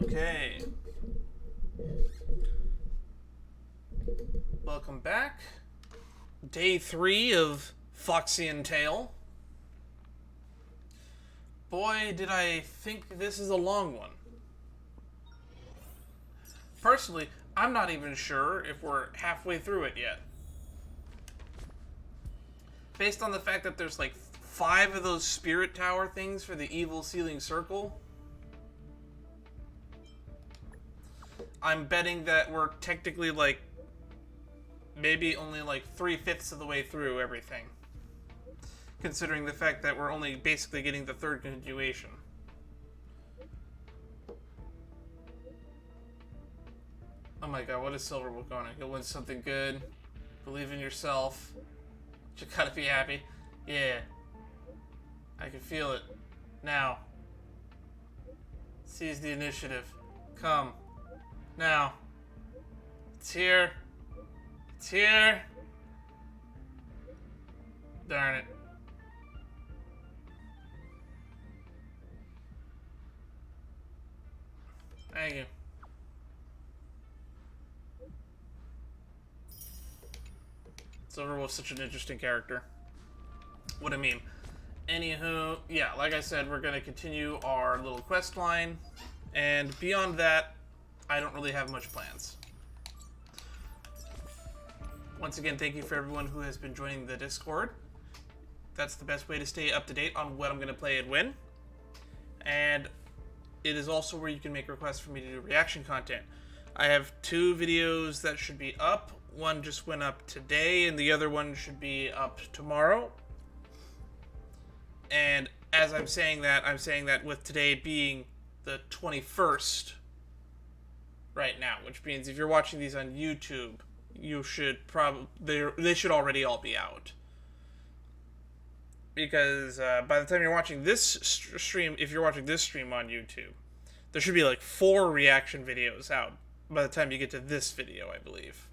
Okay. Welcome back. Day 3 of Foxian Tale. Boy, did I think this is a long one. Personally, I'm not even sure if we're halfway through it yet. Based on the fact that there's like 5 of those spirit tower things for the evil sealing circle, I'm betting that we're technically like maybe only like 3/5 of the way through everything. Considering the fact that we're only basically getting the 3rd continuation. Oh my god, what is Silverwood going on? You'll win something good. Believe in yourself. You gotta be happy. Yeah. I can feel it. Now. Seize the initiative. Come. Now. It's here. It's here. Darn it. Thank you. Silver was such an interesting character. What I mean. Anywho, yeah, like I said, we're going to continue our little quest line. And beyond that, I don't really have much plans. Once again, thank you for everyone who has been joining the Discord. That's the best way to stay up to date on what I'm going to play and when. And it is also where you can make requests for me to do reaction content. I have 2 videos that should be up. One just went up today, and the other one should be up tomorrow. And as I'm saying that with today being the 21st right now, which means if you're watching these on YouTube, you should they should already all be out. Because by the time you're watching this stream, if you're watching this stream on YouTube, there should be like 4 reaction videos out by the time you get to this video, I believe.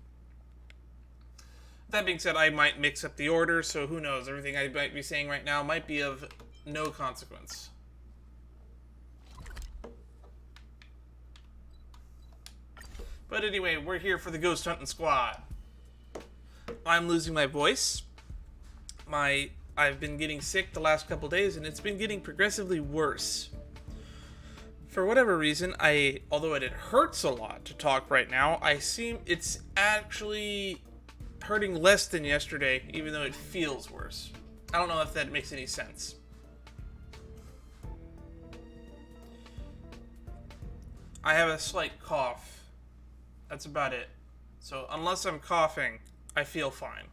That being said, I might mix up the order, so who knows? Everything I might be saying right now might be of no consequence. But anyway, we're here for the Ghost Hunting Squad. I'm losing my voice. I've been getting sick the last couple days, and it's been getting progressively worse. For whatever reason, although it hurts a lot to talk right now, it's actually hurting less than yesterday, even though it feels worse. I don't know if that makes any sense. I have a slight cough. That's about it. So unless I'm coughing, I feel fine.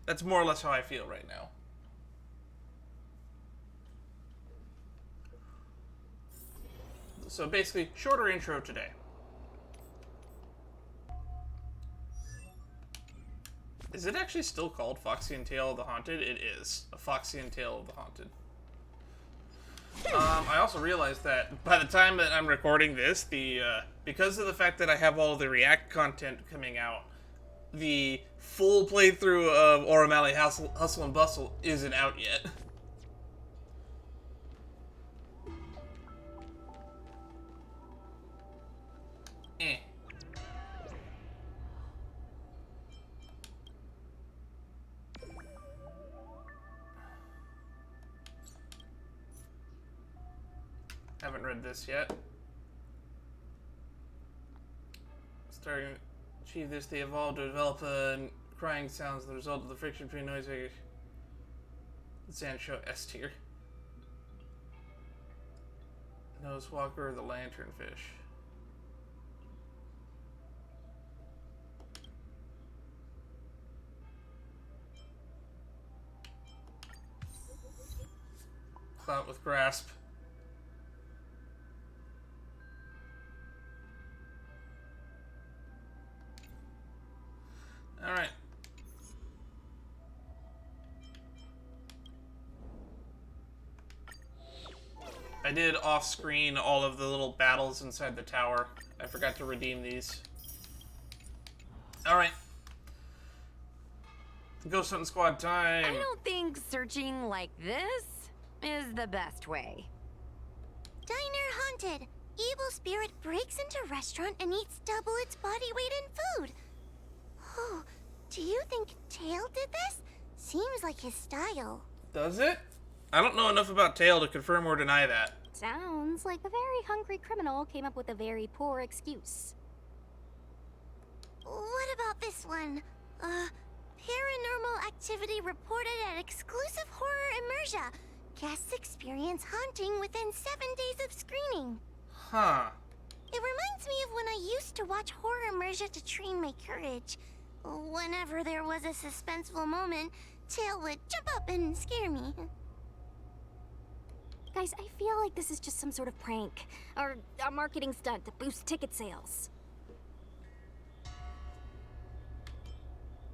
That's more or less how I feel right now. So basically, shorter intro today. Is it actually still called Foxian Tale of the Haunted? It is. A Foxian Tale of the Haunted. I also realized that by the time that I'm recording this, because of the fact that I have all the React content coming out, the full playthrough of O'Malley Hustle and Bustle isn't out yet. Haven't read this yet. Starting to achieve this, they evolved to develop crying sounds, the result of the friction between noise maker and Sancho S tier. Nose Walker, the lanternfish. Clout with grasp. Alright. I did off-screen all of the little battles inside the tower. I forgot to redeem these. Alright. Ghost Hunting Squad time! I don't think searching like this is the best way. Diner haunted. Evil spirit breaks into restaurant and eats double its body weight in food. Oh, do you think Tail did this? Seems like his style. Does it? I don't know enough about Tail to confirm or deny that. Sounds like a very hungry criminal came up with a very poor excuse. What about this one? Paranormal activity reported at exclusive horror immersia. Guests experience haunting within 7 days of screening. Huh. It reminds me of when I used to watch horror immersia to train my courage. Whenever there was a suspenseful moment, Tail would jump up and scare me. Guys, I feel like this is just some sort of prank, or a marketing stunt to boost ticket sales.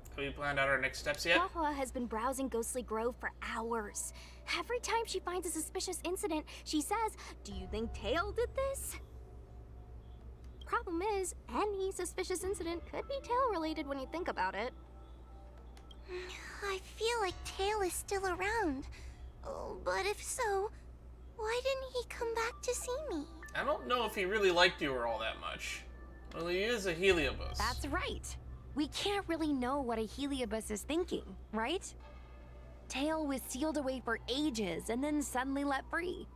Have we planned out our next steps yet? Hua has been browsing Ghostly Grove for hours. Every time she finds a suspicious incident, she says, "Do you think Tail did this?" Problem is, any suspicious incident could be Tail-related when you think about it. I feel like Tail is still around. Oh, but if so, why didn't he come back to see me? I don't know if he really liked you or all that much. Well, he is a Heliobus. That's right. We can't really know what a Heliobus is thinking, right? Tail was sealed away for ages and then suddenly let free.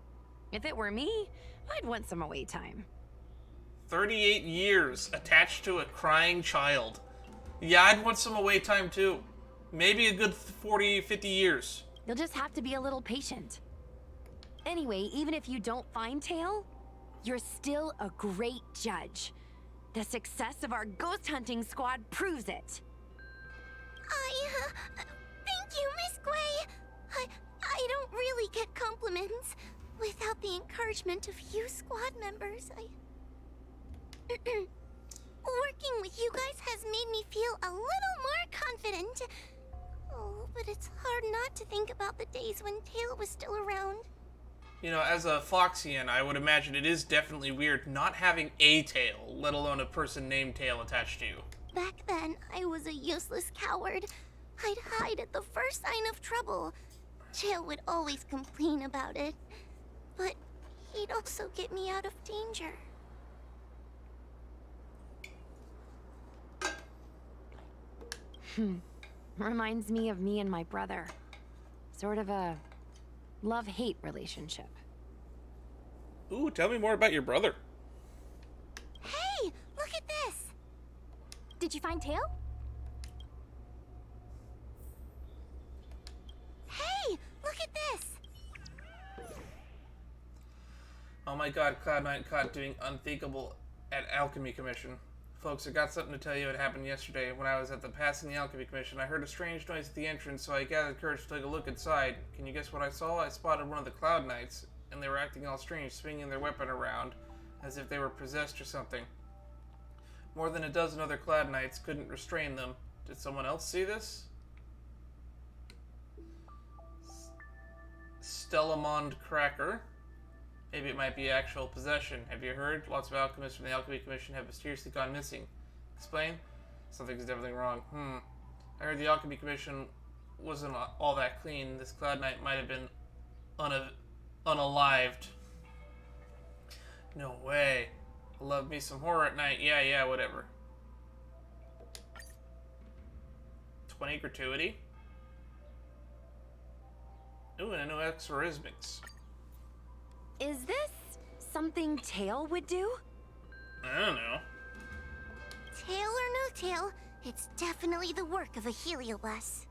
If it were me, I'd want some away time. 38 years attached to a crying child. Yeah, I'd want some away time too. Maybe a good 40, 50 years. You'll just have to be a little patient. Anyway, even if you don't find Tail, you're still a great judge. The success of our ghost hunting squad proves it. Thank you, Miss Gwei. I don't really get compliments. Without the encouragement of you squad members, working with you guys has made me feel a little more confident. Oh, but it's hard not to think about the days when Tail was still around. You know, as a Foxian, I would imagine it is definitely weird not having a tail, let alone a person named Tail attached to you. Back then, I was a useless coward. I'd hide at the first sign of trouble. Tail would always complain about it. But he'd also get me out of danger. Reminds me of me and my brother. Sort of a love-hate relationship. Ooh, tell me more about your brother. Hey, look at this! Did you find Tail? Hey, look at this! Oh my god, Cloud9 caught doing unthinkable at Alchemy Commission. Folks, I got something to tell you. It happened yesterday. When I was at the Passing the Alchemy Commission, I heard a strange noise at the entrance, so I gathered courage to take a look inside. Can you guess what I saw? I spotted one of the Cloud Knights, and they were acting all strange, swinging their weapon around, as if they were possessed or something. More than a dozen other Cloud Knights couldn't restrain them. Did someone else see this? Stellamond Cracker. Maybe it might be actual possession. Have you heard? Lots of alchemists from the Alchemy Commission have mysteriously gone missing. Explain? Something's definitely wrong. I heard the Alchemy Commission wasn't all that clean. This Cloud Knight might have been unalived. No way. I love me some horror at night. Yeah, whatever. 20 gratuity. Ooh, and I know exorcismics. Is this something Tail would do? I don't know. Tail or no tail, it's definitely the work of a Heliobus.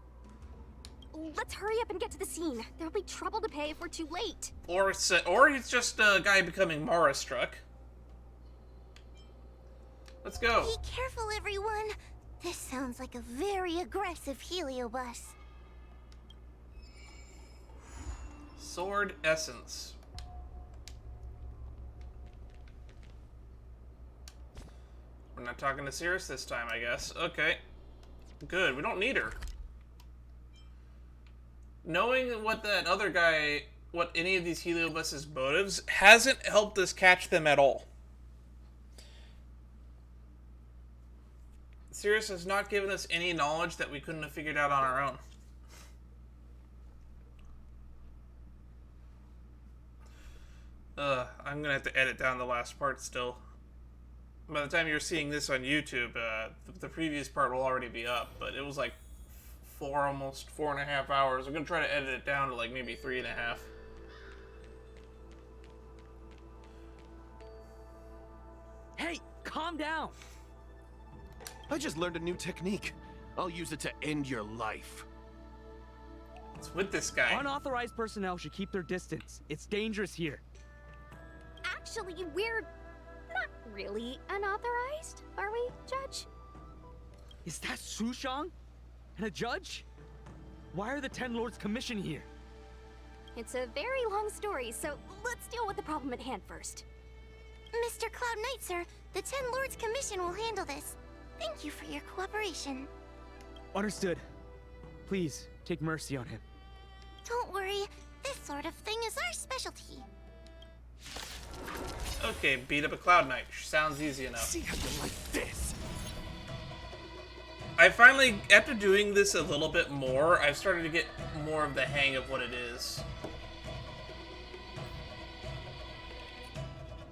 Let's hurry up and get to the scene. There'll be trouble to pay if we're too late. Or he's just a guy becoming Mara-struck. Let's go. Be careful, everyone. This sounds like a very aggressive Heliobus. Sword Essence. We're not talking to Cirrus this time, I guess. Okay. Good, we don't need her. Knowing what that other guy, what any of these Heliobus's motives, hasn't helped us catch them at all. Cirrus has not given us any knowledge that we couldn't have figured out on our own. I'm gonna have to edit down the last part still. By the time you're seeing this on YouTube, the previous part will already be up, but it was like almost 4.5 hours. I'm gonna try to edit it down to like maybe 3.5. Hey, calm down. I just learned a new technique. I'll use it to end your life. It's with this guy. Unauthorized personnel should keep their distance. It's dangerous here. Actually, we're not really unauthorized, are we, Judge? Is that Sushang? And a judge? Why are the Ten Lords Commission here? It's a very long story, so let's deal with the problem at hand first. Mr. Cloud Knight, sir, the Ten Lords Commission will handle this. Thank you for your cooperation. Understood. Please, take mercy on him. Don't worry, this sort of thing is our specialty. Okay, beat up a Cloud Knight. Sounds easy enough. See how you like this? I finally, after doing this a little bit more, I've started to get more of the hang of what it is.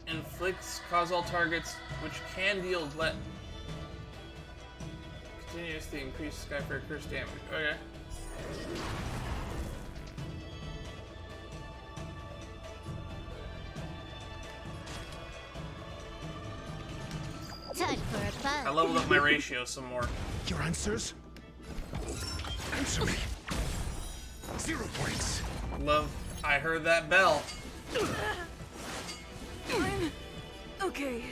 Inflicts cause all targets, which can deal continuously increase Skyfire curse damage. Okay. Time for a fun. I leveled up my ratio some more. Your answers? Answer me. 0 points. Love, I heard that bell. Okay.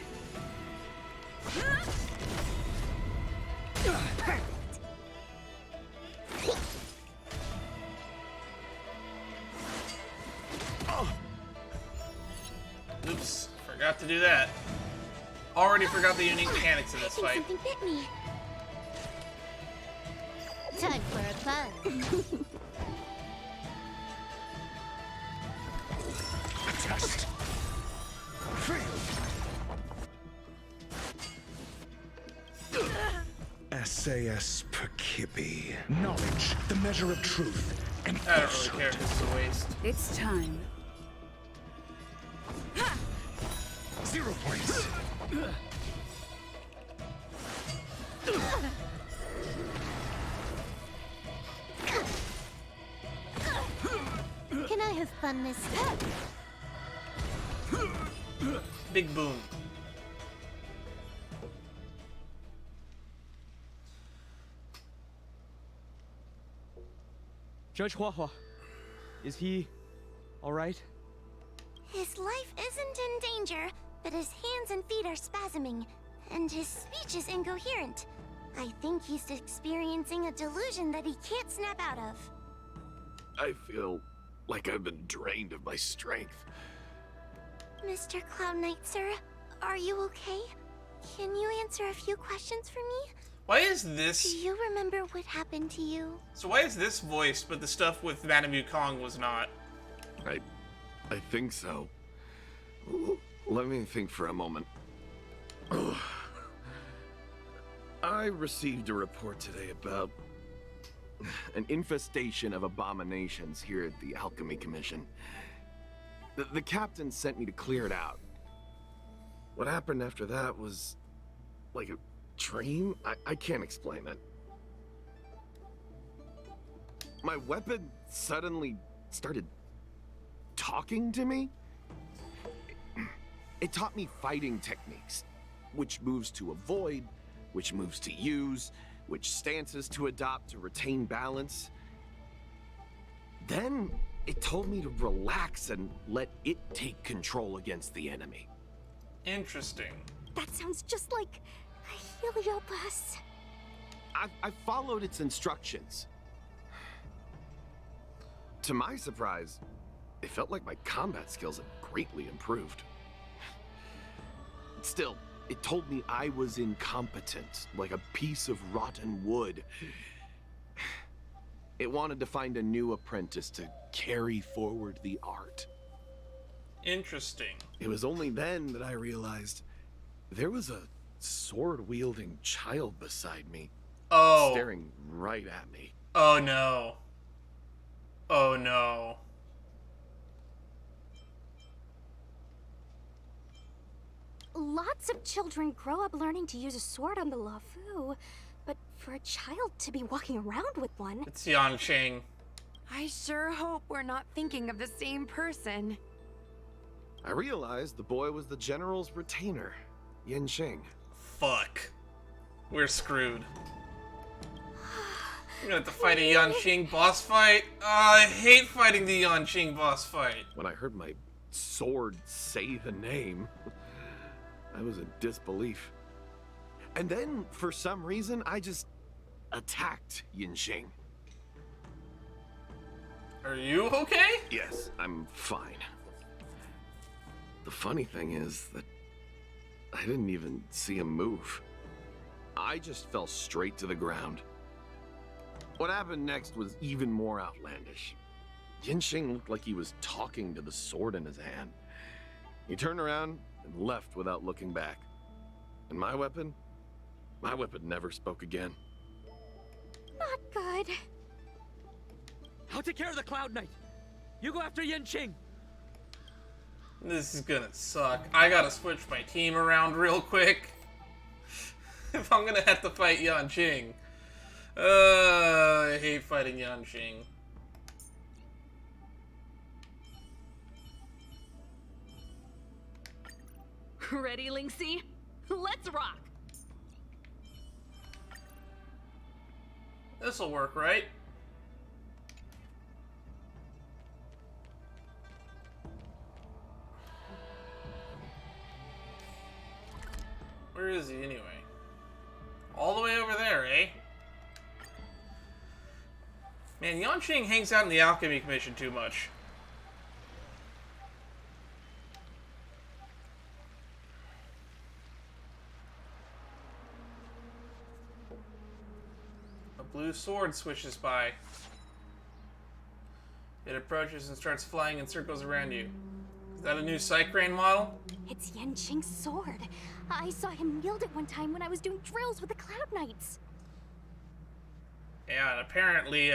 Oops, forgot to do that. Already forgot the unique mechanics of this I fight. think something bit me. Time for a fun. Test. Fail. SAS per Kibbe. Knowledge, the measure of truth, and I don't really care if this is a waste. It's time. 0 points. Can I have fun this time? Big boom. Judge Huahua, is he all right? His life isn't in danger, but his hands and feet are spasming, and his speech is incoherent. I think he's experiencing a delusion that he can't snap out of. I feel like I've been drained of my strength. Mr. Cloud Knight, sir, are you okay? Can you answer a few questions for me? Why is Do this? you remember what happened to you? So why is this voiced, but the stuff with Madame Yukong was not? I think so. Let me think for a moment. I received a report today about an infestation of abominations here at the Alchemy Commission. The captain sent me to clear it out. What happened after that was like a dream? I can't explain it. My weapon suddenly started talking to me. It taught me fighting techniques, which moves to avoid, which moves to use, which stances to adopt to retain balance. Then it told me to relax and let it take control against the enemy. Interesting. That sounds just like a Heliobus. I followed its instructions. To my surprise, it felt like my combat skills had greatly improved. Still, it told me I was incompetent, like a piece of rotten wood. It wanted to find a new apprentice to carry forward the art. Interesting. It was only then that I realized there was a sword-wielding child beside me, Oh. staring right at me. Oh no. Oh no. lots of children grow up learning to use a sword on the Luofu, but for a child to be walking around with one... It's Yanqing. I sure hope we're not thinking of the same person. I realized the boy was the general's retainer, Yanqing. Fuck. We're screwed. We're gonna have to fight a Yanqing boss fight. I hate fighting the Yanqing boss fight. When I heard my sword say the name, I was in disbelief. And then, for some reason, I just attacked Yanqing. Are you okay? Yes, I'm fine. The funny thing is that I didn't even see him move. I just fell straight to the ground. What happened next was even more outlandish. Yanqing looked like he was talking to the sword in his hand. He turned around and left without looking back. And my weapon never spoke again. Not good. I'll take care of the Cloud Knight. You go after Yanqing. This is gonna suck. I gotta switch my team around real quick. If I'm gonna have to fight Yanqing. I hate fighting Yanqing. Ready, Linksy? Let's rock! This'll work, right? Where is he anyway? All the way over there, eh? Man, Yanqing hangs out in the Alchemy Commission too much. A blue sword swishes by. It approaches and starts flying in circles around you. Is that a new Cycrane model? It's Yanqing's sword. I saw him wield it one time when I was doing drills with the Cloud Knights. Yeah, and apparently,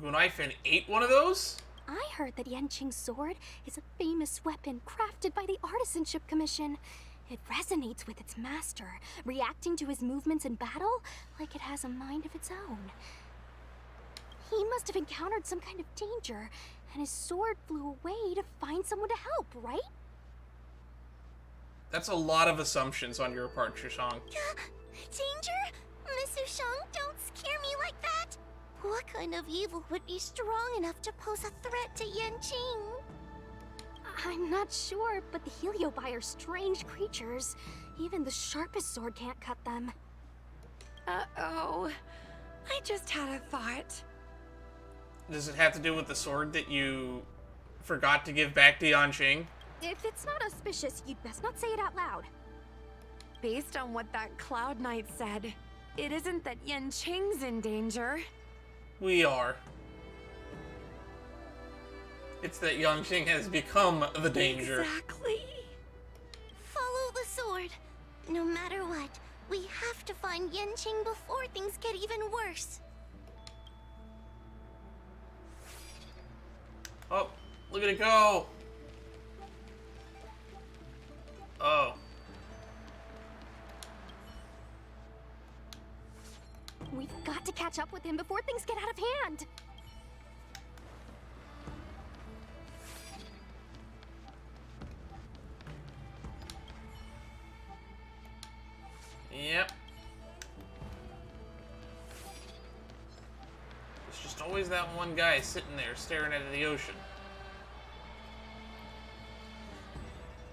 Gunaifen ate one of those? I heard that Yanqing's sword is a famous weapon crafted by the Artisanship Commission. It resonates with its master, reacting to his movements in battle like it has a mind of its own. He must have encountered some kind of danger, and his sword flew away to find someone to help, right? That's a lot of assumptions on your part, Shishang. Danger? Miss Yushang, don't scare me like that! What kind of evil would be strong enough to pose a threat to Yanqing? I'm not sure, but the Heliobi are strange creatures. Even the sharpest sword can't cut them. Uh-oh. I just had a thought. Does it have to do with the sword that you forgot to give back to Yanqing? If it's not auspicious, you'd best not say it out loud. Based on what that Cloud Knight said, it isn't that Yanqing's in danger. We are. It's that Yanqing has become the danger. Exactly. Follow the sword. No matter what, we have to find Yanqing before things get even worse. Oh, look at it go! Oh. We've got to catch up with him before things get out of hand. Yep. There's just always that one guy sitting there staring into the ocean.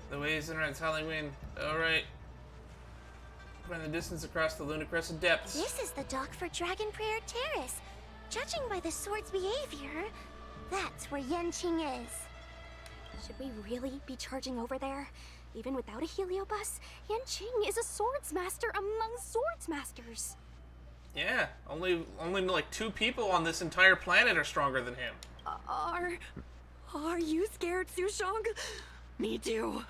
The waves and its howling wind. Alright. In the distance across the Luna Crescent depths. This is the dock for Dragon Prayer Terrace. Judging by the sword's behavior, that's where Yanqing is. Should we really be charging over there? Even without a heliobus, Yanqing is a swords master among swords masters. Yeah, only like 2 people on this entire planet are stronger than him. Are you scared, Sushang? Me too.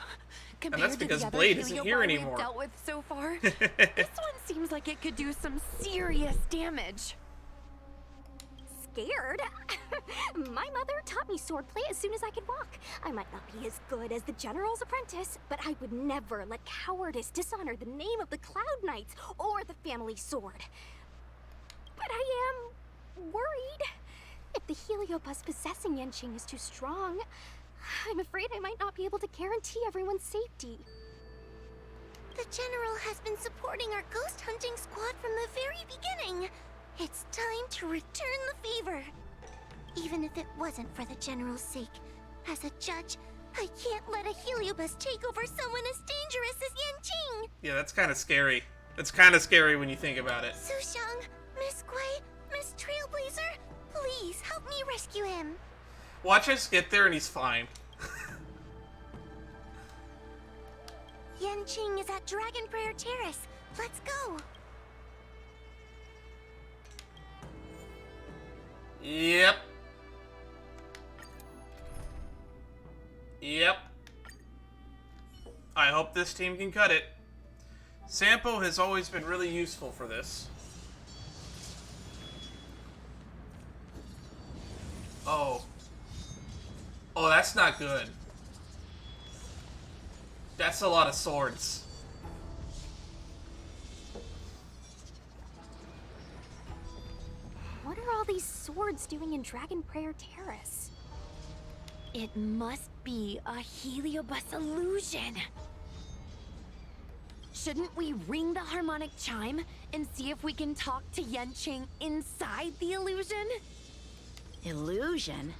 And that's because Blade isn't here anymore. We've dealt with so far, this one seems like it could do some serious damage. scared. My mother taught me swordplay as soon as I could walk. I might not be as good as the General's apprentice, but I would never let cowardice dishonor the name of the Cloud Knights or the family sword. But I am worried. If the heliobus possessing Yanqing is too strong, I'm afraid I might not be able to guarantee everyone's safety. The General has been supporting our ghost hunting squad from the very beginning. It's time to return the favor. Even if it wasn't for the General's sake, as a judge, I can't let a heliobus take over someone as dangerous as Yanqing. Yeah, that's kind of scary. It's kind of scary when you think about it. Sushang, Miss Gui, Miss Trailblazer, please help me rescue him. Watch us get there and he's fine. Yanqing is at Dragon Prayer Terrace. Let's go. Yep. Yep. I hope this team can cut it. Sampo has always been really useful for this. Oh. Oh, that's not good. That's a lot of swords. What are all these swords doing in Dragon Prayer Terrace? It must be a heliobus illusion. Shouldn't we ring the harmonic chime and see if we can talk to Yanqing inside the illusion? Illusion?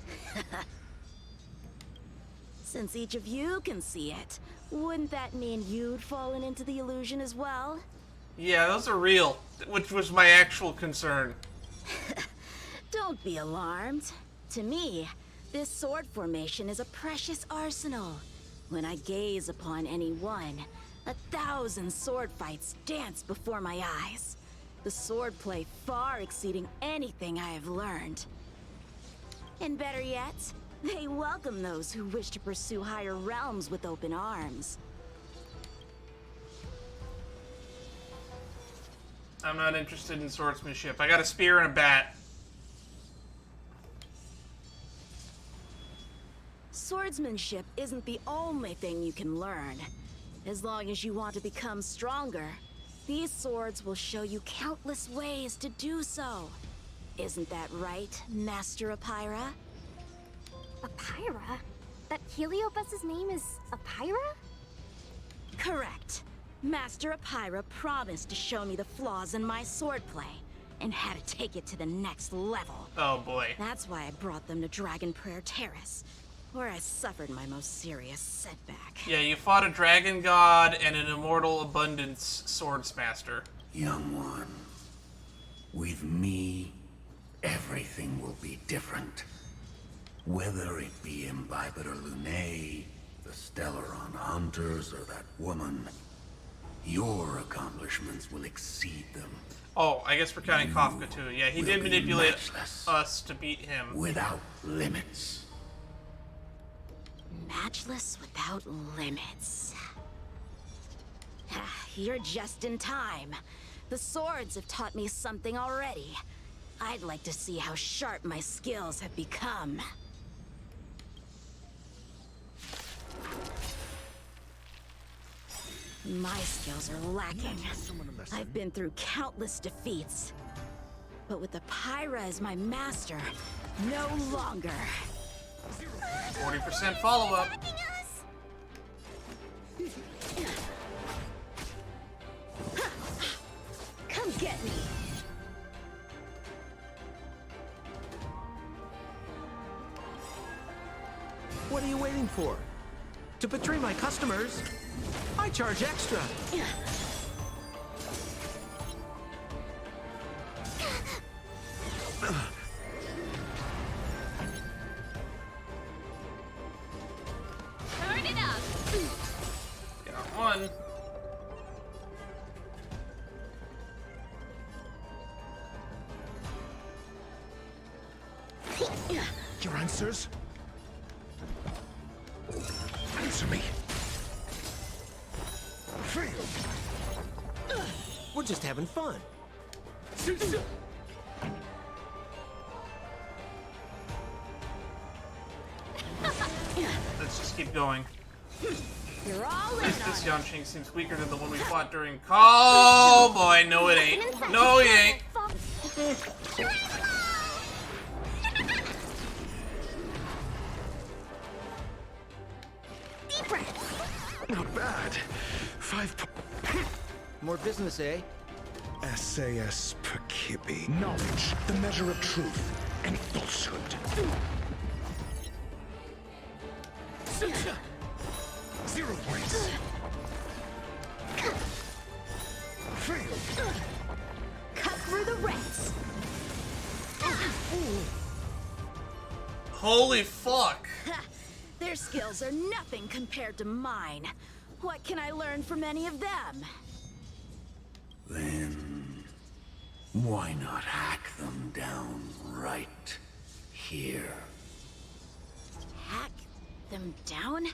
Since each of you can see it, wouldn't that mean you'd fallen into the illusion as well? Yeah, those are real, which was my actual concern. Don't be alarmed. To me, this sword formation is a precious arsenal. When I gaze upon any one, 1,000 sword fights dance before my eyes. The swordplay far exceeding anything I have learned. And better yet, they welcome those who wish to pursue higher realms with open arms. I'm not interested in swordsmanship. I got a spear and a bat. Swordsmanship isn't the only thing you can learn. As long as you want to become stronger, these swords will show you countless ways to do so. Isn't that right, Master Apyra? Apyra? That heliobus's name is Apyra? Correct. Master Apyra promised to show me the flaws in my swordplay, and had to take it to the next level. Oh boy. That's why I brought them to Dragon Prayer Terrace, where I suffered my most serious setback. Yeah, you fought a dragon god and an immortal abundance swordsmaster. Young one, with me, everything will be different. Whether it be Imbibiter Lunae, the Stellaron Hunters, or that woman, your accomplishments will exceed them. Oh, I guess we're counting Kafka too. Yeah, he did will be manipulate matchless. us to beat him. Without limits. Matchless without limits. You're just in time. The swords have taught me something already. I'd like to see how sharp my skills have become. My skills are lacking. I've been through countless defeats. But with Apyra as my master, no longer. 40% follow-up. Attacking us! Come get me! What are you waiting for? To betray my customers, I charge extra. Turn it up! Got one. Your answers? Answer me. We're just having fun. keep going. You're all At in least this on Yanqing seems weaker than the one we fought during. Oh boy, no it ain't. No he ain't. Deep breath. Not bad. 5 More business, eh? SAS per kibbe. Knowledge, the measure of truth and falsehood. 0 points. Failed. Cut through the rents. Holy fuck. Their skills are nothing compared to mine. What can I learn from any of them? Then why not hack them down right here? Hack them down?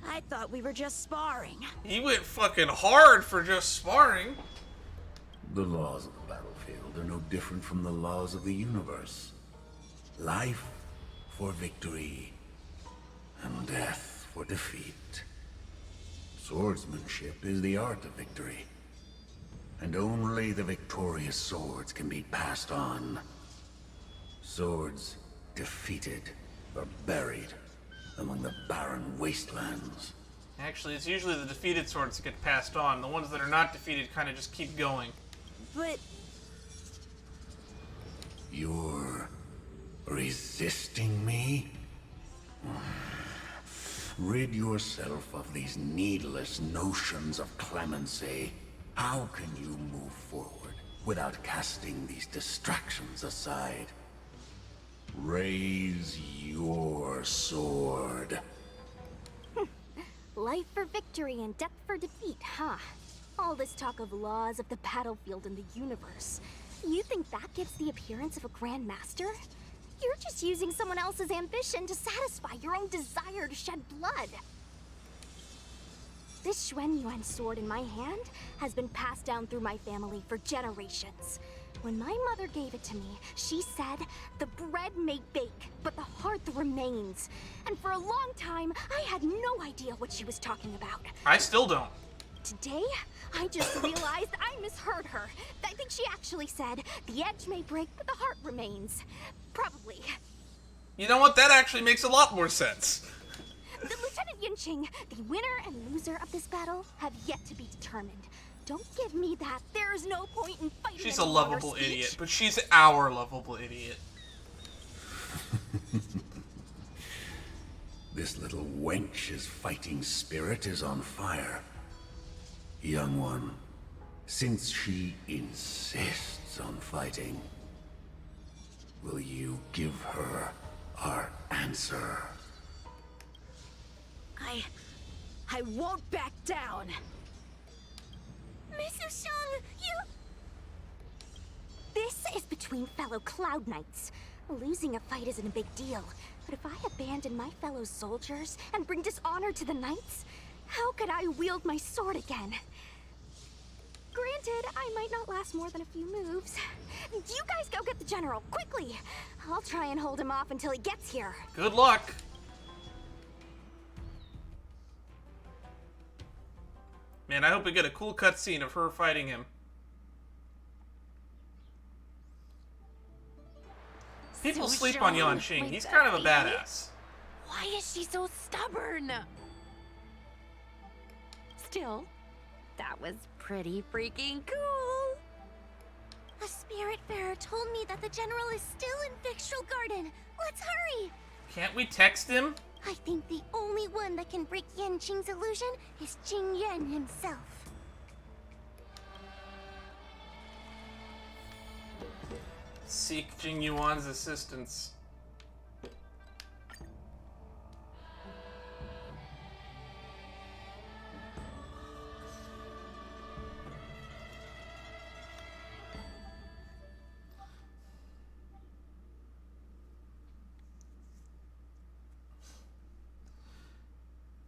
I thought we were just sparring. He went fucking hard for just sparring. The laws of the battlefield are no different from the laws of the universe. Life for victory, and death for defeat. Swordsmanship is the art of victory, and only the victorious swords can be passed on. Swords defeated are buried among the barren wastelands. Actually, it's usually the defeated swords that get passed on. The ones that are not defeated kind of just keep going. But You're resisting me? Rid yourself of these needless notions of clemency. How can you move forward without casting these distractions aside? Raise your sword. Life for victory and death for defeat, huh? All this talk of laws of the battlefield and the universe. You think that gives the appearance of a Grand Master? You're just using someone else's ambition to satisfy your own desire to shed blood. This Xuanyuan sword in my hand has been passed down through my family for generations. When my mother gave it to me, she said, the bread may bake, but the heart remains. And for a long time, I had no idea what she was talking about. I still don't. Today, I just realized I misheard her. I think she actually said, the edge may break, but the heart remains. Probably. You know what? That actually makes a lot more sense. The Lieutenant Yinqing, the winner and loser of this battle, have yet to be determined. Don't give me that. There's no point in fighting. She's a any longer lovable speech. idiot, but she's our lovable idiot. This little wench's fighting spirit is on fire. Young one, since she insists on fighting, will you give her our answer? I won't back down. Mrs. Shang, you... This is between fellow Cloud Knights. Losing a fight isn't a big deal, but if I abandon my fellow soldiers and bring dishonor to the Knights, how could I wield my sword again? Granted, I might not last more than a few moves. You guys go get the General, quickly! I'll try and hold him off until he gets here. Good luck. Man, I hope we get a cool cutscene of her fighting him. People So sleep on strong, Yanqing. my He's kind of a bestie. badass. Why is she so stubborn? Still, that was pretty freaking cool. A Spiritfarer told me that the General is still in Fyxestroll Garden. Let's hurry! Can't we text him? I think the only one that can break Yanqing's illusion is Jing Yuan himself. Seek Jing Yuan's assistance.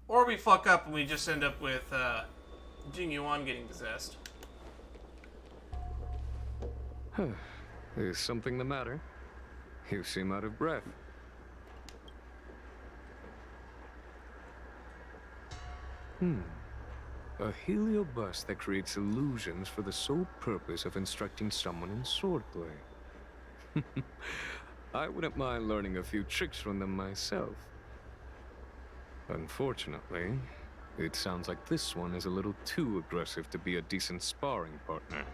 Or we fuck up and we just end up with Jing Yuan getting possessed. Is something the matter? You seem out of breath. A heliobus that creates illusions for the sole purpose of instructing someone in swordplay. I wouldn't mind learning a few tricks from them myself. Unfortunately, it sounds like this one is a little too aggressive to be a decent sparring partner.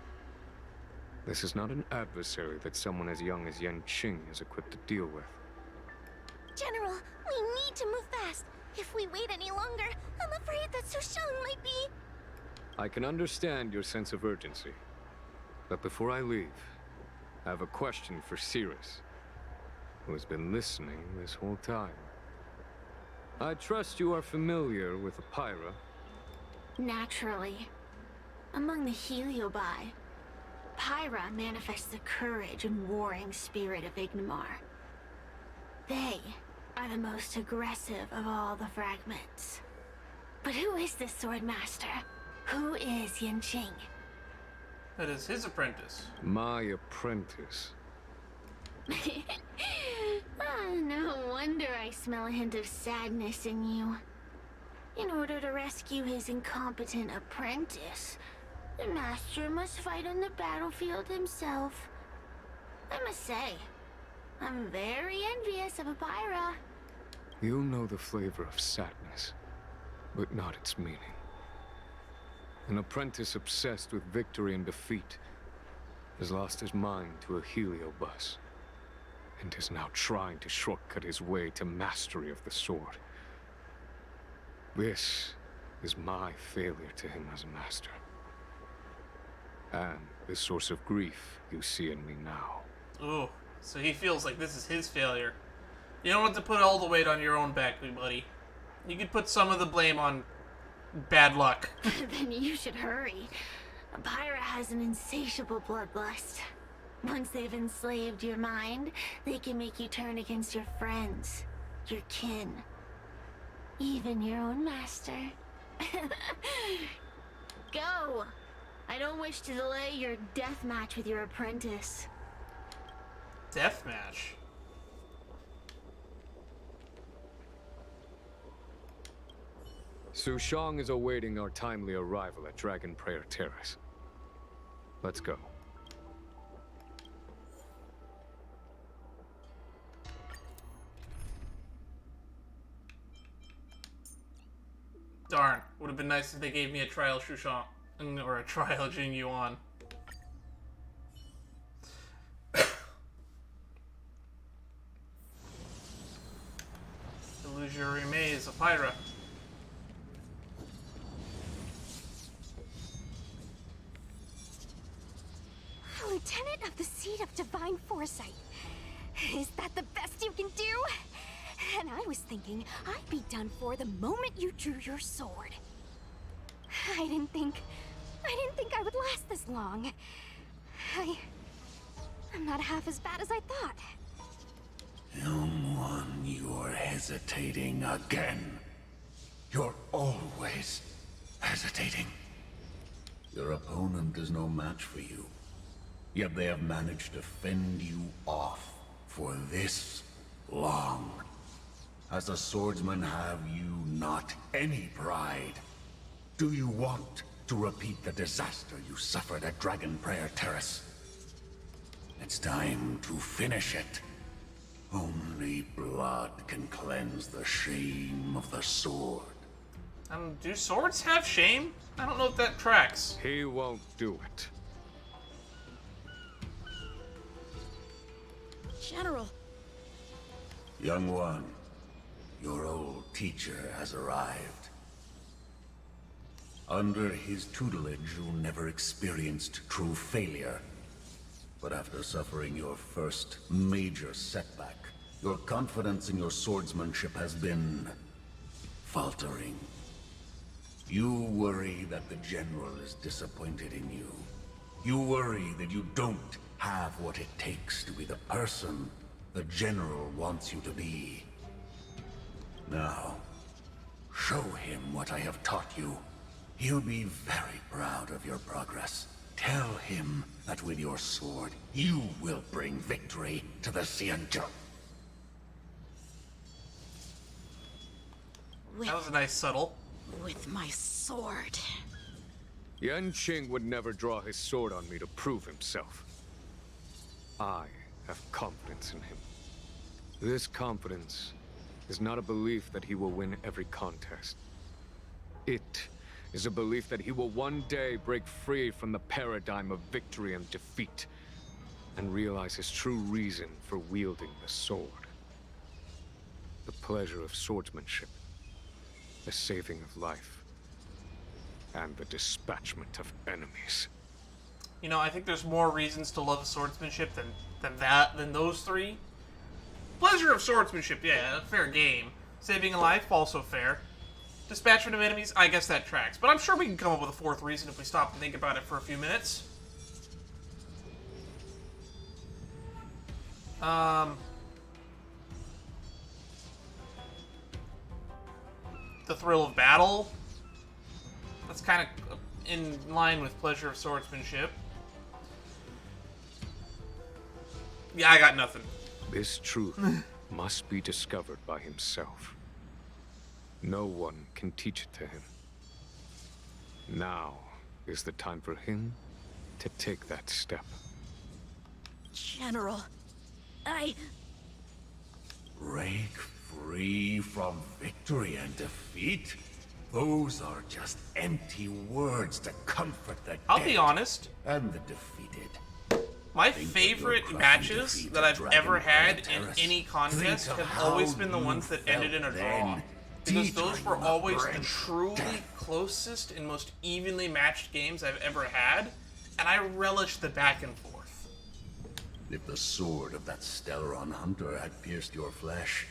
This is not an adversary that someone as young as Yan Qing is equipped to deal with. General, we need to move fast. If we wait any longer, I'm afraid that Sushang might be... I can understand your sense of urgency. But before I leave, I have a question for Cirrus, who has been listening this whole time. I trust you are familiar with Apyra. Naturally. Among the Heliobi, Apyra manifests the courage and warring spirit of Ignomar. They are the most aggressive of all the fragments. But who is this sword master? Who is Yan Qing? That is his apprentice. My apprentice. No wonder I smell a hint of sadness in you. In order to rescue his incompetent apprentice, the master must fight on the battlefield himself. I must say, I'm very envious of Apyra. You'll know the flavor of sadness, but not its meaning. An apprentice obsessed with victory and defeat has lost his mind to a heliobus, and is now trying to shortcut his way to mastery of the sword. This is my failure to him as a master. And the source of grief you see in me now. Ooh, so he feels like this is his failure. You don't have to put all the weight on your own back, wee buddy. You could put some of the blame on bad luck. Then you should hurry. Apyra has an insatiable bloodlust. Once they've enslaved your mind, they can make you turn against your friends, your kin, even your own master. Go! I don't wish to delay your death match with your apprentice. Death match? Sushang is awaiting our timely arrival at Dragon Prayer Terrace. Let's go. Darn. Would have been nice if they gave me a trial Sushang. Or a trial Jing Yuan. Illusory Maze, Apyra. Lieutenant of the Seat of Divine Foresight. Is that the best you can do? And I was thinking I'd be done for the moment you drew your sword. I didn't think I would last this long. I'm not half as bad as I thought. Young one, you're hesitating again. You're always hesitating. Your opponent is no match for you. Yet they have managed to fend you off for this long. As a swordsman, have you not any pride? Do you want to repeat the disaster you suffered at Dragon Prayer Terrace? It's time to finish it. Only blood can cleanse the shame of the sword. Do swords have shame? I don't know if that tracks. He won't do it. General. Young one, your old teacher has arrived. Under his tutelage, you never experienced true failure. But after suffering your first major setback, your confidence in your swordsmanship has been faltering. You worry that the general is disappointed in you. You worry that you don't have what it takes to be the person the general wants you to be. Now, show him what I have taught you. He'll be very proud of your progress. Tell him that with your sword, you will bring victory to the Xianzhou. That was a nice subtle. with my sword. Yanqing would never draw his sword on me to prove himself. I have confidence in him. This confidence is not a belief that he will win every contest. It is a belief that he will one day break free from the paradigm of victory and defeat, and realize his true reason for wielding the sword. The pleasure of swordsmanship, the saving of life, and the dispatchment of enemies. You know, I think there's more reasons to love swordsmanship than those three. Pleasure of swordsmanship, yeah, fair game. Saving a life, also fair. Dispatchment of enemies, I guess that tracks. But I'm sure we can come up with a fourth reason if we stop and think about it for a few minutes. The thrill of battle. That's kind of in line with pleasure of swordsmanship. Yeah, I got nothing. This truth must be discovered by himself. No one can teach it to him. Now is the time for him to take that step. General, Break free from victory and defeat? Those are just empty words to comfort the dead. I'll be honest. And the defeated. My favorite matches that I've ever had in any contest have always been the ones that ended in a draw. Because those were always the truly closest and most evenly matched games I've ever had, and I relish the back and forth. If the sword of that Stellaron hunter had pierced your flesh,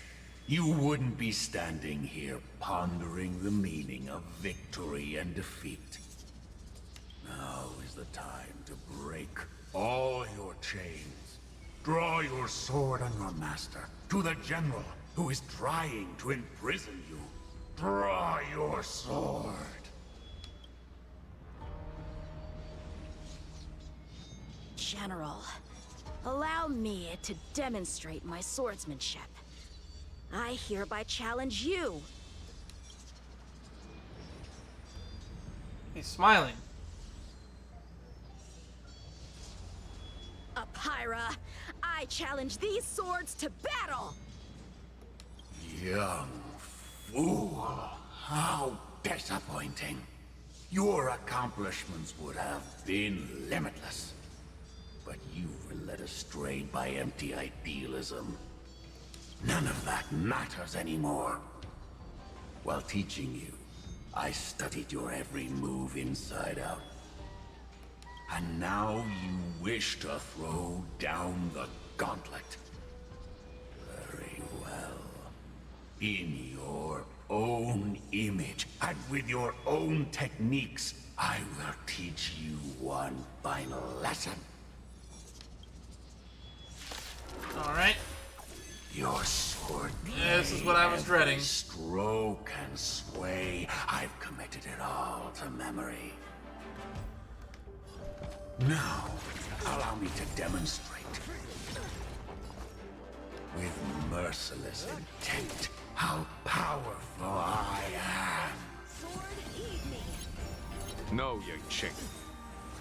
you wouldn't be standing here pondering the meaning of victory and defeat. Now is the time to break all your chains. Draw your sword on your master, to the general who is trying to imprison you. Draw your sword. General, allow me to demonstrate my swordsmanship. I hereby challenge you. He's smiling. Apyra, I challenge these swords to battle! Young fool. How disappointing. Your accomplishments would have been limitless. But you were led astray by empty idealism. None of that matters anymore. While teaching you, I studied your every move inside out. And now you wish to throw down the gauntlet. Very well. In your own image, and with your own techniques, I will teach you one final lesson. Alright. Your sword Yeah, this is what I was dreading. every stroke and sway. I've committed it all to memory. Now, allow me to demonstrate. With merciless intent, how powerful I am. No, Yanqing.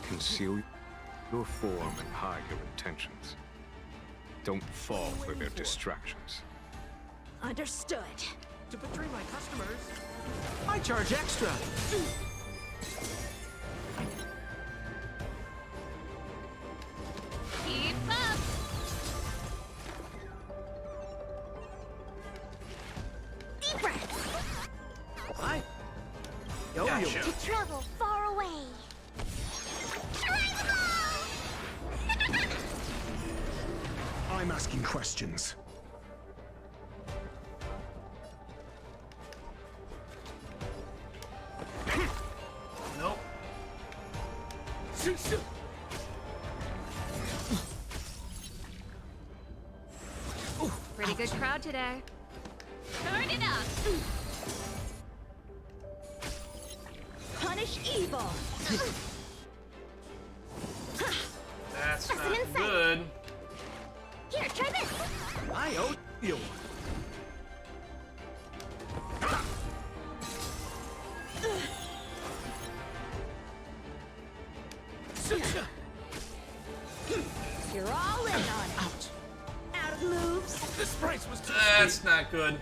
Conceal your form and hide your intentions. Don't fall for their distractions. Understood. To betray my customers, I charge extra. Keep up! Deep breath. Hi. Yo, Gotcha. To travel far away. I'm asking questions. Nope. Pretty good crowd today. Turn it up! Punish evil. That's Lesson not in sight. good. Here, try this. I owe you one. You're all in on it. Out of moves. This price was too That's not good.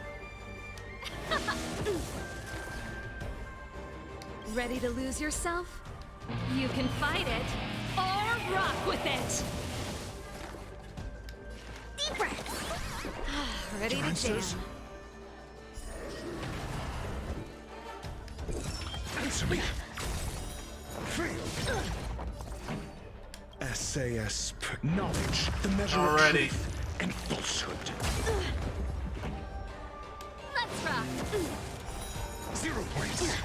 Ready to lose yourself? You can fight it, or rock with it! Deep breath. Ready to Answers? jam. Answer me. Fail. SAS knowledge, the measure Already. of truth and falsehood. Let's rock! 0 points.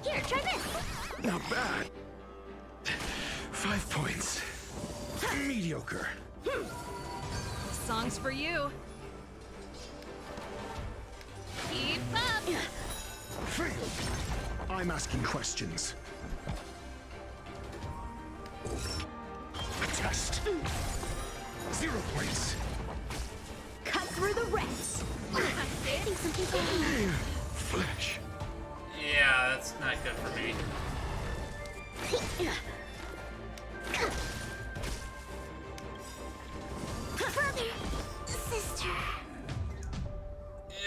Here, try this. Not bad. 5 points. Mediocre. Song's for you. Keep up! Fail. I'm asking questions. A test. 0 points. Cut through the rest. Flesh. Yeah, that's not good for me. Brother, sister.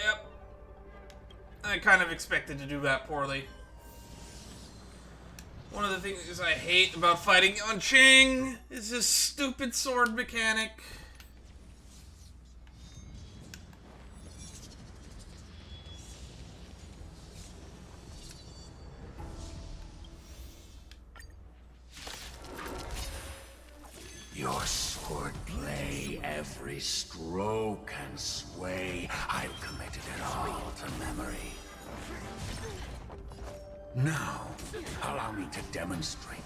Yep. I kind of expected to do that poorly. One of the things I hate about fighting on Ching is this stupid sword mechanic. Your swordplay, every stroke and sway, I've committed it all to memory. Now, allow me to demonstrate.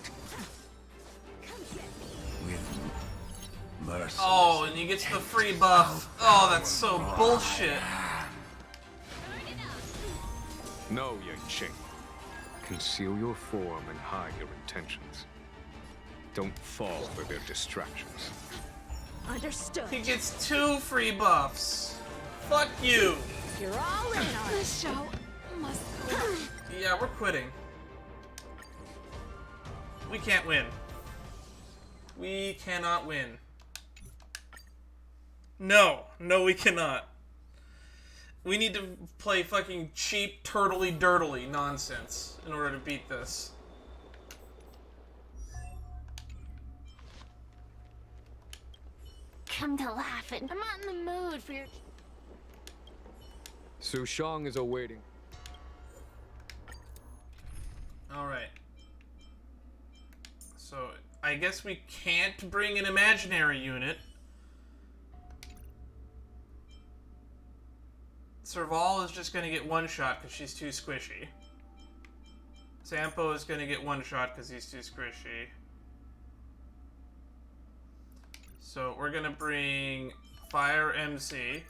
With mercy. Oh, and he gets the free buff. Oh, that's so bullshit. No, Yukong. Conceal your form and hide your intentions. Don't fall for their distractions. Understood. He gets 2 free buffs. Fuck you. You're all in on The it. show must go. Yeah, we're quitting. We can't win. We cannot win. No, we cannot. We need to play fucking cheap, turtley-dirtly nonsense in order to beat this. Come to laugh and I'm not in the mood for your... Sushang is awaiting. Alright. So, I guess we can't bring an imaginary unit. Serval is just gonna get 1 shot because she's too squishy. Sampo is gonna get 1 shot because he's too squishy. So we're gonna bring Fire MC.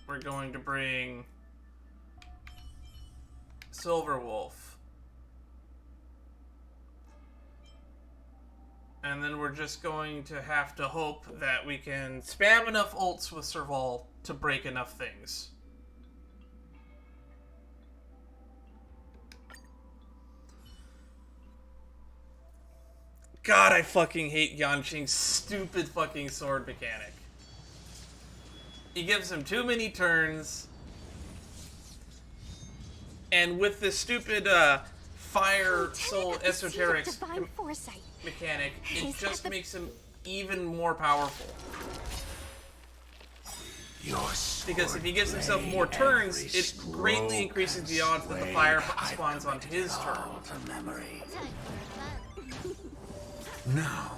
We're going to bring Silver Wolf. And then we're just going to have to hope that we can spam enough ults with Serval to break enough things. God, I fucking hate Yanqing's stupid fucking sword mechanic. He gives him too many turns. And with this stupid fire soul esoterics Divine foresight. mechanic, it Is just that the- makes him even more powerful. Because if he gives himself more turns, it greatly increases the odds that the fire spawns on his turn. Now,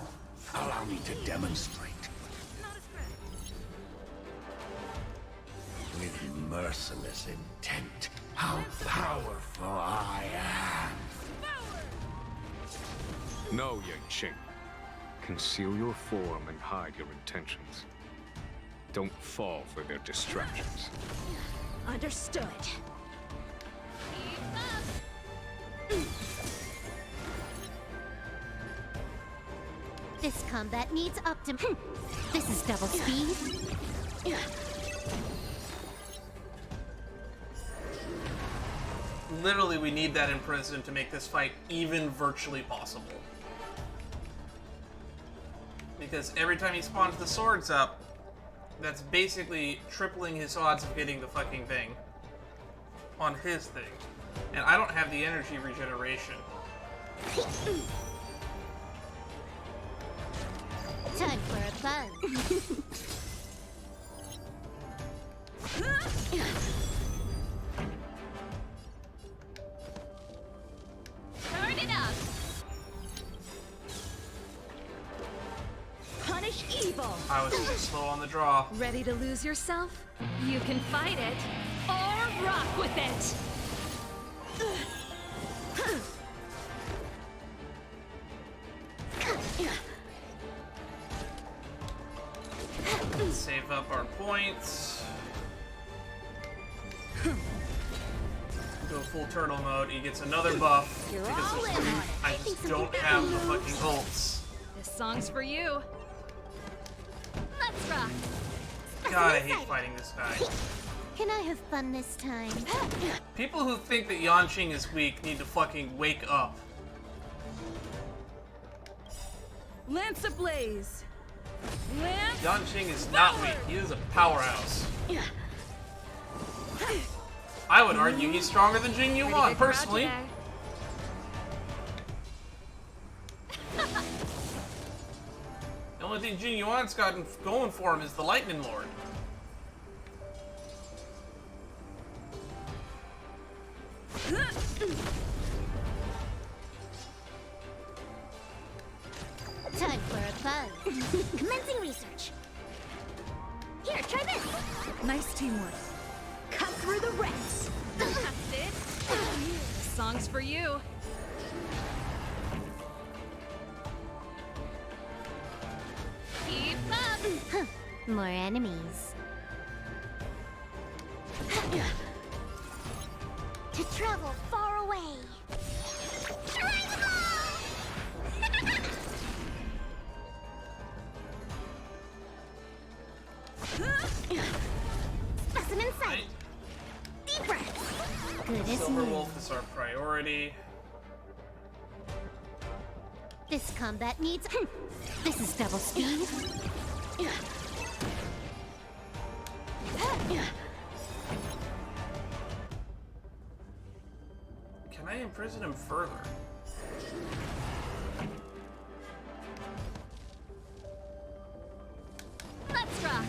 allow me to demonstrate. With merciless intent, how powerful I am. No, Yukong. Conceal your form and hide your intentions. Don't fall for their distractions. Understood. This combat needs optim. This is double speed. literally, we need that in Prison to make this fight even virtually possible. Because every time he spawns the swords up, that's basically tripling his odds of getting the fucking thing on his thing. And I don't have the energy regeneration. Time for a fun. Turn it up! Punish evil! I was too slow on the draw. Ready to lose yourself? You can fight it, or rock with it! Save up our points. Go full turtle mode. He gets another buff You're because all in on it. I think just don't something have the big fucking ults. This song's for you. Let's rock! God, I hate fighting this guy. Can I have fun this time? People who think that Yanqing is weak need to fucking wake up. Lance ablaze! Lance! Yanqing is not weak. He is a powerhouse. I would argue he's stronger than Jing Yuan, personally. The only thing Jing Yuan's got going for him is the Lightning Lord. Time for a fun. Commencing research. Here, try this. Nice teamwork. Cut through the ranks! That's it. This song's for you. Keep up! More enemies. To travel far away. Specimen sight. Deep breath. Good as Silver new. Wolf is our priority. This combat needs. This is double speed. Can I imprison him further? Let's rock!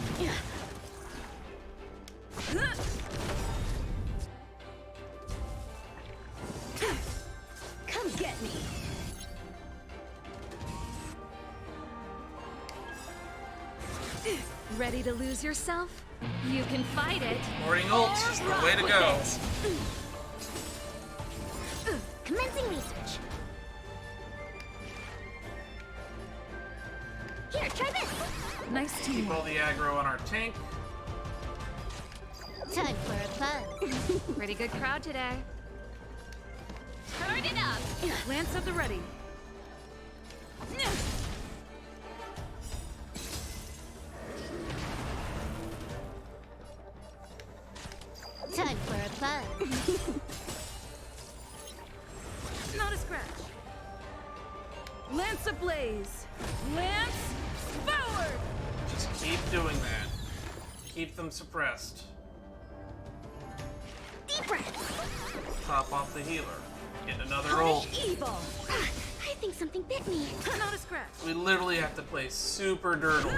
Come get me! Ready to lose yourself? You can fight it. Morning ult is the way to go. Commencing research. Here, try this. Nice Keep teamwork. all the aggro on our tank. Time for a fun. Pretty good crowd today. Turn it up! Lance at the ready. Time for a fun. Not a scratch. Lance ablaze. Lance forward! Just keep doing that. Keep them suppressed. Deep breath. Top off the healer. Get another ult. Punish evil! I think something bit me. Not a scratch. We literally have to play super dirtily.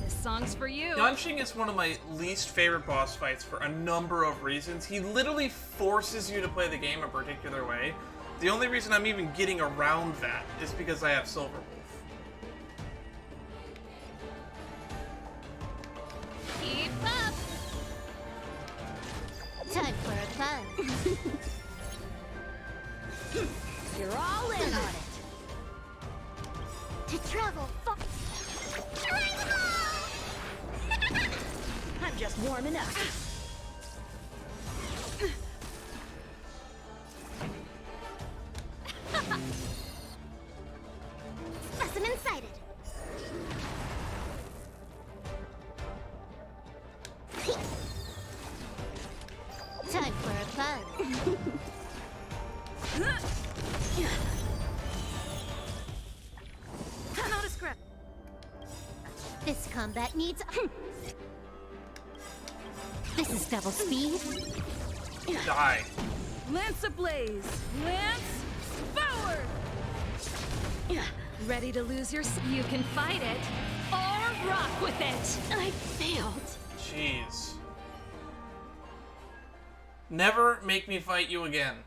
This song's for you. Yanqing is one of my least favorite boss fights for a number of reasons. He literally forces you to play the game a particular way. The only reason I'm even getting around that is because I have Silver Wolf. Keep up! Time for a fun. You're all in on it! To travel far. I'm just warming up. Specimen sighted. Time for a fun. I'm out of script. This combat needs... This is double speed. Die. Lance ablaze. Lance forward. Ready to lose your... You can fight it or rock with it. I failed. Jeez. Never make me fight you again.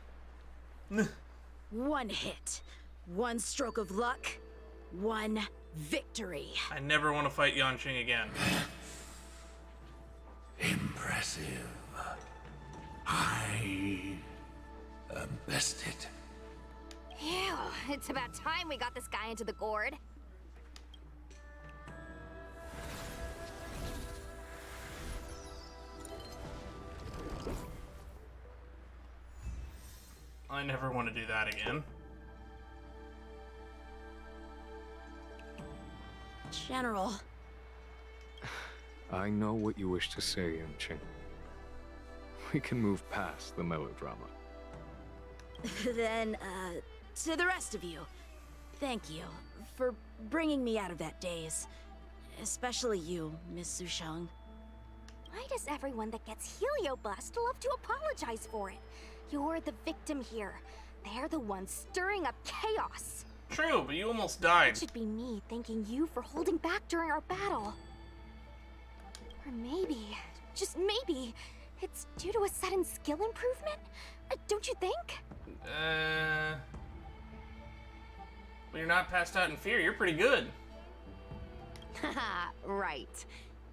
One hit, one stroke of luck, one victory. I never want to fight Yanqing again. Impressive. I am bested. Ew, it's about time we got this guy into the gourd. I never want to do that again. General. I know what you wish to say, Yanqing. We can move past the melodrama. Then, to the rest of you, thank you for bringing me out of that daze. Especially you, Miss Sushang. Why does everyone that gets heliobust love to apologize for it? You're the victim here. They're the ones stirring up chaos. True, but you almost died. It should be me thanking you for holding back during our battle. Or maybe, just maybe, it's due to a sudden skill improvement? Don't you think? Well, you're not passed out in fear. You're pretty good. Haha, right.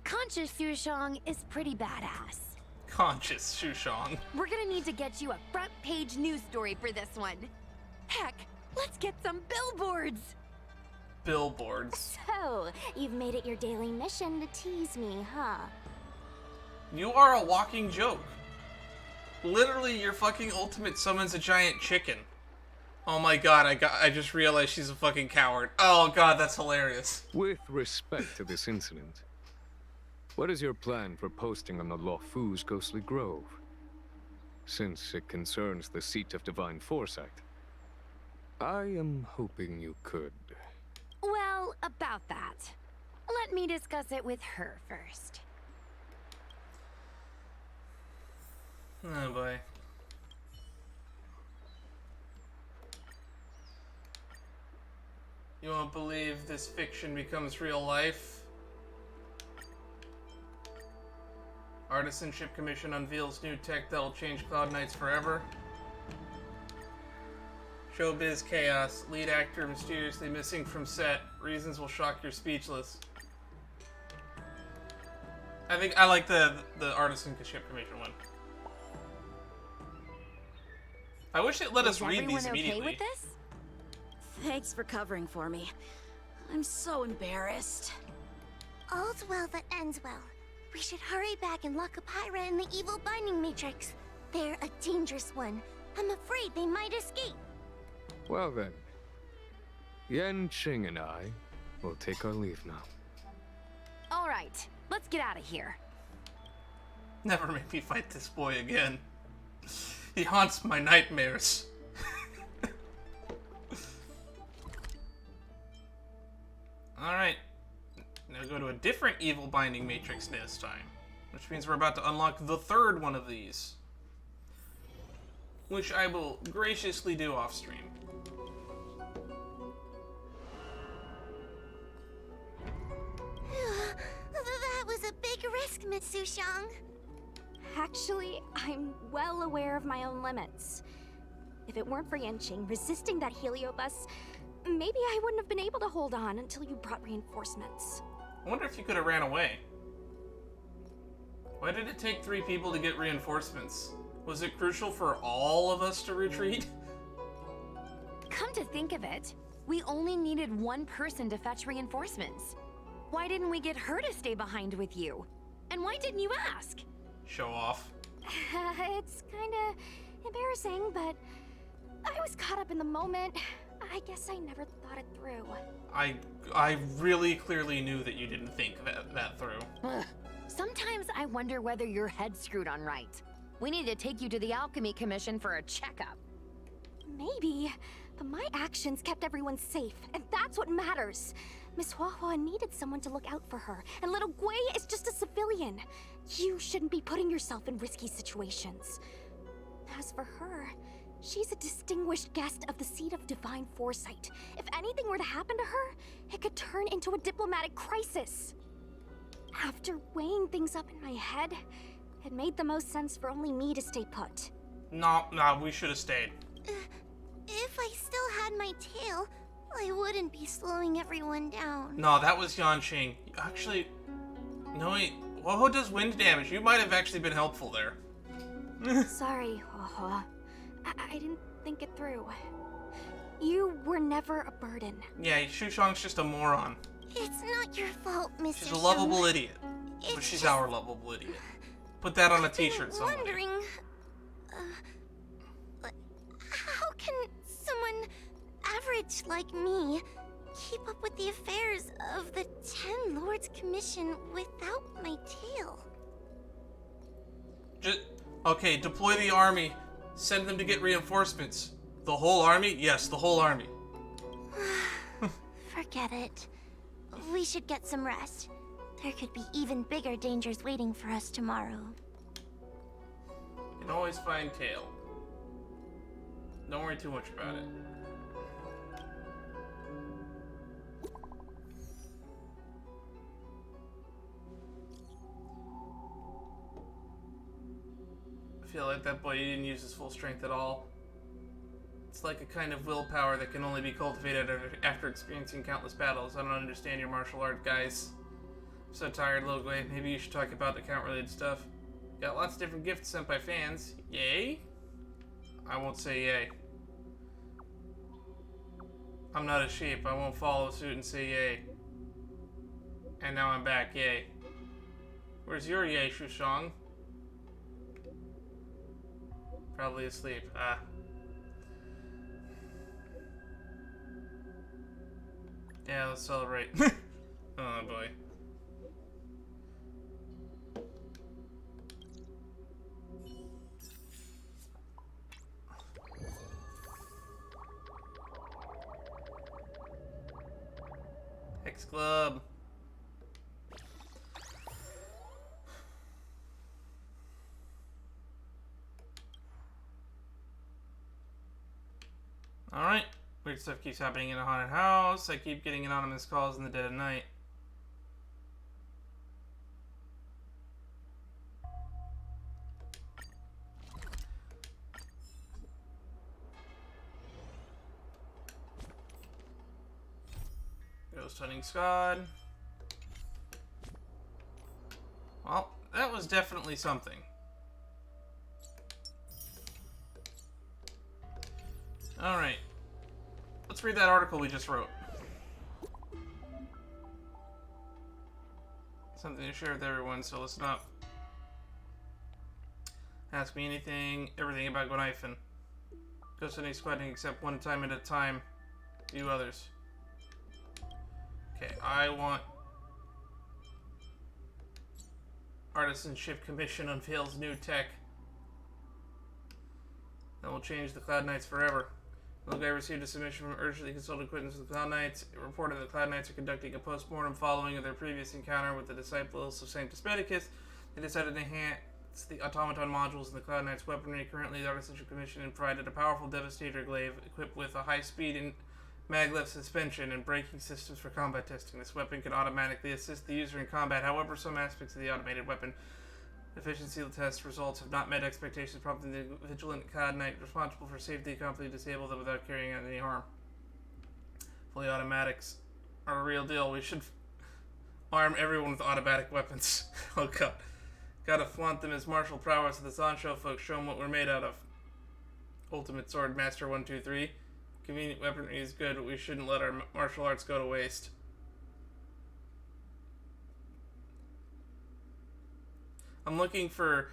Conscious Sushang is pretty badass. Conscious Shushong. We're gonna need to get you a front page news story for this one. Heck, let's get some billboards! Billboards. So, you've made it your daily mission to tease me, huh? You are a walking joke. Literally, your fucking ultimate summons a giant chicken. Oh my god, I just realized she's a fucking coward. Oh god, that's hilarious. With respect to this incident, what is your plan for posting on the Luofu's ghostly grove? Since it concerns the seat of divine foresight, I am hoping you could. Well, about that. Let me discuss it with her first. Oh boy. You won't believe this fiction becomes real life. Artisanship Commission unveils new tech that'll change Cloud Knights forever. Showbiz chaos. Lead actor mysteriously missing from set. Reasons will shock your speechless. I think I like the Artisanship Commission one. I wish it let us read these immediately. Okay with this? Thanks for covering for me. I'm so embarrassed. All's well that ends well. We should hurry back and lock Apyra in the evil binding matrix. They're a dangerous one. I'm afraid they might escape. Well then, Yanqing and I will take our leave now. All right, let's get out of here. Never make me fight this boy again. He haunts my nightmares. Alright. Now go to a different evil binding matrix this time. Which means we're about to unlock the third one of these. Which I will graciously do off stream. That was a big risk, Miss Sushang. Actually, I'm well aware of my own limits. If it weren't for Yanqing resisting that heliobus, maybe I wouldn't have been able to hold on until you brought reinforcements. I wonder if you could have ran away. Why did it take 3 people to get reinforcements? Was it crucial for all of us to retreat? Come to think of it, we only needed one person to fetch reinforcements. Why didn't we get her to stay behind with you? And why didn't you ask? Show off. It's kinda embarrassing, but I was caught up in the moment. I guess I never thought it through. I really clearly knew that you didn't think that through. Ugh. Sometimes I wonder whether your head's screwed on right. We need to take you to the Alchemy Commission for a checkup. Maybe, but my actions kept everyone safe, and that's what matters. Miss Huahua needed someone to look out for her, and little Gui is just a civilian. You shouldn't be putting yourself in risky situations. As for her, she's a distinguished guest of the Seat of Divine Foresight. If anything were to happen to her, it could turn into a diplomatic crisis. After weighing things up in my head, it made the most sense for only me to stay put. No, we should have stayed. If I still had my tail, I wouldn't be slowing everyone down. No, that was Yanqing. Actually, no wait. Huoho does wind damage. You might have actually been helpful there. Sorry, Huahua. I didn't think it through. You were never a burden. Yeah, Xushang's just a moron. It's not your fault, Mr. She's a lovable Shun. idiot. It's But she's just- our lovable idiot. Put that on a t-shirt I'm somewhere. wondering, how can someone average like me keep up with the affairs of the Ten Lords Commission without my tail? Okay, deploy the army. Send them to get reinforcements. The whole army? Yes, the whole army. Forget it. We should get some rest. There could be even bigger dangers waiting for us tomorrow. You can always find tail. Don't worry too much about it. I feel like that boy didn't use his full strength at all. It's like a kind of willpower that can only be cultivated after experiencing countless battles. I don't understand your martial art, guys. I'm so tired, little Gui. Maybe you should talk about account-related stuff. Got lots of different gifts sent by fans. Yay? I won't say yay. I'm not a sheep. I won't follow suit and say yay. And now I'm back. Yay. Where's your yay, Xushang? Probably asleep. Ah. Yeah, let's celebrate. Oh boy. Hex Club. Alright. Weird stuff keeps happening in a haunted house. I keep getting anonymous calls in the dead of night. Ghost hunting squad. Well, that was definitely something. Alright. Let's read that article we just wrote. Something to share with everyone, so listen up. Ask me anything, everything about Gonaifen. Ghost hunting squatting except one time at a time. Do others. Okay, I want Artisanship Commission unveils new tech that will change the Cloud Knights forever. The guy received a submission from urgently consulted acquaintance of the Cloud Knights. It reported that the Cloud Knights are conducting a post-mortem following of their previous encounter with the disciples of Sanctus Medicus. They decided to enhance the automaton modules in the Cloud Knights' weaponry. Currently, the Artisanship Commission provided a powerful Devastator glaive equipped with a high-speed and maglev suspension and braking systems for combat testing. This weapon can automatically assist the user in combat. However, some aspects of the automated weapon efficiency test results have not met expectations, prompting the vigilant Cloud Knight responsible for safety company to disable them without carrying out any harm. Fully automatics are a real deal. We should arm everyone with automatic weapons. Oh god. Gotta flaunt them as martial prowess of the Sanshou folks. Show them what we're made out of. Ultimate Sword Master 123. Convenient weaponry is good, but we shouldn't let our martial arts go to waste. I'm looking for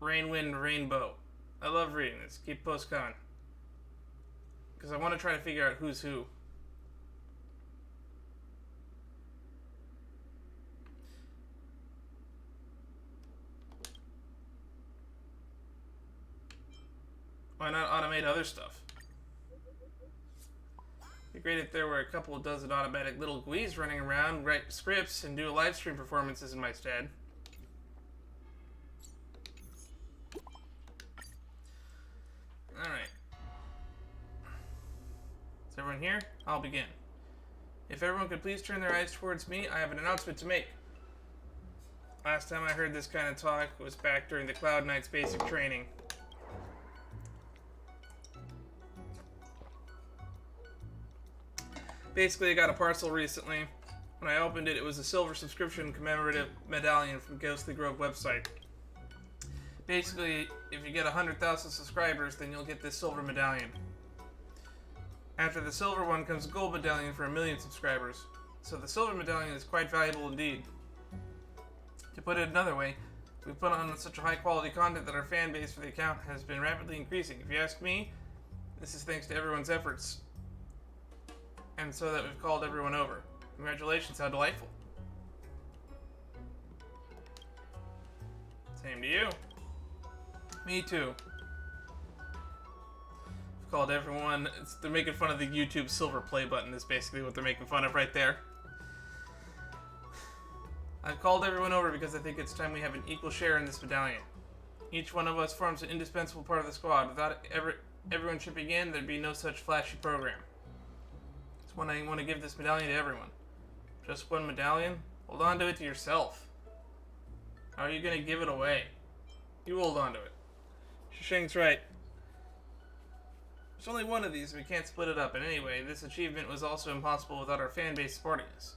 Rain, Wind, Rainbow. I love reading this. Keep posts coming. Because I want to try to figure out who's who. Why not automate other stuff? It'd be great if there were a couple of dozen automatic little GUIs running around, write scripts, and do live stream performances in my stead. Alright. Is everyone here? I'll begin. If everyone could please turn their eyes towards me, I have an announcement to make. Last time I heard this kind of talk was back during the Cloud Knight's basic training. Basically, I got a parcel recently. When I opened it, it was a silver subscription commemorative medallion from Ghostly Grove website. Basically, if you get 100,000 subscribers, then you'll get this silver medallion. After the silver one comes a gold medallion for 1,000,000 subscribers. So the silver medallion is quite valuable indeed. To put it another way, we've put on such a high quality content that our fan base for the account has been rapidly increasing. If you ask me, this is thanks to everyone's efforts. And so that we've called everyone over. Congratulations, how delightful. Same to you. Me too. I've called everyone. They're making fun of the YouTube silver play button is basically what they're making fun of right there. I've called everyone over because I think it's time we have an equal share in this medallion. Each one of us forms an indispensable part of the squad. Without everyone chipping in, there'd be no such flashy program. It's when I want to give this medallion to everyone. Just one medallion? Hold on to it to yourself. How are you going to give it away? You hold on to it. Shisheng's right. There's only one of these, and we can't split it up. And anyway, this achievement was also impossible without our fan base supporting us.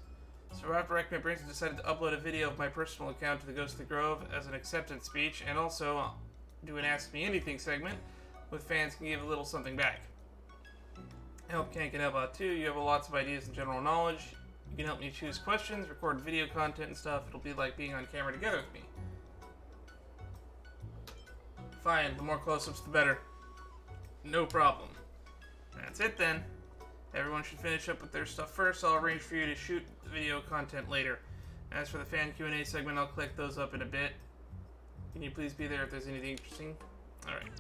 So after my brains decided to upload a video of my personal account to the Ghostly Grove as an acceptance speech, and also do an Ask Me Anything segment, with fans can give a little something back. Help can help out too. You have lots of ideas and general knowledge. You can help me choose questions, record video content and stuff. It'll be like being on camera together with me. Fine, the more close-ups the better. No problem. That's it then. Everyone should finish up with their stuff first. I'll arrange for you to shoot the video content later. As for the fan Q&A segment, I'll click those up in a bit. Can you please be there if there's anything interesting? Alright.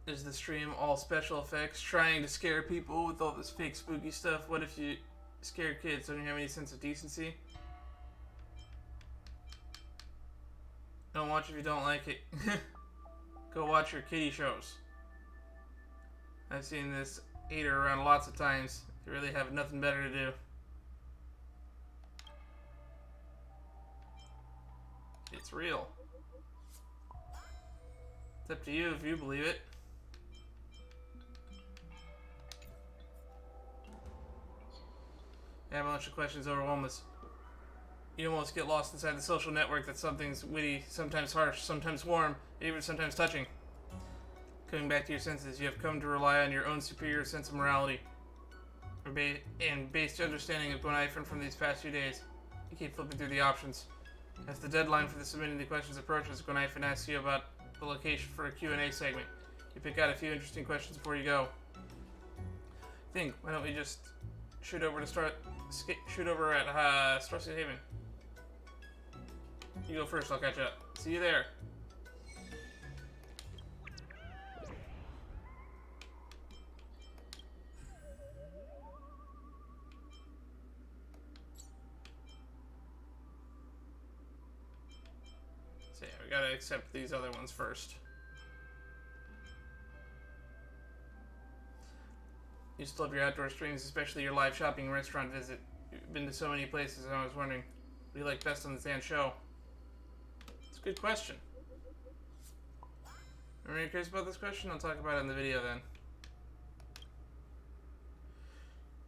Is the stream all special effects, trying to scare people with all this fake spooky stuff? What if you scare kids? Don't you have any sense of decency? Don't watch if you don't like it. Go watch your kiddie shows. I've seen this hater around lots of times. They really have nothing better to do. It's real. It's up to you if you believe it. Avalanche of questions overwhelm us. You almost get lost inside the social network that something's witty, sometimes harsh, sometimes warm, even sometimes touching. Coming back to your senses, you have come to rely on your own superior sense of morality. And based understanding of Gonifin from these past few days. You keep flipping through the options. As the deadline for submitting the questions approaches, Gonifin asks you about the location for a Q&A segment. You pick out a few interesting questions before you go. Think, why don't we just shoot over at Starseed Haven. You go first, I'll catch up. See you there. So yeah, we gotta accept these other ones first. You still love your outdoor streams, especially your live shopping and restaurant visit. You've been to so many places, and I was wondering, what do you like best on the Zan show? It's a good question. Are you curious about this question? I'll talk about it in the video then.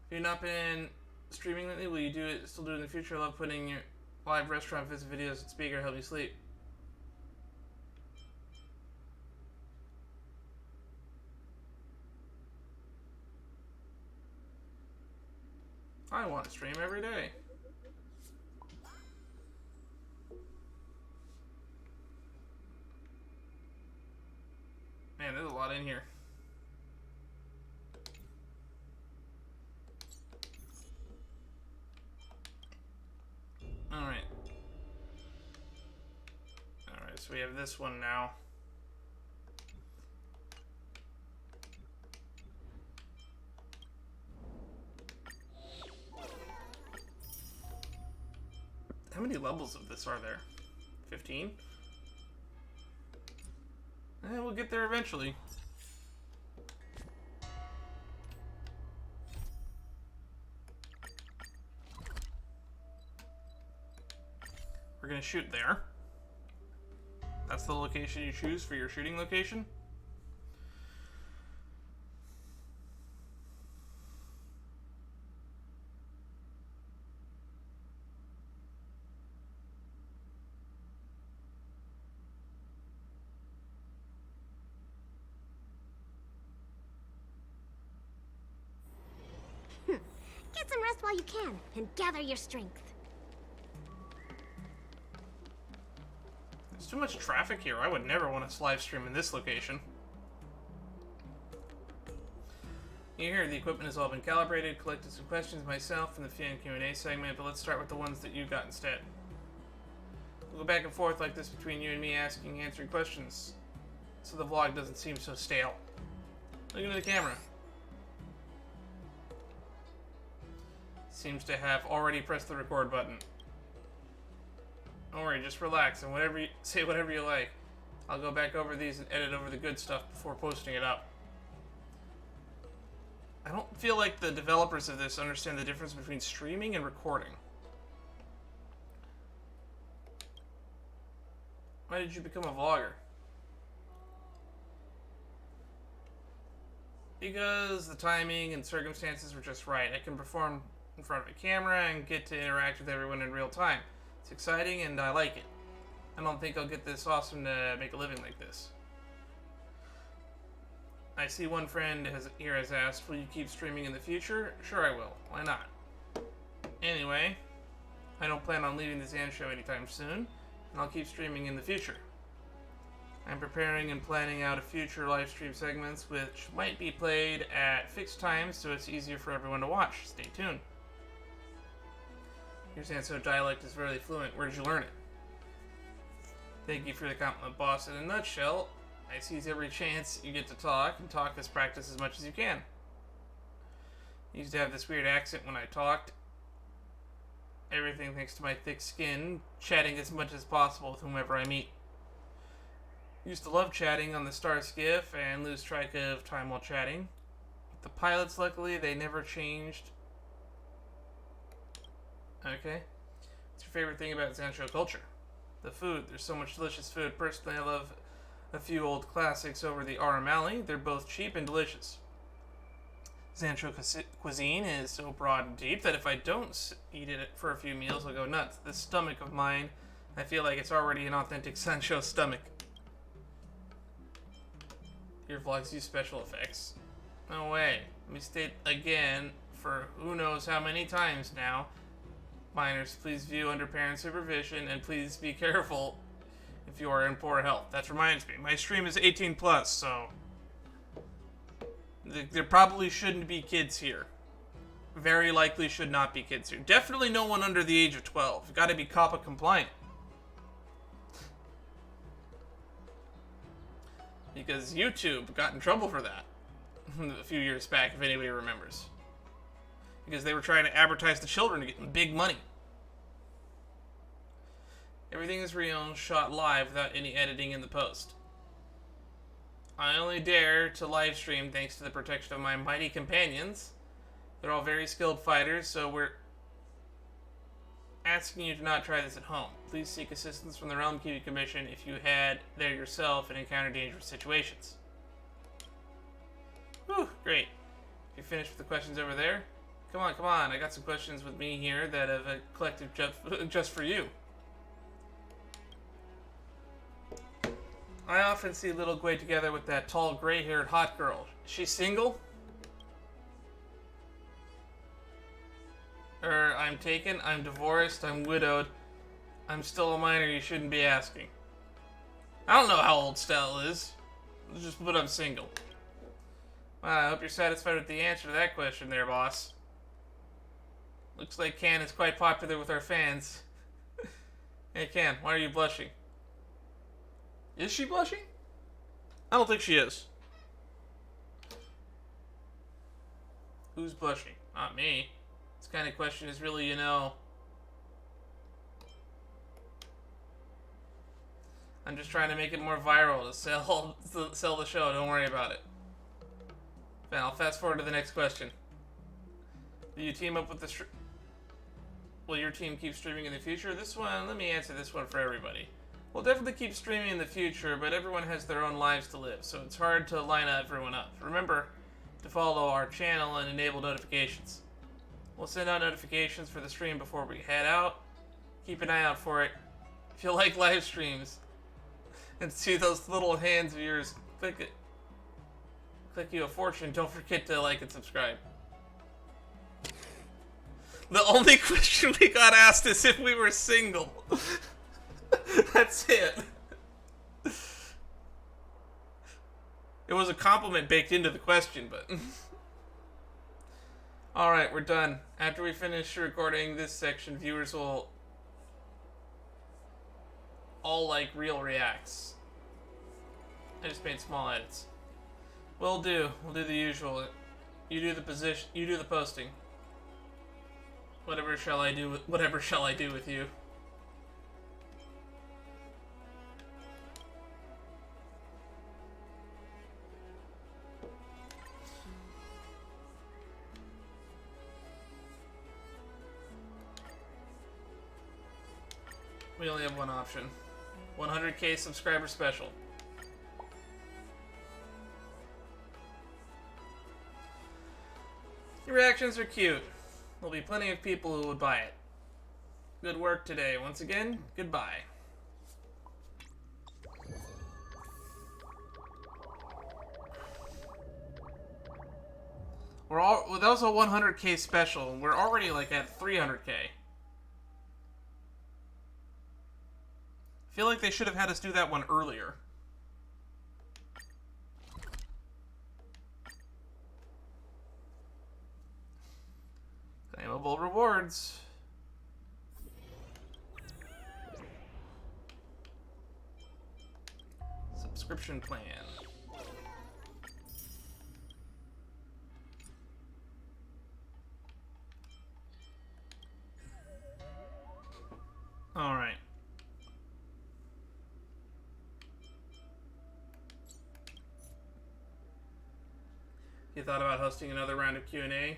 If you've not been streaming lately, will you still do it in the future? I love putting your live restaurant visit videos at speaker to help you sleep. I want to stream every day. Man, there's a lot in here. So we have this one now. How many levels of this are there? 15? We'll get there eventually. We're gonna shoot there. That's the location you choose for your shooting location. Get some rest while you can, and gather your strength. There's too much traffic here. I would never want to live stream in this location. Here, the equipment has all been calibrated, collected some questions myself in the fan Q&A segment, but let's start with the ones that you got instead. We'll go back and forth like this between you and me asking and answering questions, so the vlog doesn't seem so stale. Look into the camera. Seems to have already pressed the record button. Don't worry, just relax and say whatever you like. I'll go back over these and edit over the good stuff before posting it up. I don't feel like the developers of this understand the difference between streaming and recording. Why did you become a vlogger? Because the timing and circumstances were just right. I can perform in front of a camera and get to interact with everyone in real time. It's exciting and I like it. I don't think I'll get this awesome to make a living like this. I see one friend here has asked, will you keep streaming in the future? Sure I will. Why not? Anyway, I don't plan on leaving the Zan show anytime soon, and I'll keep streaming in the future. I'm preparing and planning out a future live stream segments which might be played at fixed times so it's easier for everyone to watch. Stay tuned. Your Zanso dialect is very fluent. Where did you learn it? Thank you for the compliment, boss. In a nutshell, I seize every chance you get to talk, and talk as practice as much as you can. I used to have this weird accent when I talked. Everything thanks to my thick skin, chatting as much as possible with whomever I meet. Used to love chatting on the Star Skiff and lose track of time while chatting. With the pilots, luckily, they never changed. Okay. What's your favorite thing about Zancho culture? The food. There's so much delicious food. Personally, I love a few old classics over the Aramali. They're both cheap and delicious. Zancho cuisine is so broad and deep that if I don't eat it for a few meals, I'll go nuts. This stomach of mine, I feel like it's already an authentic Zancho stomach. Your vlogs use special effects. No way. Let me state again, for who knows how many times now. Minors, please view under parent supervision, and please be careful if you are in poor health. That reminds me, my stream is 18 plus, so there probably shouldn't be kids here. Very likely should not be kids here. Definitely no one under the age of 12. You've got to be COPPA compliant. Because YouTube got in trouble for that a few years back, if anybody remembers. Because they were trying to advertise to children to get them big money. Everything is real, shot live without any editing in the post. I only dare to live stream thanks to the protection of my mighty companions. They're all very skilled fighters, so we're asking you to not try this at home. Please seek assistance from the Realm Keeping Commission if you head there yourself and encounter dangerous situations. Whew, great. You finished with the questions over there? Come on, come on. I got some questions with me here that have collected just for you. I often see little Gwei together with that tall, gray-haired hot girl. Is she single? I'm taken, I'm divorced, I'm widowed. I'm still a minor, you shouldn't be asking. I don't know how old Stella is. Just put I'm single. Well, I hope you're satisfied with the answer to that question there, boss. Looks like Can is quite popular with our fans. Hey, Can, why are you blushing? Is she blushing? I don't think she is. Who's blushing? Not me. This kind of question is really, you know... I'm just trying to make it more viral to sell the show. Don't worry about it. Then I'll fast forward to the next question. Do you team up with the... Will your team keep streaming in the future? This one, let me answer this one for everybody. We'll definitely keep streaming in the future, but everyone has their own lives to live, so it's hard to line everyone up. Remember to follow our channel and enable notifications. We'll send out notifications for the stream before we head out. Keep an eye out for it. If you like live streams and see those little hands of yours, click it. Click you a fortune. Don't forget to like and subscribe. The only question we got asked is if we were single. That's it. It was a compliment baked into the question, but... Alright, we're done. After we finish recording this section, viewers will all like real reacts. I just made small edits. We'll do the usual. You do the position, you do the posting. Whatever shall I do with you? We only have one option. 100k subscriber special. Your reactions are cute. There'll be plenty of people who would buy it. Good work today. Once again, goodbye. Well, that was a 100k special. We're already like at 300k. I feel like they should have had us do that one earlier. Claimable rewards. Subscription plan. All right. You thought about hosting another round of Q&A?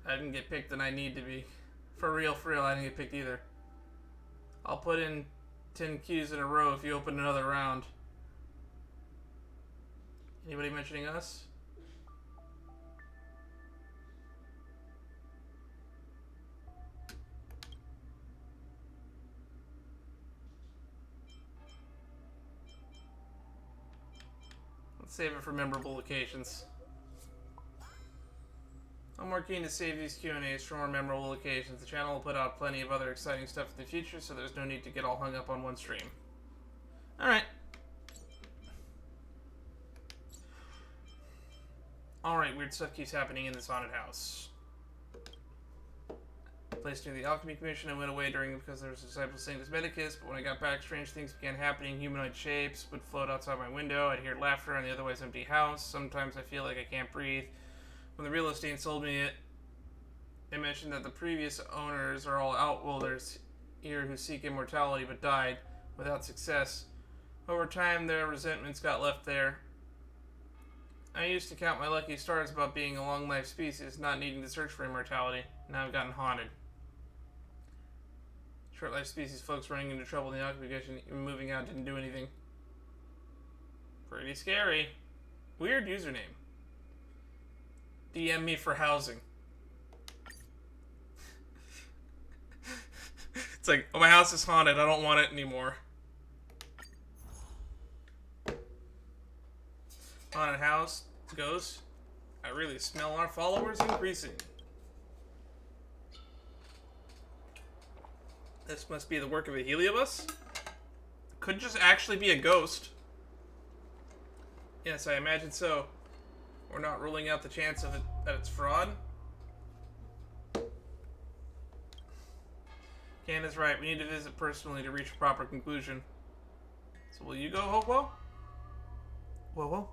I didn't get picked and I need to be. For real, I didn't get picked either. I'll put in 10 Qs in a row if you open another round. Anybody mentioning us? Let's save it for memorable occasions. I'm more keen to save these Q&As for more memorable occasions. The channel will put out plenty of other exciting stuff in the future, so there's no need to get all hung up on one stream. Alright. Alright, weird stuff keeps happening in this haunted house. Placed near the Alchemy Commission, I went away because there was a disciple Saint Medicus, but when I got back, strange things began happening. Humanoid shapes would float outside my window. I'd hear laughter in the otherwise empty house. Sometimes I feel like I can't breathe. When the real estate sold me it, they mentioned that the previous owners are all outworlders here who seek immortality but died without success. Over time, their resentments got left there. I used to count my lucky stars about being a long-life species, not needing to search for immortality. Now I've gotten haunted. Short-life species folks running into trouble in the occupation, even moving out didn't do anything. Pretty scary. Weird username. DM me for housing. It's like, oh, my house is haunted. I don't want it anymore. Haunted house, ghost. I really smell our followers increasing. This must be the work of a heliobus. Could just actually be a ghost. Yes, I imagine so. We're not ruling out the chance of it that it's fraud. Ken is right. We need to visit personally to reach a proper conclusion. So will you go, Hopewell? Whoa.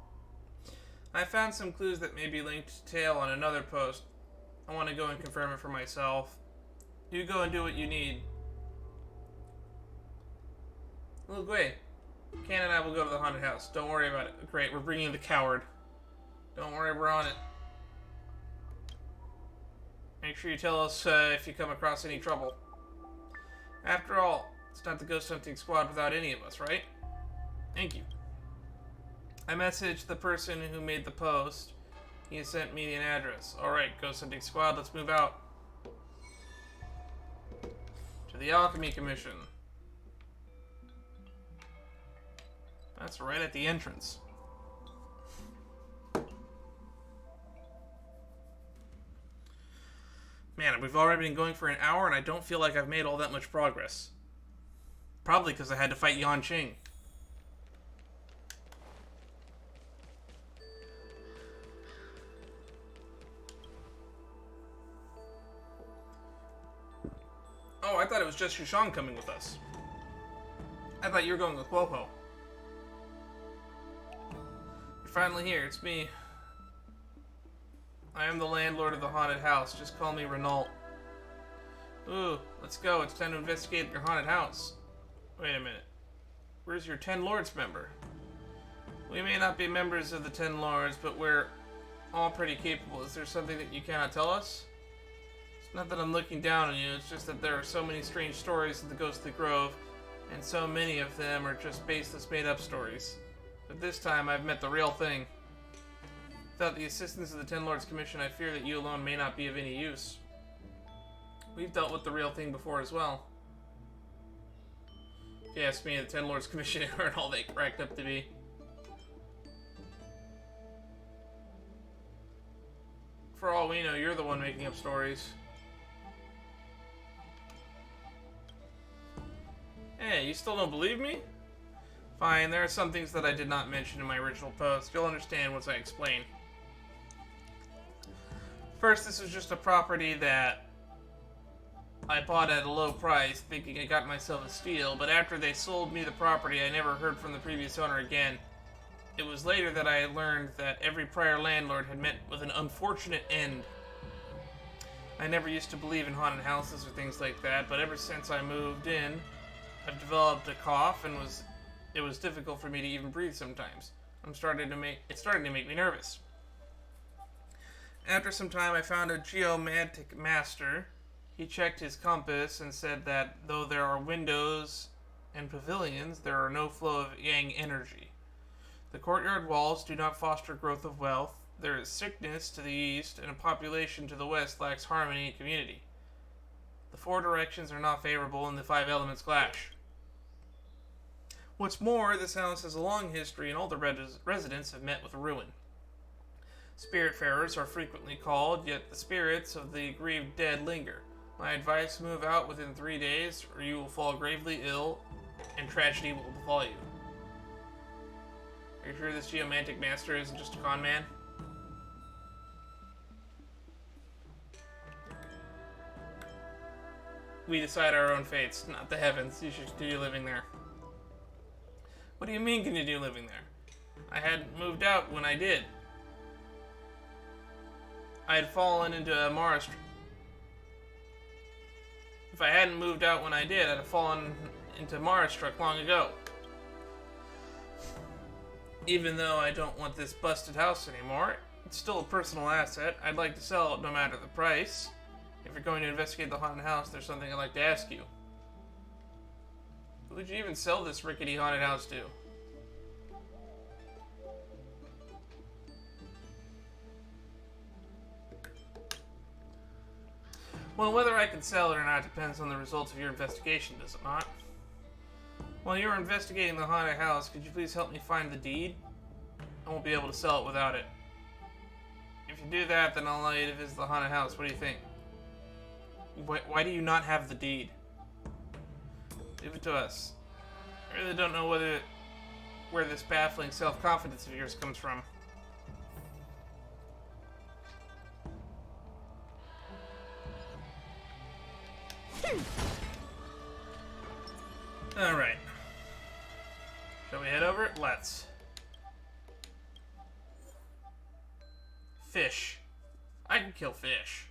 I found some clues that may be linked to Tail on another post. I want to go and confirm it for myself. You go and do what you need. Look, wait. Ken and I will go to the haunted house. Don't worry about it. Great, we're bringing the coward. Don't worry, we're on it. Make sure you tell us if you come across any trouble. After all, it's not the ghost hunting squad without any of us, right? Thank you. I messaged the person who made the post. He has sent me an address. Alright, ghost hunting squad, let's move out. To the Alchemy Commission. That's right at the entrance. Man, we've already been going for an hour and I don't feel like I've made all that much progress. Probably because I had to fight Yan Qing. Oh, I thought it was just Yushang coming with us. I thought you were going with Luofu. You're finally here, it's me. I am the landlord of the haunted house, just call me Renault. Ooh, let's go, it's time to investigate your haunted house. Wait a minute. Where's your 10 Lords member? We may not be members of the 10 Lords, but we're all pretty capable. Is there something that you cannot tell us? It's not that I'm looking down on you, it's just that there are so many strange stories in the Ghostly Grove, and so many of them are just baseless, made-up stories. But this time, I've met the real thing. Without the assistance of the Ten Lords Commission, I fear that you alone may not be of any use. We've dealt with the real thing before as well. If you ask me, the Ten Lords Commission aren't all they cracked up to be. For all we know, you're the one making up stories. Hey, you still don't believe me? Fine, there are some things that I did not mention in my original post. You'll understand once I explain. First, this was just a property that I bought at a low price, thinking I got myself a steal, but after they sold me the property, I never heard from the previous owner again. It was later that I learned that every prior landlord had met with an unfortunate end. I never used to believe in haunted houses or things like that, but ever since I moved in, I've developed a cough and it was difficult for me to even breathe sometimes. It's starting to make me nervous. After some time, I found a geomantic master. He checked his compass and said that though there are windows and pavilions, there are no flow of yang energy. The courtyard walls do not foster growth of wealth. There is sickness to the east, and a population to the west lacks harmony and community. The four directions are not favorable, and the five elements clash. What's more, this house has a long history, and all the residents have met with ruin. Spiritfarers are frequently called, yet the spirits of the grieved dead linger. My advice, move out within 3 days, or you will fall gravely ill, and tragedy will befall you. Are you sure this geomantic master isn't just a con man? We decide our own fates, not the heavens. You should continue living there. What do you mean continue living there? I hadn't moved out when I did. I had fallen into Mara. If I hadn't moved out when I did, I'd have fallen into Mara struck long ago. Even though I don't want this busted house anymore, it's still a personal asset. I'd like to sell it no matter the price. If you're going to investigate the haunted house, there's something I'd like to ask you. Who would you even sell this rickety haunted house to? Well, whether I can sell it or not depends on the results of your investigation, does it not? While you're investigating the haunted house, could you please help me find the deed? I won't be able to sell it without it. If you do that, then I'll allow you to visit the haunted house. What do you think? Why do you not have the deed? Leave it to us. I really don't know where this baffling self-confidence of yours comes from. Alright. Shall we head over it? Let's. Fish. I can kill fish.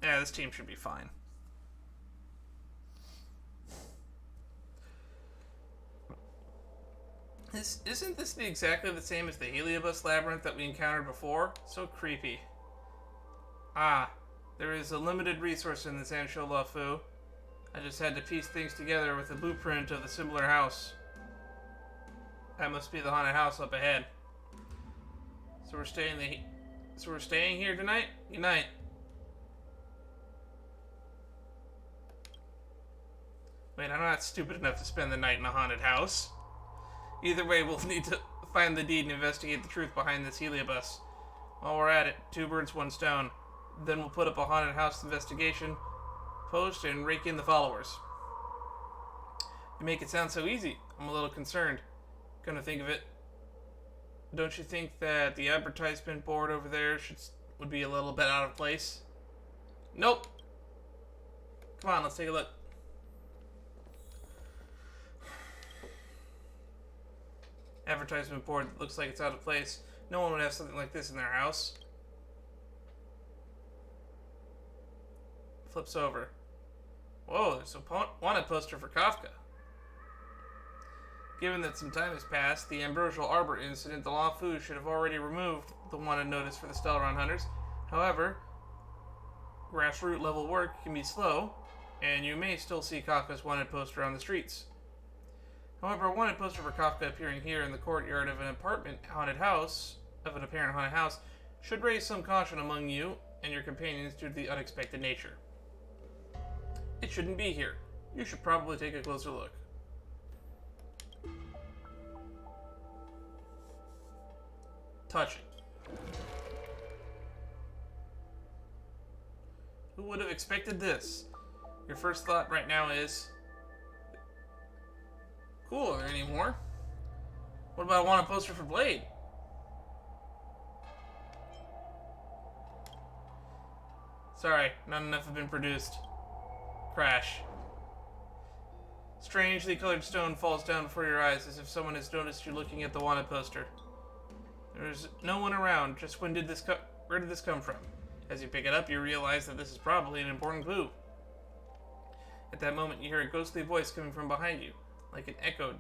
Yeah, this team should be fine. Isn't this exactly the same as the Heliobus labyrinth that we encountered before? So creepy. Ah, there is a limited resource in this Anshul Luofu. I just had to piece things together with a blueprint of the similar house. That must be the haunted house up ahead. So we're staying here tonight? Good night. Wait, I'm not stupid enough to spend the night in a haunted house. Either way, we'll need to find the deed and investigate the truth behind this Heliobus. While we're at it, 2 birds, 1 stone. Then we'll put up a haunted house investigation post and rake in the followers. You make it sound so easy. I'm a little concerned. Come to think of it, don't you think that the advertisement board over there would be a little bit out of place? Nope. Come on, let's take a look. Advertisement board looks like it's out of place. No one would have something like this in their house. Flips over. Whoa, there's a wanted poster for Kafka. Given that some time has passed, the Ambrosial Arbor incident, the Luofu should have already removed the wanted notice for the Stellaron Hunters. However, grassroots level work can be slow, and you may still see Kafka's wanted poster on the streets. However, a wanted poster for Kafka appearing here in the courtyard of an apparent haunted house should raise some caution among you and your companions due to the unexpected nature. It shouldn't be here. You should probably take a closer look. Touching. Who would have expected this? Your first thought right now is, cool, are there any more? What about a wanted poster for Blade? Sorry, not enough have been produced. Crash. Strangely colored stone falls down before your eyes as if someone has noticed you looking at the wanted poster. There's no one around, just where did this come from? As you pick it up, you realize that this is probably an important clue. At that moment, you hear a ghostly voice coming from behind you, like an echo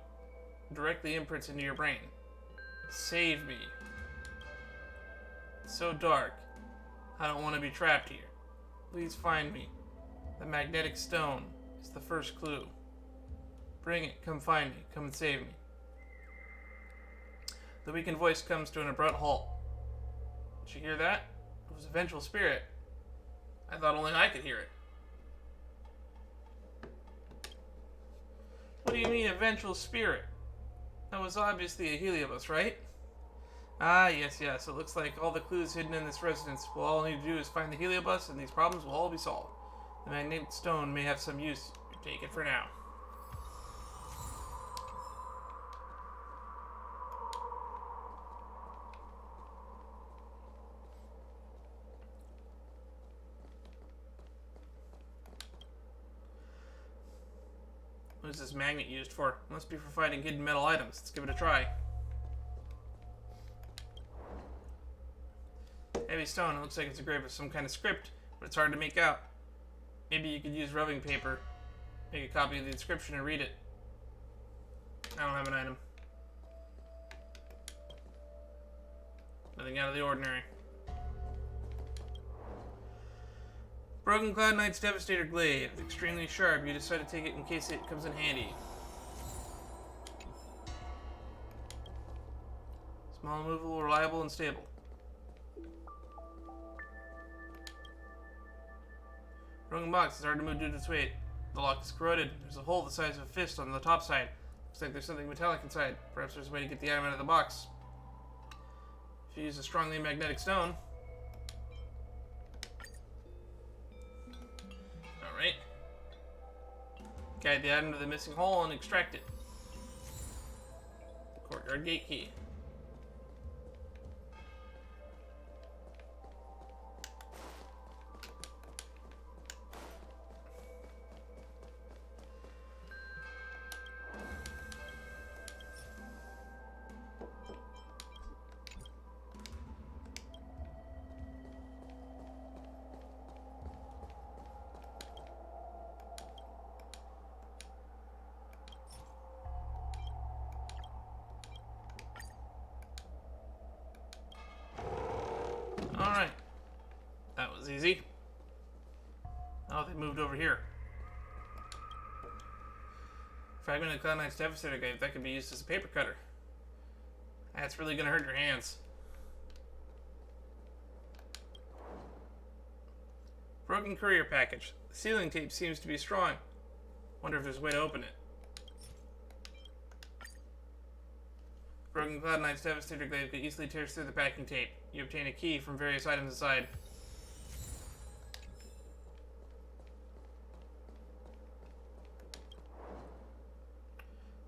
directly imprints into your brain. Save me. It's so dark. I don't want to be trapped here. Please find me. The magnetic stone is the first clue. Bring it, come find me, come and save me. The weakened voice comes to an abrupt halt. Did you hear that? It was a vengeful spirit. I thought only I could hear it. What do you mean, a vengeful spirit? That was obviously a Heliobus, right? Ah, yes. It looks like all the clues hidden in this residence. We'll all need to do is find the Heliobus, and these problems will all be solved. The magnetic stone may have some use. Take it for now. What is this magnet used for? Must be for finding hidden metal items. Let's give it a try. Heavy stone. It looks like it's engraved with some kind of script, but it's hard to make out. Maybe you could use rubbing paper. Make a copy of the inscription and read it. I don't have an item. Nothing out of the ordinary. Broken Cloud Knight's Devastator Glaive. Extremely sharp. You decide to take it in case it comes in handy. Small, movable, reliable, and stable. Broken box is hard to move due to its weight. The lock is corroded. There's a hole the size of a fist on the top side. Looks like there's something metallic inside. Perhaps there's a way to get the item out of the box. If you use a strongly magnetic stone. Alright. Guide the item to the missing hole and extract it. Of Courtyard gate key. Alright. That was easy. Oh, they moved over here. Fragment of Cloud Knight's Devastator Glaive. That could be used as a paper cutter. That's really gonna hurt your hands. Broken courier package. The sealing tape seems to be strong. Wonder if there's a way to open it. Broken Cloud Knight's Devastator Glaive could easily tear through the packing tape. You obtain a key from various items inside.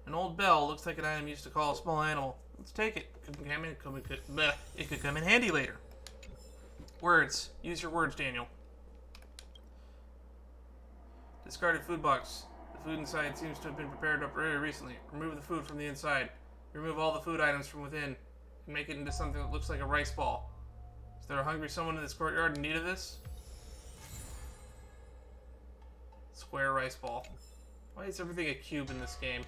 An old bell looks like an item used to call a small animal. Let's take it. It could come in handy later. Words. Use your words, Daniel. Discarded food box. The food inside seems to have been prepared up very recently. Remove the food from the inside. Remove all the food items from within and make it into something that looks like a rice ball. Is there a hungry someone in this courtyard in need of this? Square rice ball. Why is everything a cube in this game?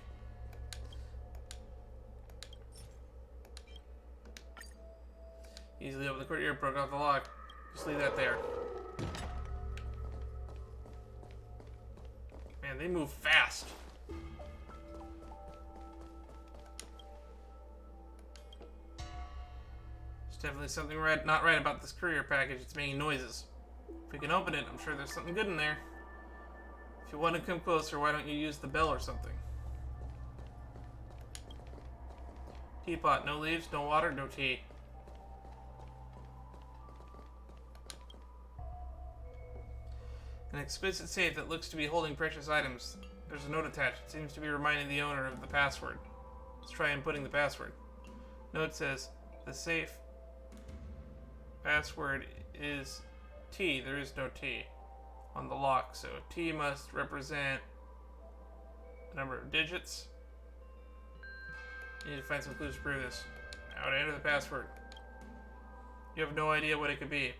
Easily open the courtyard, broke off the lock. Just leave that there. Man, they move fast. Definitely something not right about this courier package. It's making noises. If we can open it, I'm sure there's something good in there. If you want to come closer, why don't you use the bell or something? Teapot. No leaves, no water, no tea. An exquisite safe that looks to be holding precious items. There's a note attached. It seems to be reminding the owner of the password. Let's try inputting the password. Note says, the safe password is T. There is no T on the lock, so T must represent a number of digits. You need to find some clues to prove this. Now to enter the password. You have no idea what it could be.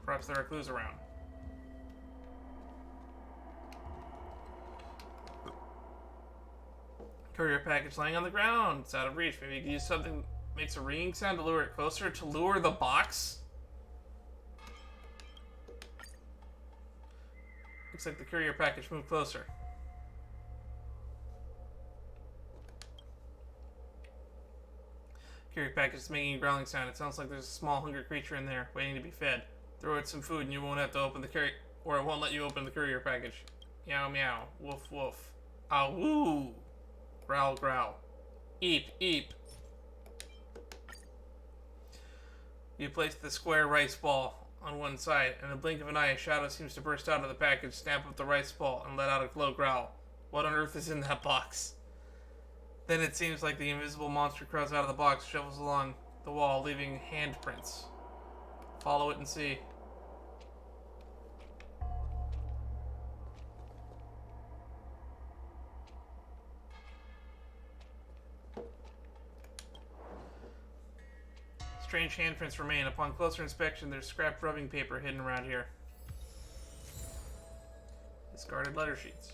Perhaps there are clues around. Courier package lying on the ground. It's out of reach. Maybe you can use something that makes a ringing sound to lure it closer. To lure the box? Looks like the courier package moved closer. Courier package is making a growling sound. It sounds like there's a small hungry creature in there waiting to be fed. Throw it some food and you won't have to open the courier, or it won't let you open the courier package. Meow meow. Woof woof. Ah woo. Growl growl. Eep eep. You place the square rice ball on one side. In a blink of an eye, a shadow seems to burst out of the package, snap up the rice ball, and let out a low growl. What on earth is in that box? Then it seems like the invisible monster crawls out of the box, shovels along the wall, leaving handprints. Follow it and see. Strange handprints remain. Upon closer inspection, there's scrapped rubbing paper hidden around here. Discarded letter sheets.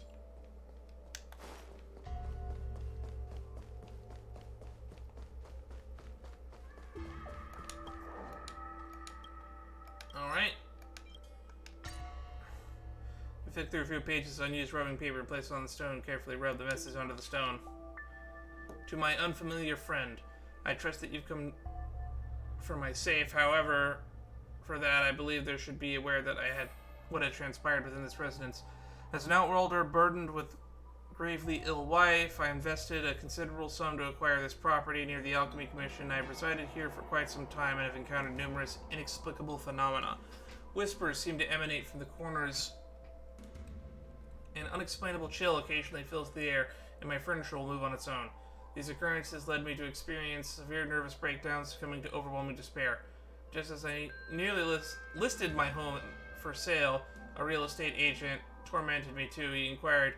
Alright. We flick through a few pages of unused rubbing paper and place it on the stone. Carefully rub the message onto the stone. To my unfamiliar friend, I trust that you've come for my safe. However, for that, I believe there should be aware that I had what had transpired within this residence. As an outworlder burdened with gravely ill wife, I invested a considerable sum to acquire this property near the Alchemy Commission. I have resided here for quite some time and have encountered numerous inexplicable phenomena. Whispers seem to emanate from the corners. An unexplainable chill occasionally fills the air, and my furniture will move on its own. These occurrences led me to experience severe nervous breakdowns, succumbing to overwhelming despair. Just as I nearly listed my home for sale, a real estate agent tormented me too. He inquired,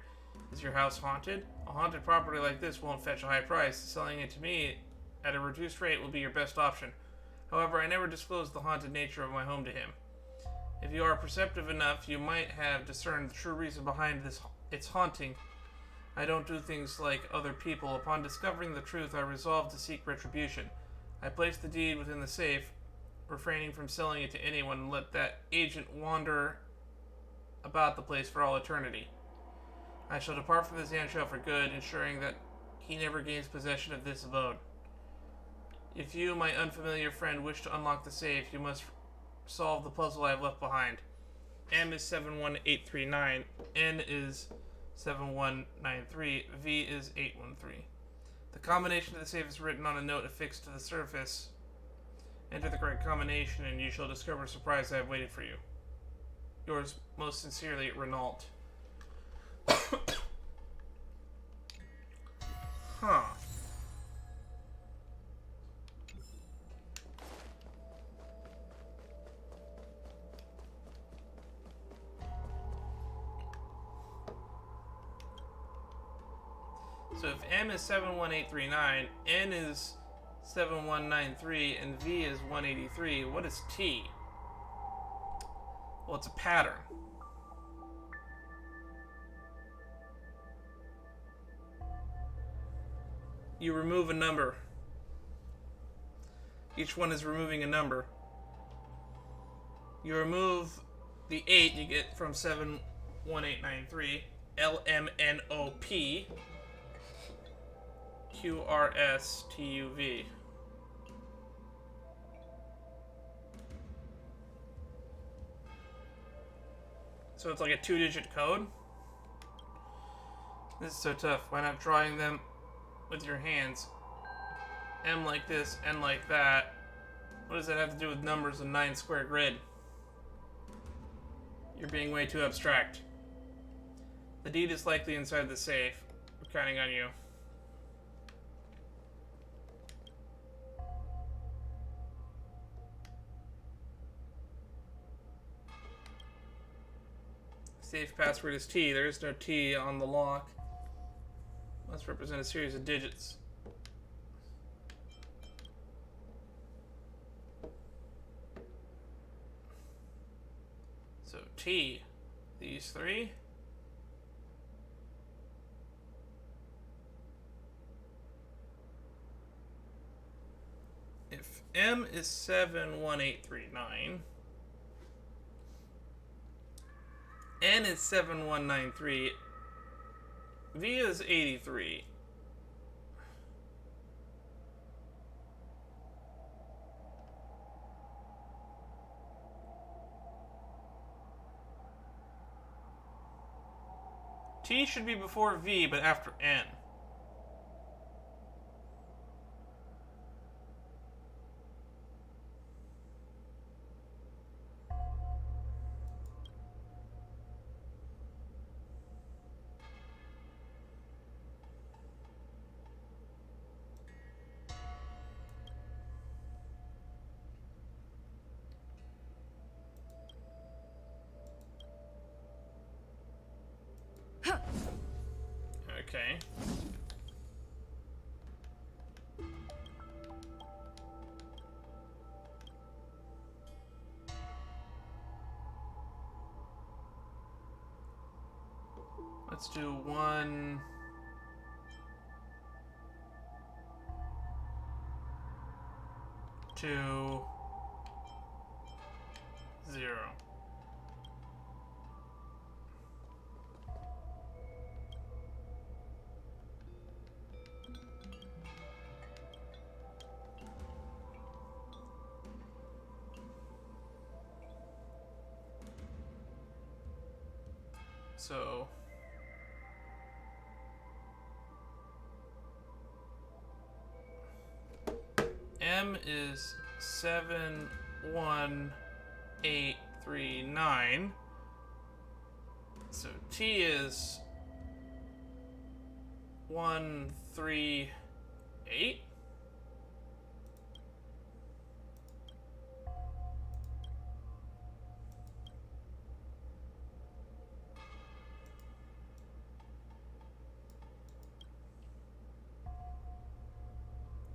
"Is your house haunted? A haunted property like this won't fetch a high price. Selling it to me at a reduced rate will be your best option." However, I never disclosed the haunted nature of my home to him. If you are perceptive enough, you might have discerned the true reason behind its haunting. I don't do things like other people. Upon discovering the truth, I resolved to seek retribution. I placed the deed within the safe, refraining from selling it to anyone, and let that agent wander about the place for all eternity. I shall depart from this sandshell for good, ensuring that he never gains possession of this abode. If you, my unfamiliar friend, wish to unlock the safe, you must solve the puzzle I have left behind. M is 71839, N is 7193, V is 813. The combination of the safe is written on a note affixed to the surface. Enter the correct combination and you shall discover a surprise I have waited for you. Yours most sincerely, Renault. Huh. So if M is 71839, N is 7193, and V is 183, what is T? Well, it's a pattern. You remove a number. Each one is removing a number. You remove the 8 you get from 71893, LMNOP, QRSTUV. So it's like a 2-digit code. This is so tough. Why not drawing them with your hands? M like this, N like that. What does that have to do with numbers and 9-square grid? You're being way too abstract. The deed is likely inside the safe. We're counting on you. Safe password is T. There is no T on the lock. Must represent a series of digits. So T, these three. If M is 71839, N is 7193, V is 83. T should be before V, but after N. Okay. Let's do 1, 2, 0. So M is 71839. So T is 1, 3, 8?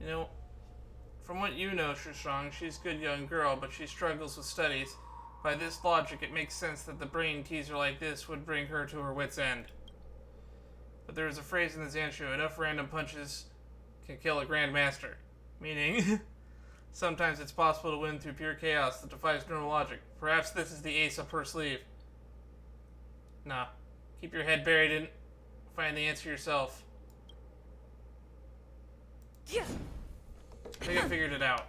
You know, from what you know, Shushang, she's a good young girl, but she struggles with studies. By this logic, it makes sense that the brain teaser like this would bring her to her wit's end. But there is a phrase in the Zanshu, enough random punches can kill a Grand Master. Meaning, sometimes it's possible to win through pure chaos that defies normal logic. Perhaps this is the ace up her sleeve. Nah, keep your head buried in. Find the answer yourself. I think I figured it out.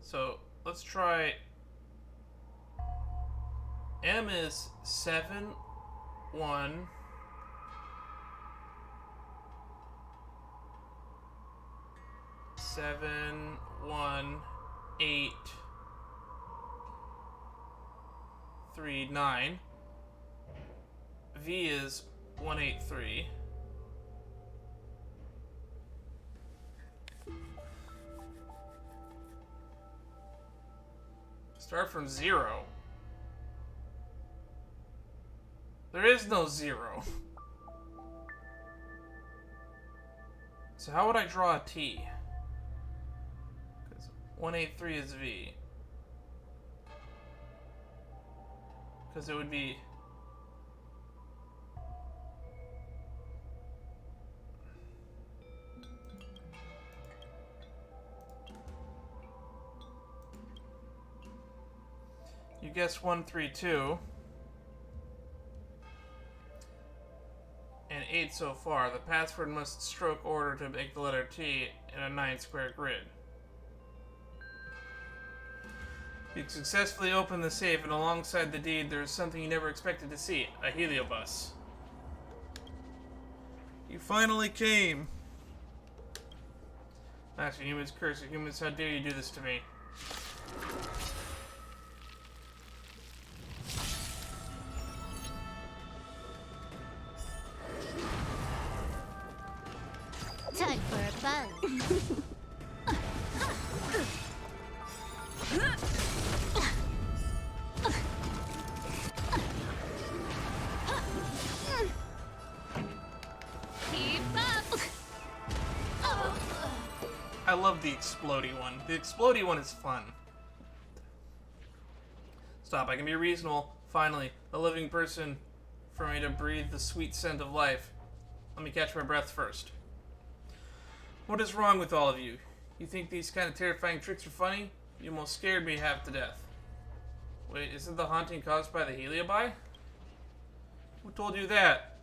So, let's try... M is 7, 1... 7, 1, 8, 3, 9. V is 183. Start from 0. There is no 0. So how would I draw a T? Because 183 is V. Because it would be... You guess 132. And 8 so far. The password must stroke order to make the letter T in a 9-square grid. You successfully opened the safe, and alongside the deed, there is something you never expected to see. A heliobus. You finally came! Master, humans curse you. Humans, how dare you do this to me? Time for a buzz. I love the explodey one. The explodey one is fun. Stop, I can be reasonable. Finally, a living person for me to breathe the sweet scent of life. Let me catch my breath first. What is wrong with all of you? You think these kind of terrifying tricks are funny? You almost scared me half to death. Wait, isn't the haunting caused by the Heliobi? Who told you that?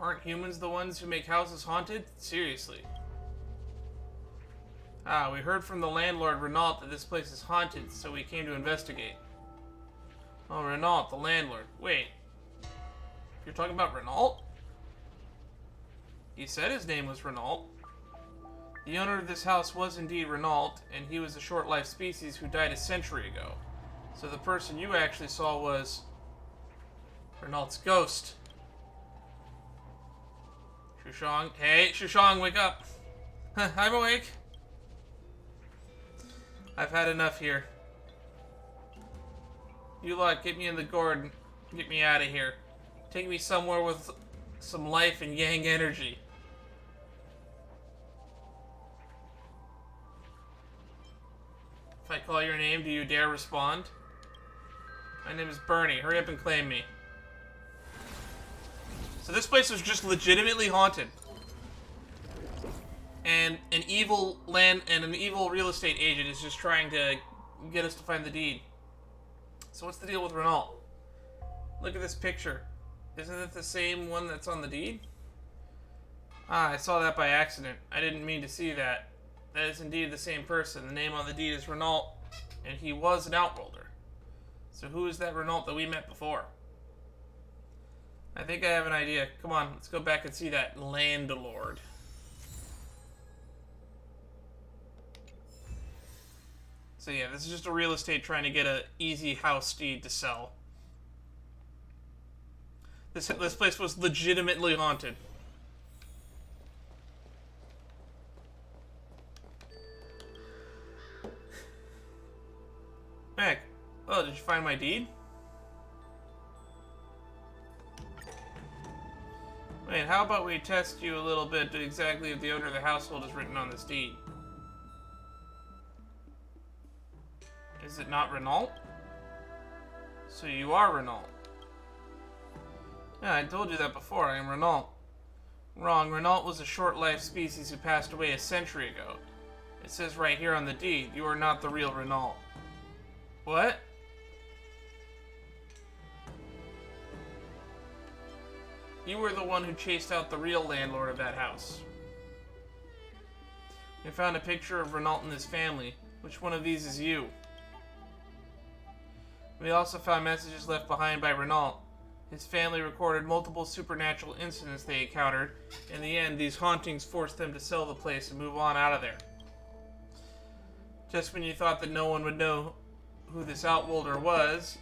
Aren't humans the ones who make houses haunted? Seriously. Ah, we heard from the landlord Renault that this place is haunted, so we came to investigate. Oh, Renault, the landlord. Wait. You're talking about Renault? He said his name was Renault. The owner of this house was indeed Renault, and he was a short-life species who died a century ago. So the person you actually saw was... Renault's ghost. Shushang. Hey, Shushang, wake up. I'm awake. I've had enough here. You lot, get me in the gourd and get me out of here. Take me somewhere with some life and yang energy. If I call your name, do you dare respond? My name is Bernie. Hurry up and claim me. So this place was just legitimately haunted. And an evil real estate agent is just trying to get us to find the deed. So what's the deal with Renault? Look at this picture. Isn't it the same one that's on the deed? Ah, I saw that by accident. I didn't mean to see that. That is indeed the same person. The name on the deed is Renault, and he was an outworlder. So who is that Renault that we met before? I think I have an idea. Come on, let's go back and see that landlord. So yeah, this is just a real estate trying to get an easy house deed to sell. This place was legitimately haunted. Meg, oh, did you find my deed? Wait, how about we test you a little bit to exactly if the owner of the household is written on this deed? Is it not Renault? So you are Renault. Yeah, I told you that before. I am Renault. Wrong. Renault was a short-lived species who passed away a century ago. It says right here on the deed, you are not the real Renault. What? You were the one who chased out the real landlord of that house. We found a picture of Renault and his family. Which one of these is you? We also found messages left behind by Renault. His family recorded multiple supernatural incidents they encountered. In the end, these hauntings forced them to sell the place and move on out of there. Just when you thought that no one would know who this outworlder was,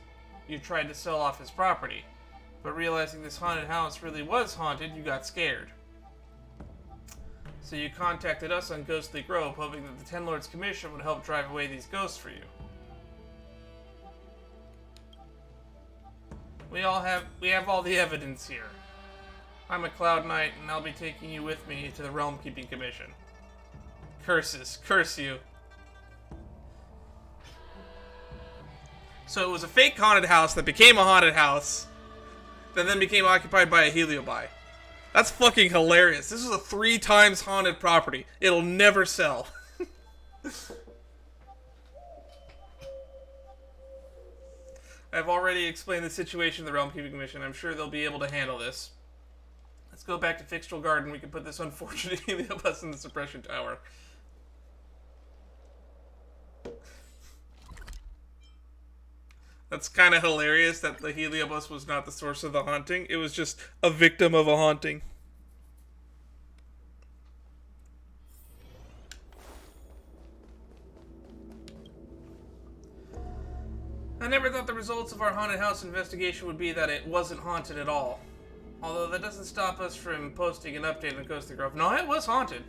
you tried to sell off his property. But realizing this haunted house really was haunted, you got scared. So you contacted us on Ghostly Grove, hoping that the Ten Lords Commission would help drive away these ghosts for you. We have all the evidence here. I'm a Cloud Knight, and I'll be taking you with me to the Realm Keeping Commission. Curses. Curse you. So it was a fake haunted house that became a haunted house, that then became occupied by a Heliobi. That's fucking hilarious. This is a 3 times haunted property. It'll never sell. I've already explained the situation to the Realm Keeping Commission. I'm sure they'll be able to handle this. Let's go back to Fyxestroll Garden. We can put this unfortunate Heliobus in the suppression tower. That's kind of hilarious that the Heliobus was not the source of the haunting. It was just a victim of a haunting. I never thought the results of our haunted house investigation would be that it wasn't haunted at all. Although that doesn't stop us from posting an update on Ghostly Grove. No, it was haunted.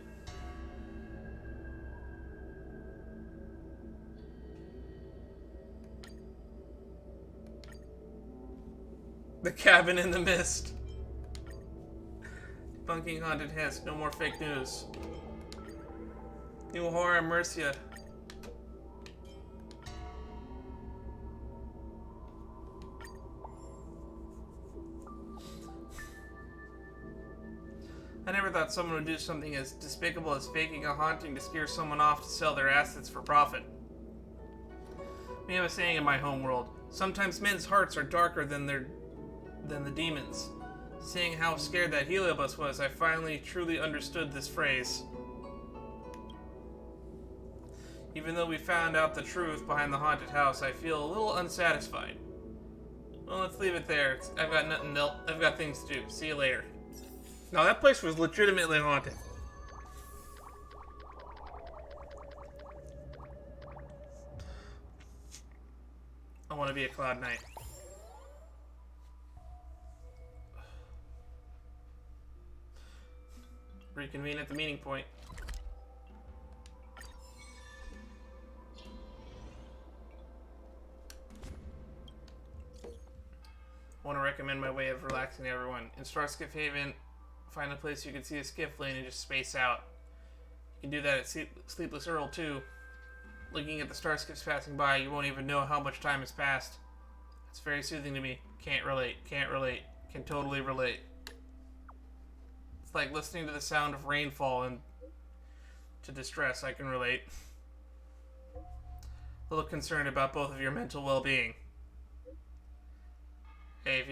The cabin in the mist. Debunking haunted heads. No more fake news. New horror, Mercia. I never thought someone would do something as despicable as faking a haunting to scare someone off to sell their assets for profit. We have a saying in my homeworld. Sometimes men's hearts are darker than the demons. Seeing how scared that Heliobus was, I finally truly understood this phrase. Even though we found out the truth behind the haunted house, I feel a little unsatisfied. Well, let's leave it there. I've got nothing else. I've got things to do. See you later. No, that place was legitimately haunted. I want to be a Cloud Knight. Reconvene at the meeting point. I want to recommend my way of relaxing everyone. In Starskiff Haven, find a place you can see a skiff lane and just space out. You can do that at Sleepless Earl too. Looking at the starskiffs passing by, you won't even know how much time has passed. It's very soothing to me. Can't relate. Can't relate. Can totally relate. It's like listening to the sound of rainfall and to distress. I can relate. A little concerned about both of your mental well-being. Hey,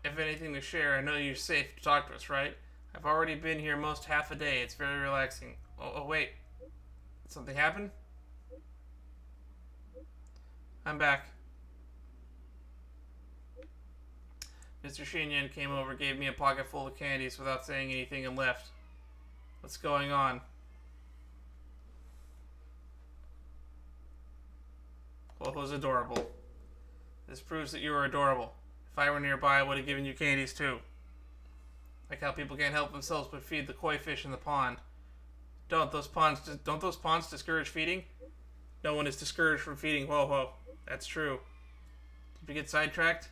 if anything to share, I know you're safe to talk to us, right? I've already been here most half a day. It's very relaxing. Oh wait. Did something happen? I'm back. Mr. Shinyan came over, gave me a pocket full of candies without saying anything and left. What's going on? Well, it was adorable. This proves that you are adorable. If I were nearby, I would have given you candies too. Like how people can't help themselves but feed the koi fish in the pond. Don't those ponds discourage feeding? No one is discouraged from feeding Woho. That's true. Did we get sidetracked?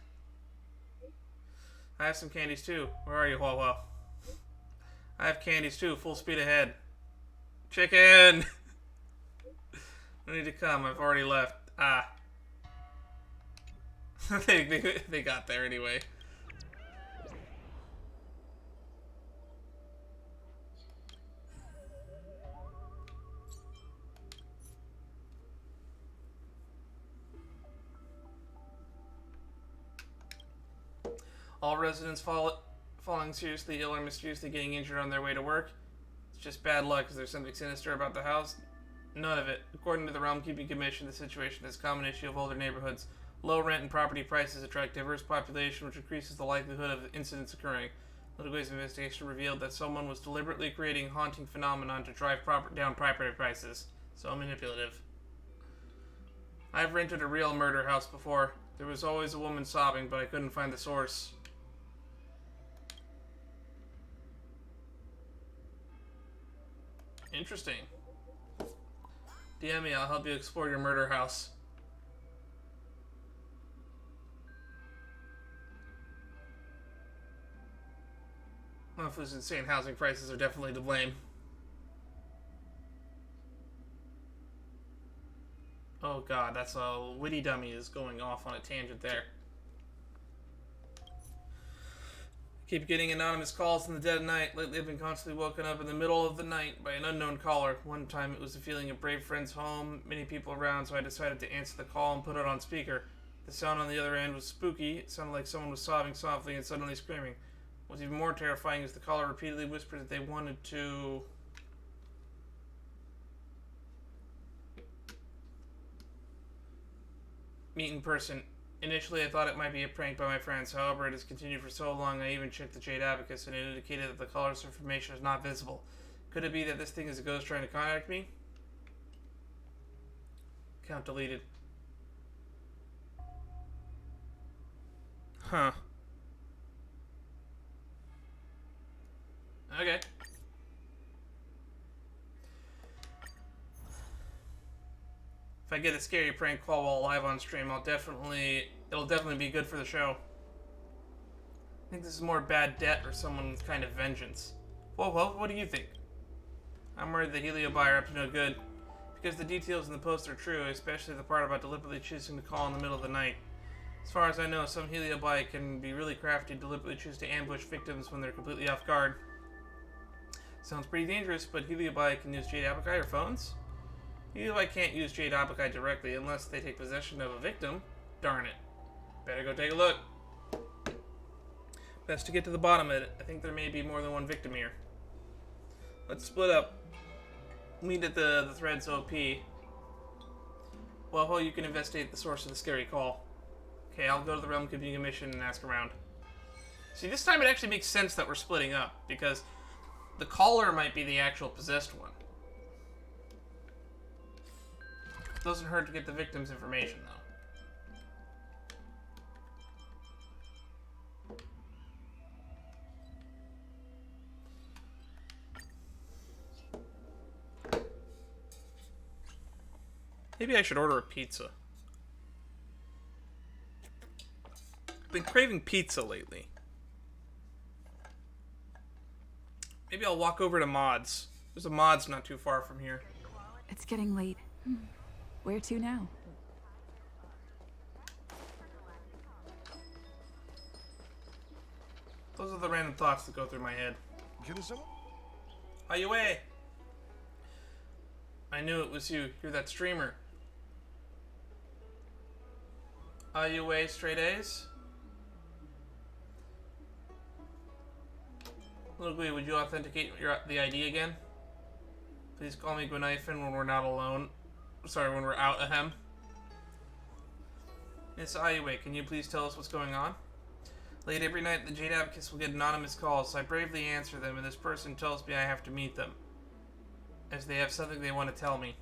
I have some candies too. Where are you, Woho? I have candies too. Full speed ahead. Chicken! I need to come. I've already left. Ah. they got there anyway. All residents falling seriously ill or mysteriously getting injured on their way to work. It's just bad luck. Is there something sinister about the house? None of it. According to the Realm Keeping Commission, the situation is a common issue of older neighborhoods. Low rent and property prices attract diverse population, which increases the likelihood of incidents occurring. Litigway's investigation revealed that someone was deliberately creating haunting phenomenon to drive down property prices. So manipulative. I've rented a real murder house before. There was always a woman sobbing, but I couldn't find the source. Interesting. DM me, I'll help you explore your murder house. Luofu's insane housing prices are definitely to blame. Oh god, that's a witty dummy is going off on a tangent there. Keep getting anonymous calls in the dead of night. Lately I've been constantly woken up in the middle of the night by an unknown caller. One time it was the feeling of brave friends home, many people around, so I decided to answer the call and put it on speaker. The sound on the other end was spooky. It sounded like someone was sobbing softly and suddenly screaming. What's even more terrifying is the caller repeatedly whispered that they wanted to... meet in person. Initially, I thought it might be a prank by my friends. However, it has continued for so long, I even checked the Jade Abacus, and it indicated that the caller's information is not visible. Could it be that this thing is a ghost trying to contact me? Account deleted. Huh. Okay. If I get a scary prank call while live on stream, it'll definitely be good for the show. I think this is more bad debt or someone's kind of vengeance. Whoa, what do you think? I'm worried the Heliobi are up to no good. Because the details in the post are true, especially the part about deliberately choosing to call in the middle of the night. As far as I know, some Heliobi can be really crafty and deliberately choose to ambush victims when they're completely off guard. Sounds pretty dangerous, but Heliobi can use Jade Abakai or phones? Heliobi can't use Jade Abakai directly unless they take possession of a victim. Darn it. Better go take a look. Best to get to the bottom of it. I think there may be more than one victim here. Let's split up. Meet at the thread's OP. Well, you can investigate the source of the scary call. Okay, I'll go to the Realm Keeping Commission and ask around. See, this time it actually makes sense that we're splitting up, because the caller might be the actual possessed one. Doesn't hurt to get the victim's information, though. Maybe I should order a pizza. I've been craving pizza lately. Maybe I'll walk over to Mods. There's a Mods not too far from here. It's getting late. Where to now? Those are the random thoughts that go through my head. Are you away? I knew it was you. You're that streamer. Are you away, straight A's? Luofu, would you authenticate the ID again? Please call me Gwenifin when we're not alone. Sorry, when we're out ahem. Miss Ayue, can you please tell us what's going on? Late every night, the Jade Abacus will get anonymous calls, so I bravely answer them, and this person tells me I have to meet them, as they have something they want to tell me.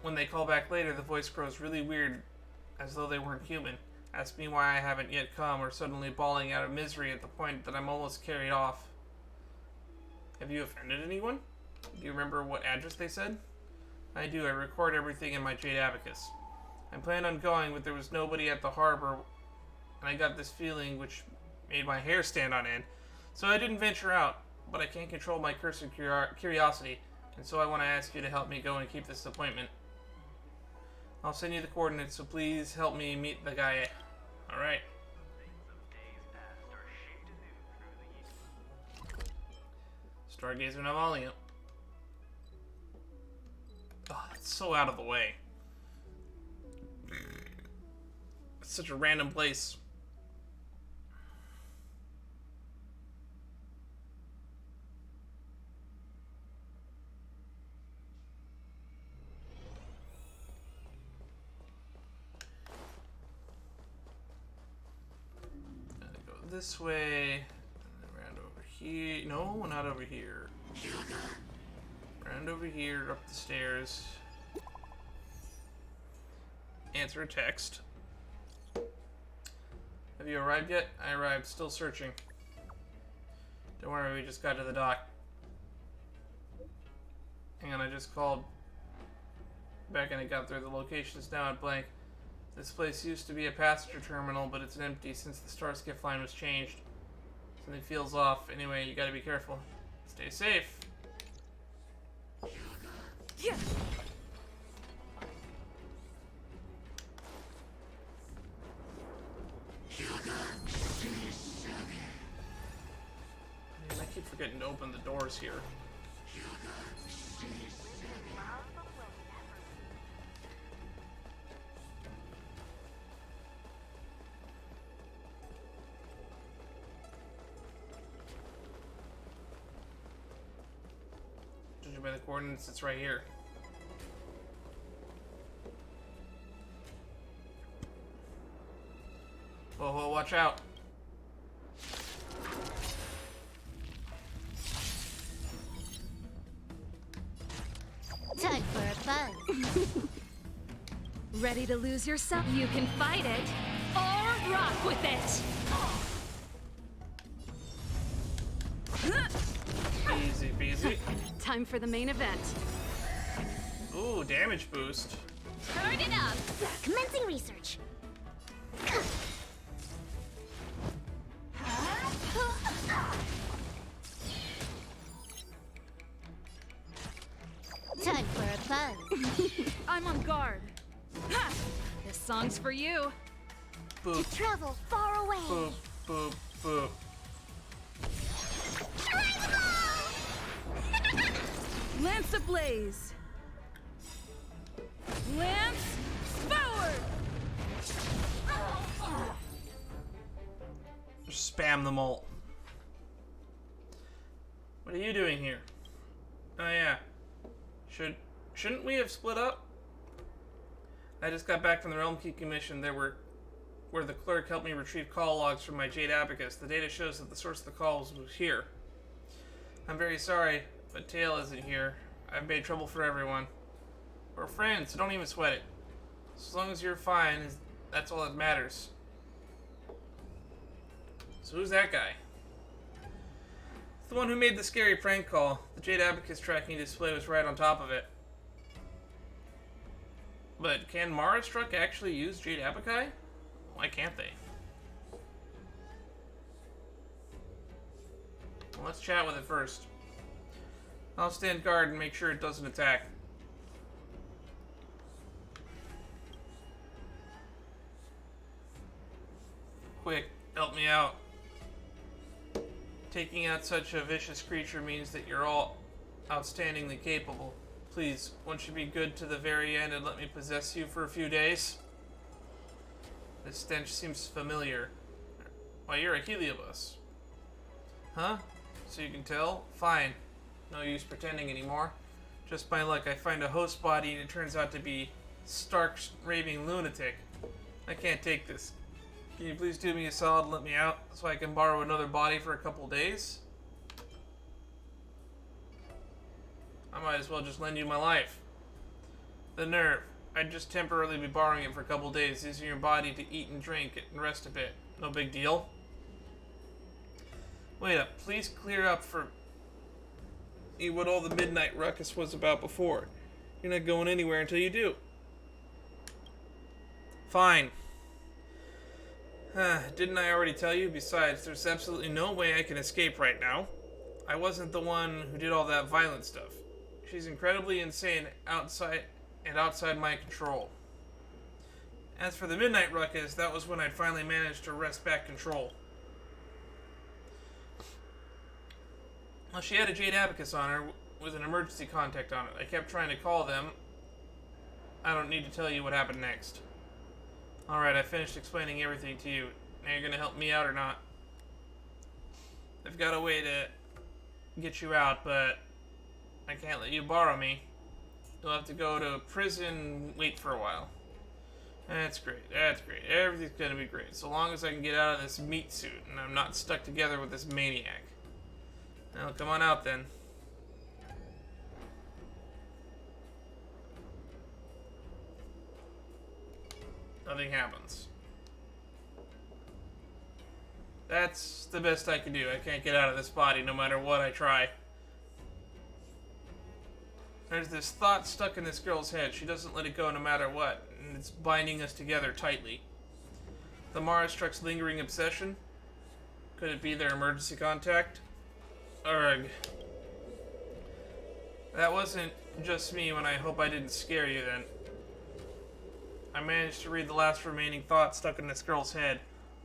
When they call back later, the voice grows really weird, as though they weren't human. Ask me why I haven't yet come, or suddenly bawling out of misery at the point that I'm almost carried off. Have you offended anyone? Do you remember what address they said? I do. I record everything in my Jade Abacus. I planned on going, but there was nobody at the harbor, and I got this feeling which made my hair stand on end. So I didn't venture out, but I can't control my cursed curiosity, and so I want to ask you to help me go and keep this appointment. I'll send you the coordinates, so please help me meet the guy. Alright. Stargazer Medallion. Oh, it's so out of the way. It's such a random place. This way, around over here. No, not over here. Around over here, up the stairs. Answer a text. Have you arrived yet? I arrived, still searching. Don't worry, we just got to the dock. Hang on, I just called back and I got there. The location is now at blank. This place used to be a passenger terminal, but it's empty since the Starskiff line was changed. Something feels off. Anyway, you gotta be careful. Stay safe. Yeah. Man, I keep forgetting to open the doors here. Judging by the coordinates, it's right here. Whoa, whoa, watch out. Time for a buzz. Ready to lose yourself? You can fight it, or rock with it! Easy peasy. Time for the main event. Ooh, damage boost. Turn it up. Commencing research. Time for a buzz. I'm on guard. Ha! This song's for you. Boop, To travel far away. boop, boop, boop. Lance ablaze. Lance forward. Just spam them all. What are you doing here? Oh yeah. Shouldn't we have split up? I just got back from the Realm Key Commission. Where the clerk helped me retrieve call logs from my Jade Abacus. The data shows that the source of the calls was here. I'm very sorry, but Tail isn't here. I've made trouble for everyone. We're friends, so don't even sweat it. As long as you're fine, that's all that matters. So who's that guy? It's the one who made the scary prank call. The Jade Abacus tracking display was right on top of it. But can Mara Struck actually use Jade Abaci? Why can't they? Well, let's chat with it first. I'll stand guard and make sure it doesn't attack. Quick, help me out. Taking out such a vicious creature means that you're all outstandingly capable. Please, won't you be good to the very end and let me possess you for a few days? This stench seems familiar. Why, you're a Heliobus. Huh? So you can tell? Fine. No use pretending anymore. Just by luck, I find a host body and it turns out to be stark, raving lunatic. I can't take this. Can you please do me a solid and let me out so I can borrow another body for a couple days? I might as well just lend you my life. The nerve. I'd just temporarily be borrowing it for a couple days, using your body to eat and drink and rest a bit. No big deal. Wait up, please clear up for me what all the midnight ruckus was about before. You're not going anywhere until you do. Fine. Didn't I already tell you? Besides, there's absolutely no way I can escape right now. I wasn't the one who did all that violent stuff. She's incredibly insane outside my control. As for the midnight ruckus, that was when I'd finally managed to wrest back control. Well, she had a jade abacus on her with an emergency contact on it. I kept trying to call them. I don't need to tell you what happened next. Alright, I finished explaining everything to you. Now you're gonna help me out or not? I've got a way to get you out, but I can't let you borrow me. You'll have to go to prison, wait for a while. That's great, that's great. Everything's gonna be great, so long as I can get out of this meat suit and I'm not stuck together with this maniac. Now come on out then. Nothing happens. That's the best I can do. I can't get out of this body no matter what I try. There's this thought stuck in this girl's head. She doesn't let it go no matter what, and it's binding us together tightly. The Marastruck's lingering obsession? Could it be their emergency contact? Urgh. That wasn't just me when I hope I didn't scare you then. I managed to read the last remaining thought stuck in this girl's head.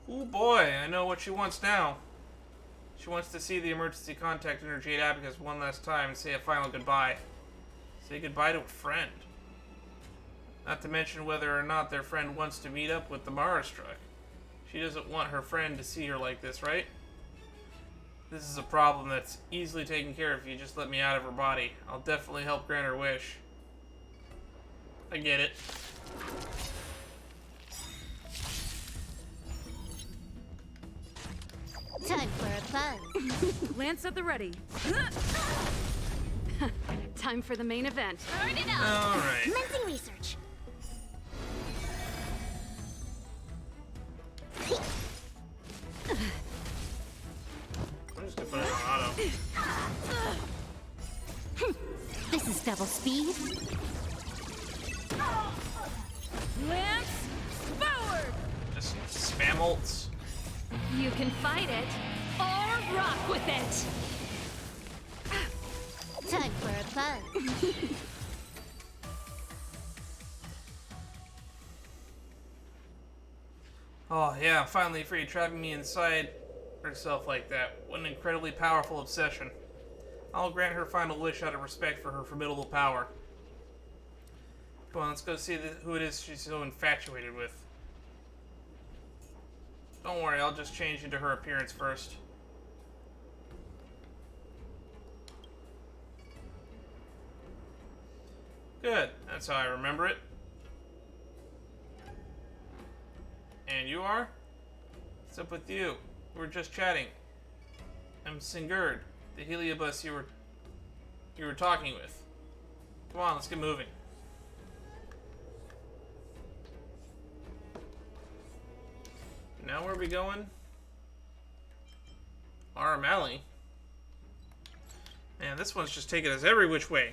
Oh boy, I know what she wants now. She wants to see the emergency contact in her jade abacus one last time and say a final goodbye. Say goodbye to a friend. Not to mention whether or not their friend wants to meet up with the Marastruck. She doesn't want her friend to see her like this, right? This is a problem that's easily taken care of if you just let me out of her body. I'll definitely help grant her wish. I get it. Time for a buzz. Lance at the ready. Time for the main event. Turn it up. All right. Commencing research. I'm just gonna put it on auto. This is double speed. Lance, forward! Just spam ults. You can fight it, or rock with it! Time for a buzz. Oh yeah, finally free, trapping me inside herself like that. What an incredibly powerful obsession. I'll grant her final wish out of respect for her formidable power. Come on, let's go see who it is she's so infatuated with. Don't worry, I'll just change into her appearance first. Good, that's how I remember it. And you are? What's up with you? We were just chatting. I'm Sigurd, the heliobus you were talking with. Come on, let's get moving. Now where are we going? Arm Alley. Man, this one's just taking us every which way.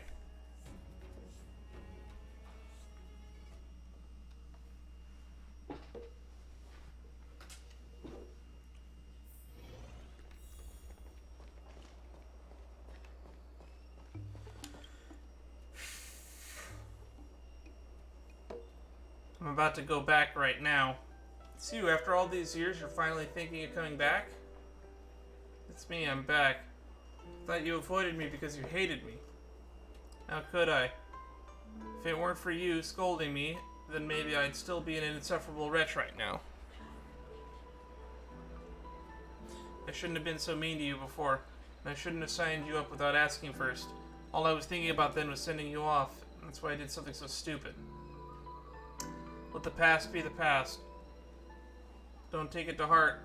I'm about to go back right now. It's you, after all these years, you're finally thinking of coming back? It's me, I'm back. Thought you avoided me because you hated me. How could I? If it weren't for you scolding me, then maybe I'd still be an insufferable wretch right now. I shouldn't have been so mean to you before, and I shouldn't have signed you up without asking first. All I was thinking about then was sending you off, and that's why I did something so stupid. Let the past be the past. Don't take it to heart.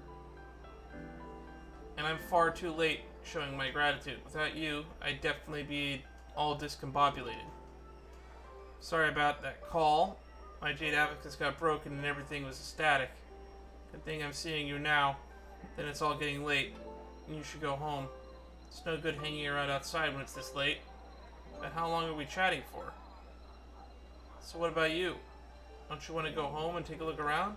And I'm far too late showing my gratitude. Without you, I'd definitely be all discombobulated. Sorry about that call. My Jade Abacus got broken and everything was static. Good thing I'm seeing you now. Then it's all getting late, and you should go home. It's no good hanging around outside when it's this late. But how long are we chatting for? So what about you? Don't you want to go home and take a look around?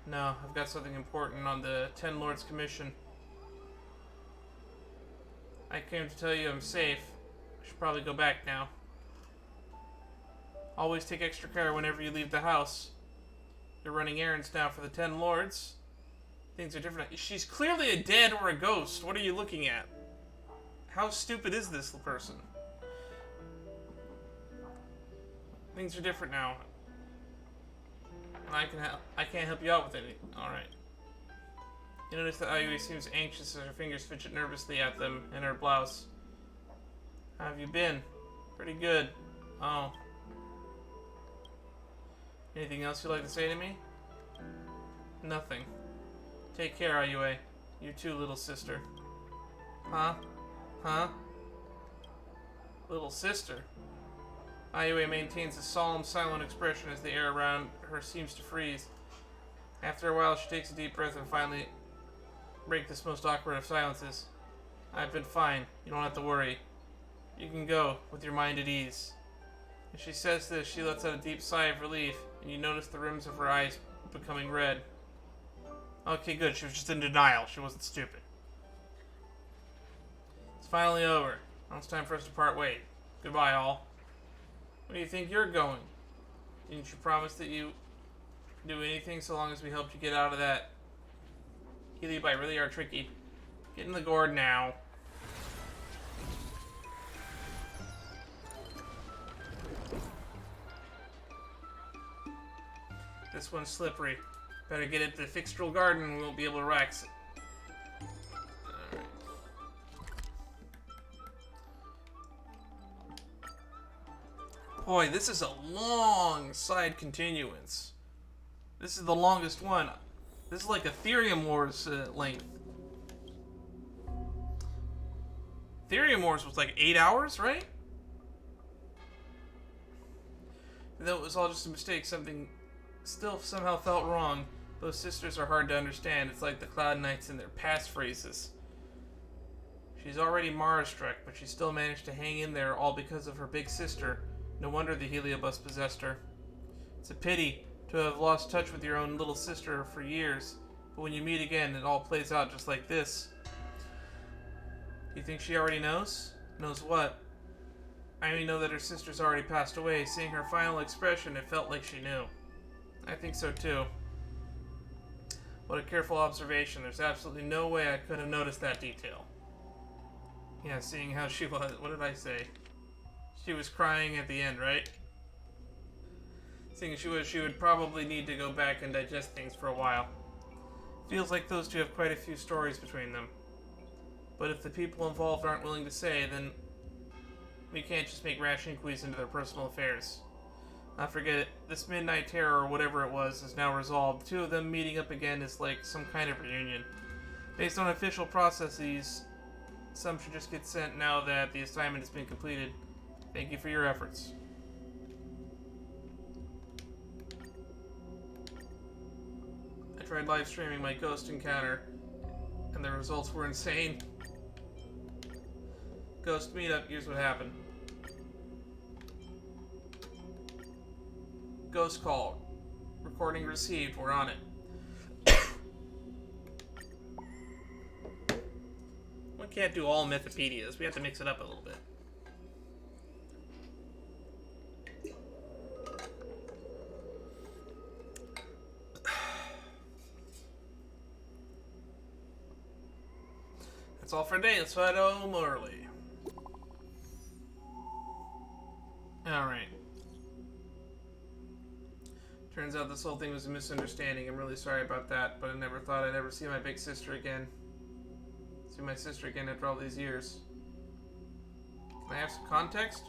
No, I've got something important on the Ten Lords Commission. I came to tell you I'm safe. I should probably go back now. Always take extra care whenever you leave the house. You're running errands now for the Ten Lords. Things are different. She's clearly a dead or a ghost. What are you looking at? How stupid is this person? Things are different now. And I can't help you out with anything. Alright. You notice that Ayui seems anxious as her fingers fidget nervously at them in her blouse. How have you been? Pretty good. Oh. Anything else you'd like to say to me? Nothing. Take care, Ayui. You too, little sister. Huh? Huh? Little sister? Ayui maintains a solemn, silent expression as the air around her seems to freeze. After a while, she takes a deep breath and finally breaks this most awkward of silences. I've been fine. You don't have to worry. You can go, with your mind at ease. As she says this, she lets out a deep sigh of relief, and you notice the rims of her eyes becoming red. Okay, good. She was just in denial. She wasn't stupid. It's finally over. Now it's time for us to part ways. Goodbye, all. Where do you think you're going? Didn't you promise that you do anything so long as we helped you get out of that? Heliobi really are tricky. Get in the gourd now. This one's slippery. Better get it to the Fyxestroll Garden and we won't be able to relax it. Alright. Boy, this is a long side continuance. This is the longest one. This is like Ethereum Wars length. Ethereum Wars was like 8 hours, right? Though it was all just a mistake, something still somehow felt wrong. Those sisters are hard to understand. It's like the Cloud Knights and their passphrases. She's already Mara-struck, but she still managed to hang in there all because of her big sister. No wonder the Heliobus possessed her. It's a pity to have lost touch with your own little sister for years, but when you meet again, it all plays out just like this. Do you think she already knows? Knows what? I only know that her sister's already passed away. Seeing her final expression, it felt like she knew. I think so too. What a careful observation. There's absolutely no way I could have noticed that detail. Yeah, seeing how she was. What did I say? She was crying at the end, right? Seeing she would probably need to go back and digest things for a while. Feels like those two have quite a few stories between them. But if the people involved aren't willing to say, then we can't just make rash inquiries into their personal affairs. I forget it. This Midnight Terror, or whatever it was, is now resolved. The two of them meeting up again is like some kind of reunion. Based on official processes, some should just get sent now that the assignment has been completed. Thank you for your efforts. I tried live streaming my ghost encounter, and the results were insane. Ghost meetup, here's what happened. Ghost call. Recording received, we're on it. We can't do all Mythopedias, we have to mix it up a little bit. That's all for today, let's head home early. Alright. Turns out this whole thing was a misunderstanding. I'm really sorry about that, but I never thought I'd ever see my big sister again. See my sister again after all these years. Can I have some context?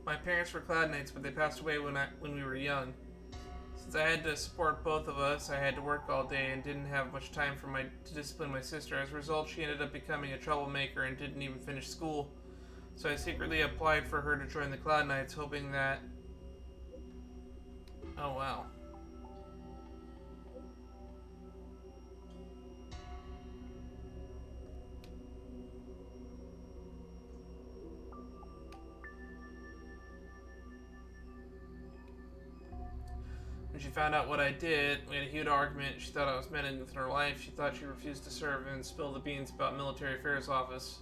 My parents were Cloud Knights, but they passed away when we were young. Since I had to support both of us, I had to work all day and didn't have much time to discipline my sister. As a result, she ended up becoming a troublemaker and didn't even finish school. So I secretly applied for her to join the Cloud Knights, hoping that... Oh, wow. When she found out what I did, we had a huge argument. She thought I was meddling with her life. She thought she refused to serve and spilled the beans about military affairs office.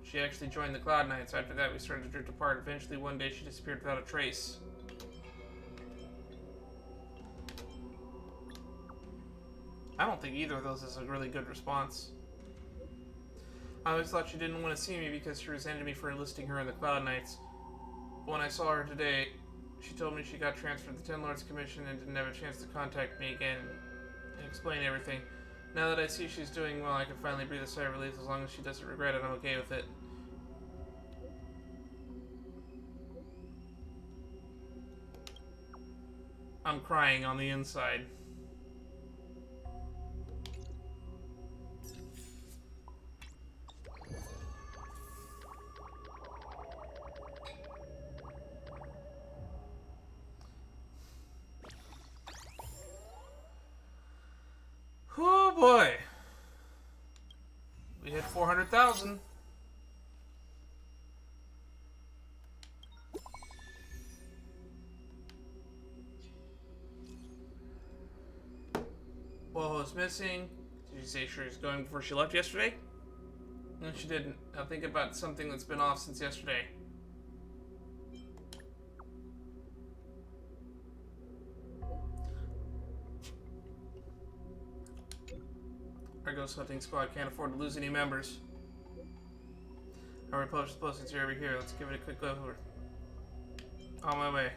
She actually joined the Cloud Knights. After that, we started to drift apart. Eventually, one day, she disappeared without a trace. I don't think either of those is a really good response. I always thought she didn't want to see me because she resented me for enlisting her in the Cloud Knights. But when I saw her today, she told me she got transferred to the Ten Lords Commission and didn't have a chance to contact me again and explain everything. Now that I see she's doing well, I can finally breathe a sigh of relief. As long as she doesn't regret it, I'm okay with it. I'm crying on the inside. Oh boy. We hit 400,000. Woho's missing. Did you say she was going before she left yesterday? No, she didn't. I'll think about something that's been off since yesterday. Our ghost hunting squad can't afford to lose any members. Our repulsion postings are over here. Let's give it a quick look over. On my way.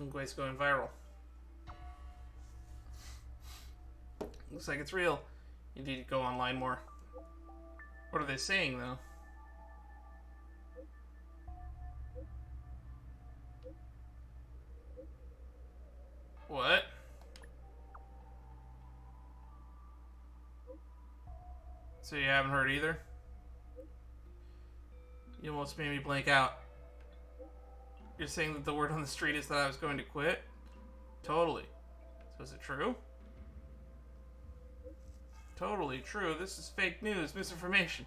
Ungway's going viral. Looks like it's real. You need to go online more. What are they saying, though? What? So you haven't heard either? You almost made me blank out. You're saying that the word on the street is that I was going to quit? Totally. So is it true? Totally true. This is fake news, misinformation.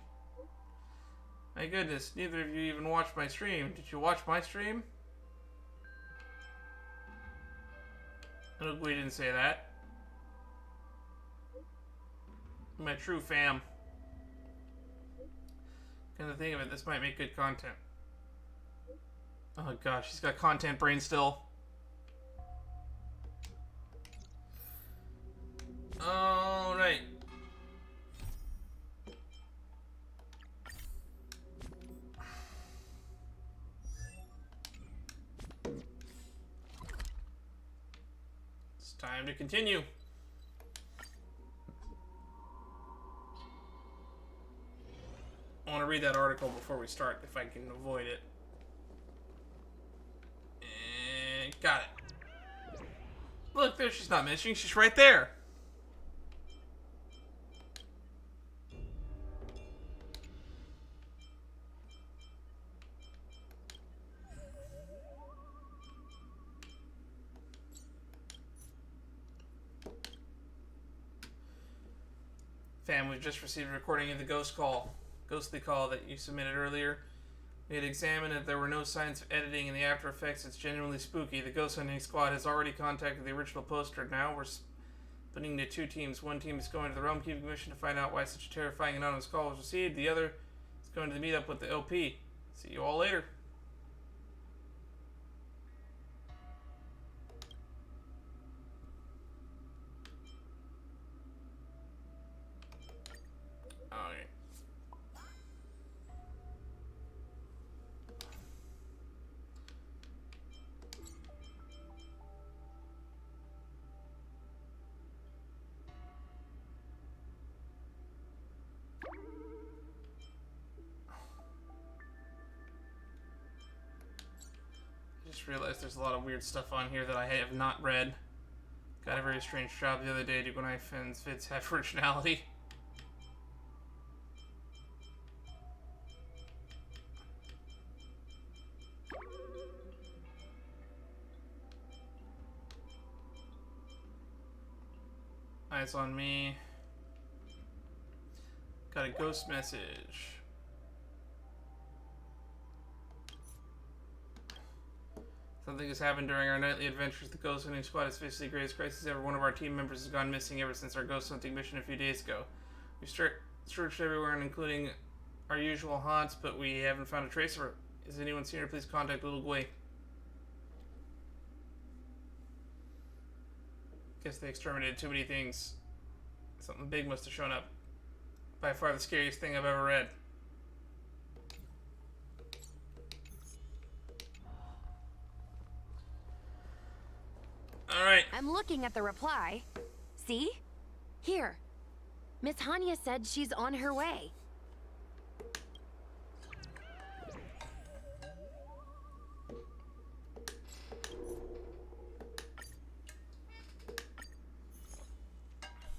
My goodness, neither of you even watched my stream. Did you watch my stream? No, we didn't say that. My true fam. Come to think of it, this might make good content. Oh god, she's got content brain still. Alright. It's time to continue. I want to read that article before we start, if I can avoid it. And got it. Look, there, she's not missing. She's right there. Fam, we've just received a recording of the ghostly call that you submitted earlier. We had examined it. There were no signs of editing in the After Effects. It's genuinely spooky. The ghost hunting squad has already contacted the original poster. Now we're splitting into two teams. One team is going to the Realm Keeping Commission to find out why such a terrifying anonymous call was received. The other is going to the meetup with the LP. See you all later. Alright. just realized there's a lot of weird stuff on here that I have not read. Got a very strange job the other day to when I found Fitz had originality. Eyes on me. Got a ghost message. Something has happened during our nightly adventures. The ghost hunting squad has faced the greatest crisis ever. One of our team members has gone missing ever since our ghost hunting mission a few days ago. We searched everywhere, including our usual haunts, but we haven't found a trace of her. Has anyone seen her? Please contact Little Gwei. Guess they exterminated too many things. Something big must have shown up. By far the scariest thing I've ever read. Alright. I'm looking at the reply. See? Here. Miss Hanya said she's on her way.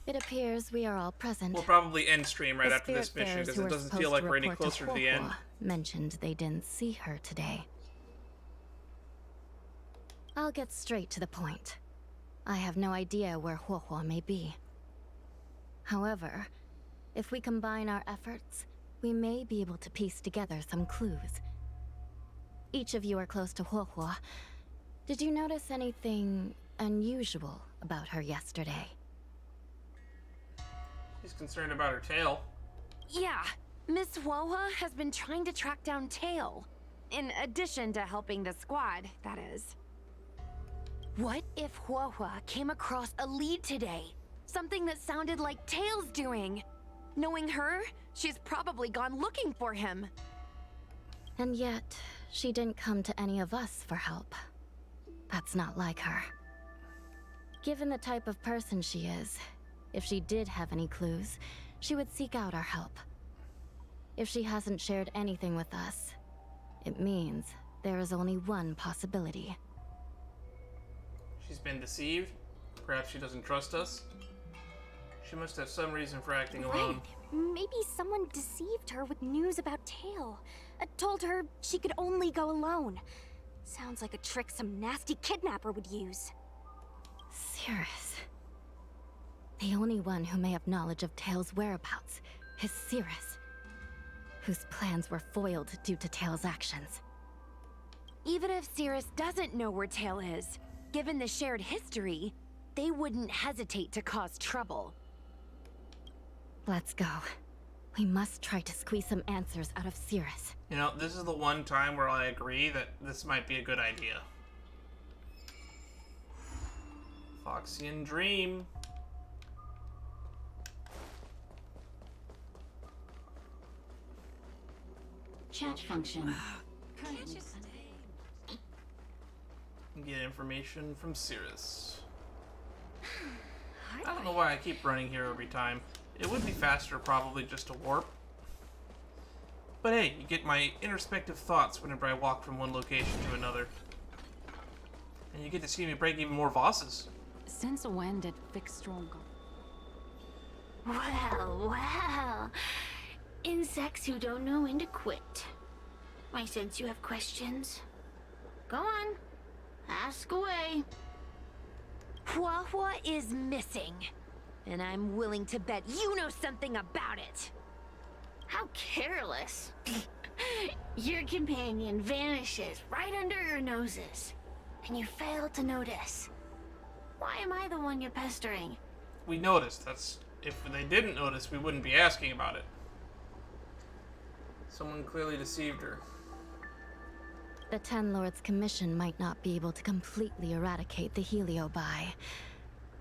It appears we are all present. We'll probably end stream right The after this mission Spiritfarers because who it were doesn't supposed feel like to we're any report closer to the end. Huohuo mentioned they didn't see her today. I'll get straight to the point. I have no idea where Huohuo may be. However, if we combine our efforts, we may be able to piece together some clues. Each of you are close to Huohuo. Did you notice anything unusual about her yesterday? She's concerned about her tail. Yeah, Miss Huohua has been trying to track down Tail. In addition to helping the squad, that is. What if Huohua came across a lead today? Something that sounded like Tail's doing. Knowing her, she's probably gone looking for him. And yet, she didn't come to any of us for help. That's not like her. Given the type of person she is, if she did have any clues, she would seek out our help. If she hasn't shared anything with us, it means there is only one possibility. She's been deceived. Perhaps she doesn't trust us. She must have some reason for acting alone. Maybe someone deceived her with news about Tail. Told her she could only go alone. Sounds like a trick some nasty kidnapper would use. Cirrus. The only one who may have knowledge of Tail's whereabouts is Cirrus, whose plans were foiled due to Tail's actions. Even if Cirrus doesn't know where Tail is, given the shared history, they wouldn't hesitate to cause trouble. Let's go. We must try to squeeze some answers out of Cirrus. You know, this is the one time where I agree that this might be a good idea. Foxian Dream. Chat function. Get information from Cirrus. I don't know why I keep running here every time. It would be faster probably just to warp. But hey, you get my introspective thoughts whenever I walk from one location to another. And you get to see me break even more bosses. Since when did Fyxestroll go? Well. Insects who don't know when to quit. I sense you have questions. Go on. Ask away. Huohua is missing. And I'm willing to bet you know something about it. How careless. Your companion vanishes right under your noses. And you fail to notice. Why am I the one you're pestering? We noticed. If they didn't notice, we wouldn't be asking about it. Someone clearly deceived her. The Ten Lords' commission might not be able to completely eradicate the Heliobi,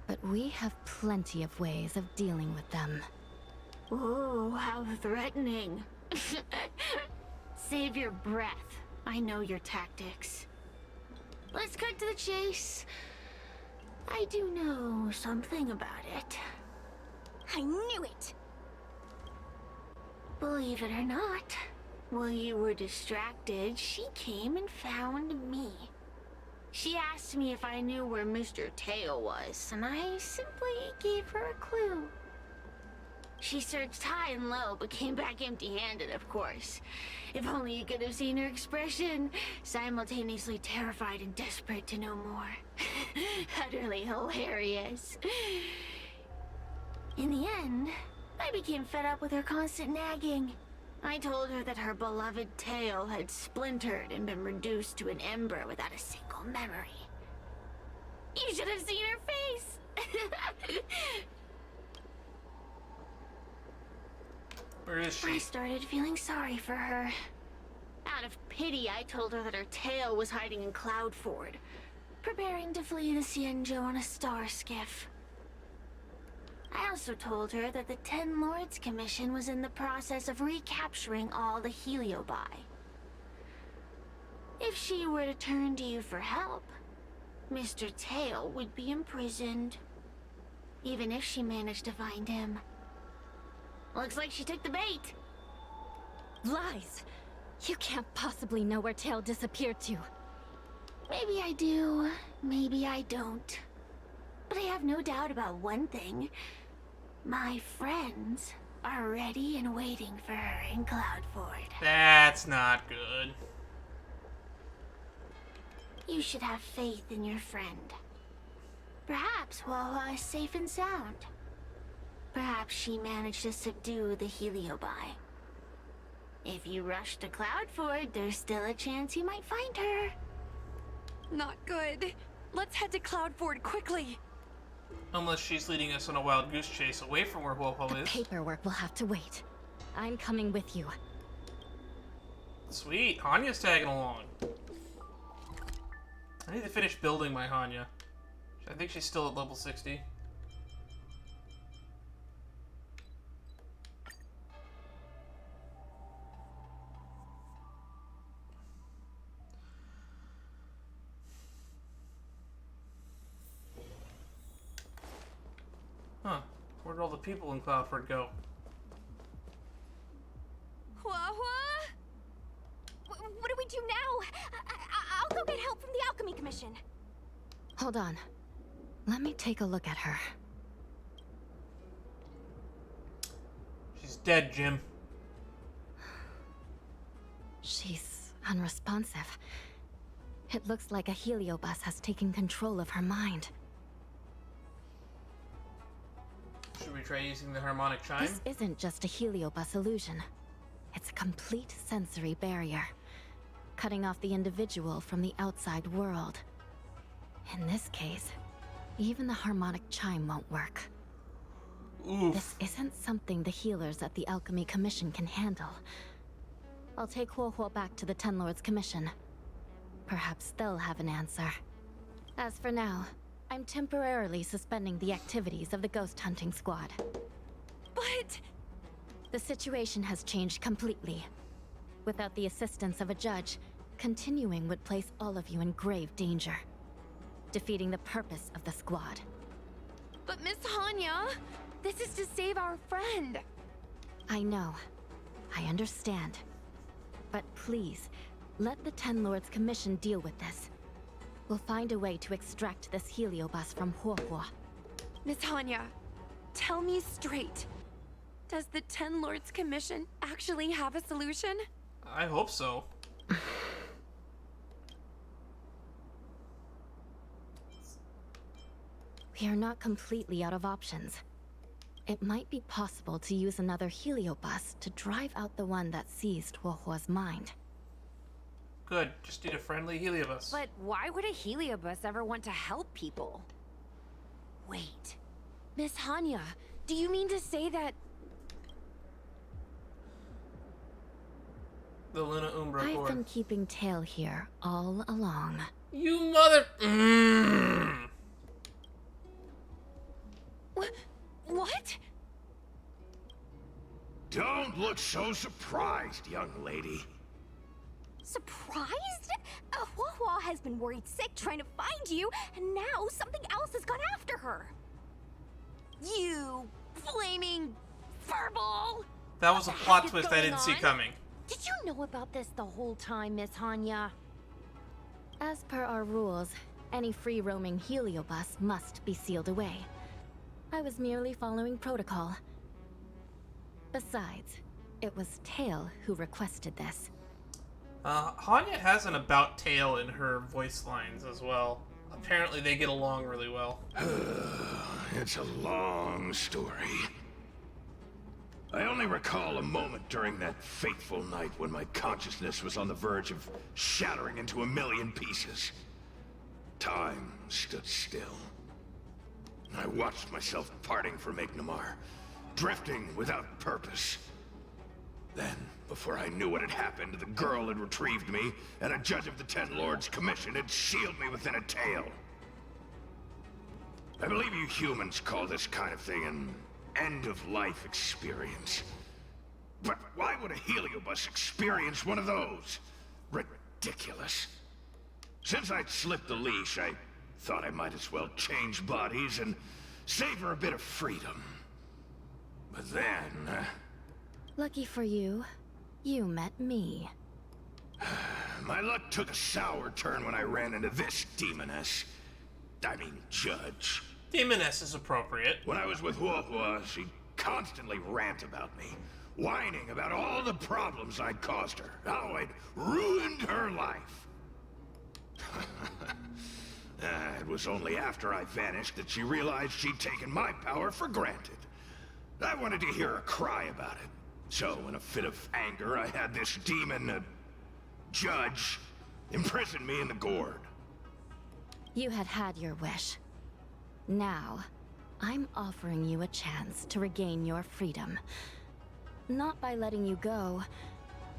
but we have plenty of ways of dealing with them. Ooh, how threatening. Save your breath. I know your tactics. Let's cut to the chase. I do know something about it. I knew it! Believe it or not, while you were distracted, she came and found me. She asked me if I knew where Mr. Tail was, and I simply gave her a clue. She searched high and low, but came back empty-handed, of course. If only you could have seen her expression, simultaneously terrified and desperate to know more. Utterly hilarious. In the end, I became fed up with her constant nagging. I told her that her beloved tail had splintered and been reduced to an ember without a single memory. You should have seen her face! Where is she? I started feeling sorry for her. Out of pity, I told her that her tail was hiding in Cloudford, preparing to flee the Xianzhou on a star skiff. I also told her that the Ten Lords Commission was in the process of recapturing all the Heliobi. If she were to turn to you for help, Mr. Tail would be imprisoned, even if she managed to find him. Looks like she took the bait. Lies! You can't possibly know where Tail disappeared to. Maybe I do, maybe I don't. But I have no doubt about one thing. My friends are ready and waiting for her in Cloudford. That's not good. You should have faith in your friend. Perhaps Wawa is safe and sound. Perhaps she managed to subdue the Heliobi. If you rush to Cloudford, there's still a chance you might find her. Not good. Let's head to Cloudford quickly. Unless she's leading us on a wild goose chase away from where Wopo The is. paperwork will have to wait. I'm coming with you. Sweet, Hanya's tagging along. I need to finish building my Hanya. I think she's still at level 60. Huh. Where'd all the people in Cloudford go? What do we do now? I'll go get help from the Alchemy Commission. Hold on. Let me take a look at her. She's dead, Jim. She's unresponsive. It looks like a heliobus has taken control of her mind. Should we try using the harmonic chime? This isn't just a heliobus illusion. It's a complete sensory barrier, cutting off the individual from the outside world. In this case, even the harmonic chime won't work. Oof. This isn't something the healers at the Alchemy Commission can handle. I'll take Huohuo back to the Ten Lords Commission. Perhaps they'll have an answer. As for now, I'm temporarily suspending the activities of the ghost hunting squad. But... The situation has changed completely. Without the assistance of a judge, continuing would place all of you in grave danger, defeating the purpose of the squad. But Miss Hanya, this is to save our friend. I know. I understand. But please, let the Ten Lords Commission deal with this. We'll find a way to extract this heliobus from Huohuo. Miss Hanya, tell me straight. Does the Ten Lords Commission actually have a solution? I hope so. We are not completely out of options. It might be possible to use another heliobus to drive out the one that seized Huohuo's mind. Good, just need a friendly heliobus. But why would a heliobus ever want to help people? Wait, Miss Hanya, do you mean to say that... The Luna Umbra I've core. been keeping tail here all along. You mother... What? Don't look so surprised, young lady. Surprised? Huohuo has been worried sick trying to find you, and now something else has gone after her. You flaming furball! That was a plot twist I didn't see coming. Did you know about this the whole time, Miss Hanya? As per our rules, any free-roaming heliobus must be sealed away. I was merely following protocol. Besides, it was Tail who requested this. Hanya has an about Tail in her voice lines as well. Apparently they get along really well. It's a long story. I only recall a moment during that fateful night when my consciousness was on the verge of shattering into a million pieces. Time stood still. I watched myself parting from Ignomar, drifting without purpose. Then, before I knew what had happened, the girl had retrieved me, and a judge of the Ten Lords Commission had sealed me within a tail. I believe you humans call this kind of thing an end-of-life experience. But why would a heliobus experience one of those? Ridiculous. Since I'd slipped the leash, I thought I might as well change bodies and savor a bit of freedom. But then... Lucky for you, you met me. my luck took a sour turn when I ran into this demoness. I mean, judge. Demoness is appropriate. When I was with Luofu, she constantly rant about me, whining about all the problems I'd caused her, how I'd ruined her life. It was only after I vanished that she realized she'd taken my power for granted. I wanted to hear her cry about it. So, in a fit of anger, I had this demon, judge, imprison me in the gourd. You had your wish. Now, I'm offering you a chance to regain your freedom. Not by letting you go,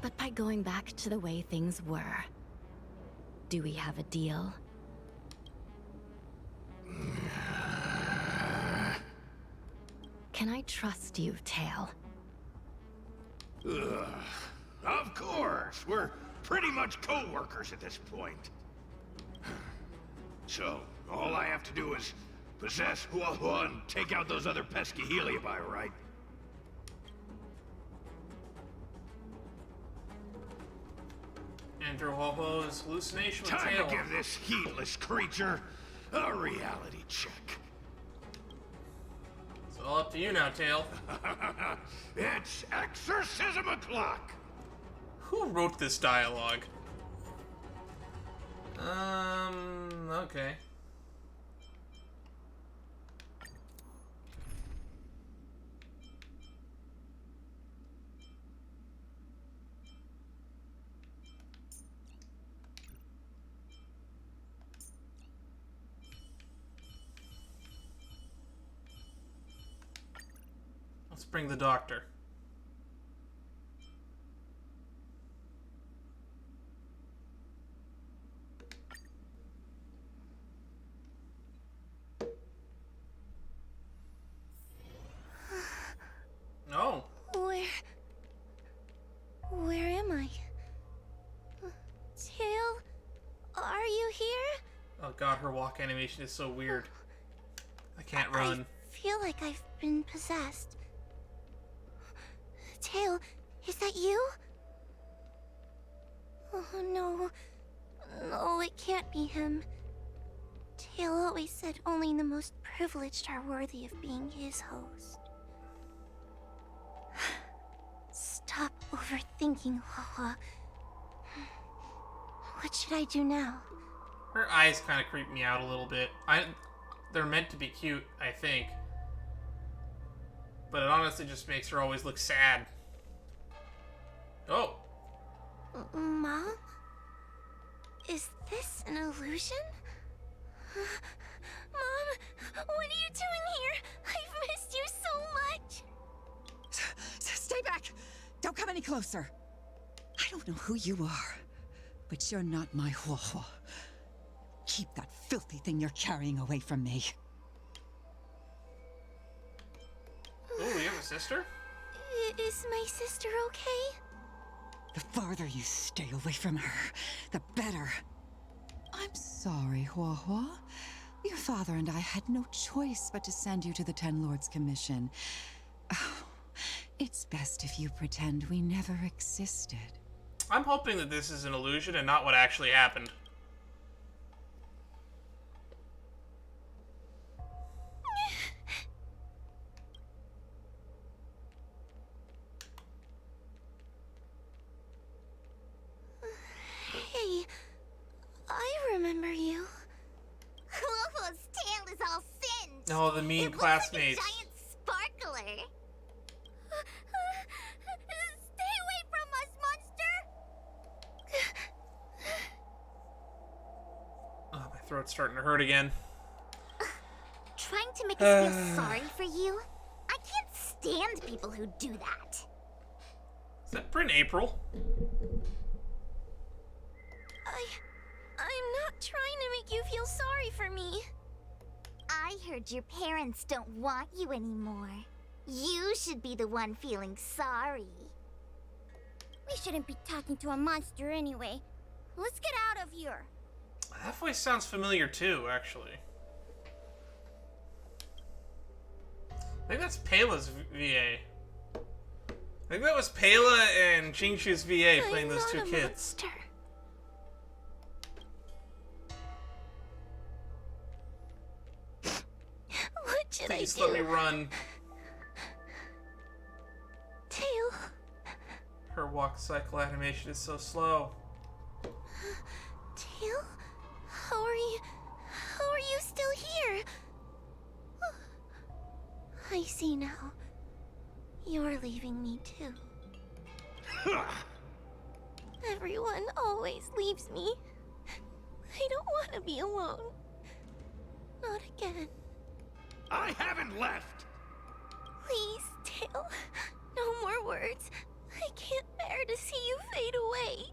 but by going back to the way things were. Do we have a deal? Can I trust you, Tail? Ugh. Of course! We're pretty much co-workers at this point. So, all I have to do is possess Luofu and take out those other pesky heliobi, right? Andrew Ho-Ho's hallucination with Time Tail. to give this heedless creature a reality check. It's all up to you now, Tail. It's exorcism o'clock! Who wrote this dialogue? Okay. Let's bring the doctor. No. Where am I? Tail, are you here? Oh god, her walk animation is so weird. I can't run. I feel like I've been possessed. Tail, is that you? Oh no. No, it can't be him. Tail always said only the most privileged are worthy of being his host. Stop overthinking, Haha. What should I do now? Her eyes kind of creep me out a little bit. They're meant to be cute, I think. But it honestly just makes her always look sad. Oh. Mom? Is this an illusion? Mom, what are you doing here? I've missed you so much. Stay back! Don't come any closer. I don't know who you are, but you're not my Luofu. Keep that filthy thing you're carrying away from me. Oh, you have a sister? Is my sister okay? The farther you stay away from her, the better. I'm sorry, Luofu. Your father and I had no choice but to send you to the Ten Lords Commission. Oh, it's best if you pretend we never existed. I'm hoping that this is an illusion and not what actually happened. I remember you. Luofu's tail is all singed. Oh, the mean classmates. It looks like a giant sparkler. Stay away from us, monster! Oh, my throat's starting to hurt again. Trying to make us feel sorry for you? I can't stand people who do that. Is that Prince April? I'm not trying to make you feel sorry for me. I heard your parents don't want you anymore. You should be the one feeling sorry. We shouldn't be talking to a monster anyway. Let's get out of here. That voice sounds familiar too, actually. I think that's Pela's VA. I think that was Pela and Chingshu's VA playing those two kids. Monster. What should Please I do? let me run. Tail. Her walk cycle animation is so slow. Tail? How are you still here? I see now. You're leaving me too. Everyone always leaves me. I don't want to be alone. Not again. I haven't left! Please, Tail. No more words. I can't bear to see you fade away.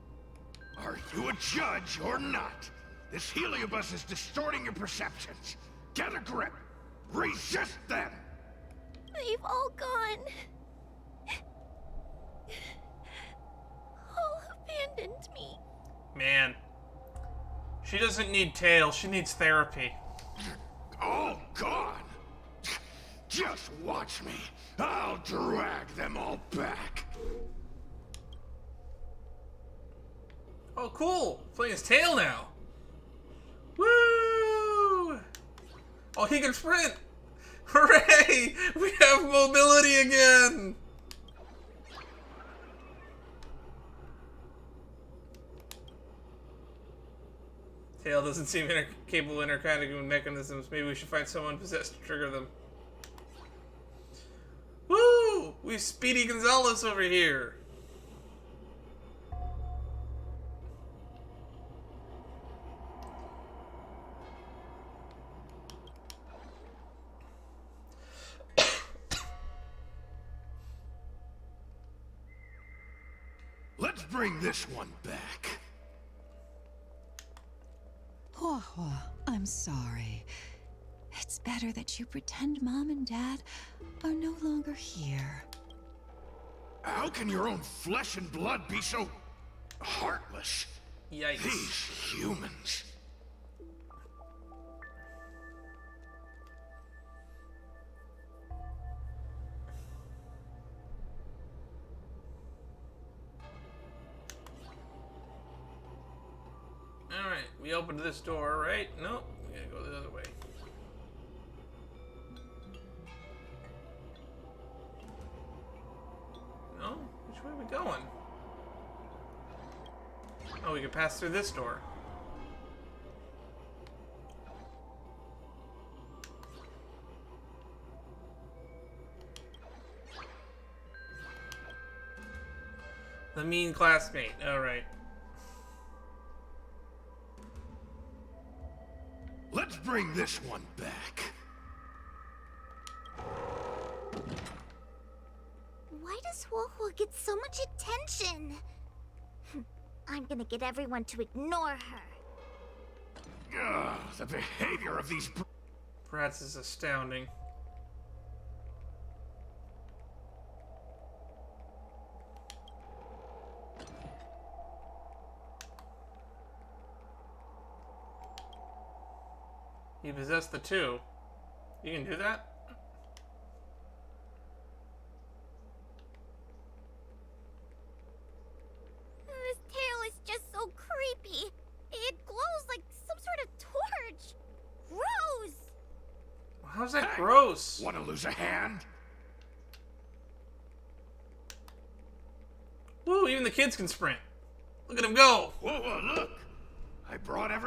Are you a judge or not? This heliobus is distorting your perceptions. Get a grip. Resist them! They've all gone. All abandoned me. Man. She doesn't need Tail, she needs therapy. All gone? Just watch me. I'll drag them all back. Oh, cool! Playing his Tail now. Woo! Oh, he can sprint! Hooray! We have mobility again! Tail doesn't seem capable of interacting mechanisms. Maybe we should find someone possessed to trigger them. Woo! We've Speedy Gonzalez over here. Let's bring this one back. Huahua, I'm sorry. It's better that you pretend Mom and Dad are no longer here. How can your own flesh and blood be so heartless? Yikes. These humans. Alright, we opened this door, right? Nope, we gotta go the other way. No? Which way are we going? Oh, we can pass through this door. The mean classmate, alright. Let's bring this one back. Why does Luofu get so much attention? I'm gonna get everyone to ignore her. Ugh, the behavior of these... Brats is astounding. You possess the two. You can do that? This tail is just so creepy. It glows like some sort of torch. Gross! How's that gross? Want to lose a hand? Woo, even the kids can sprint. Look at him go. Whoa, whoa, look!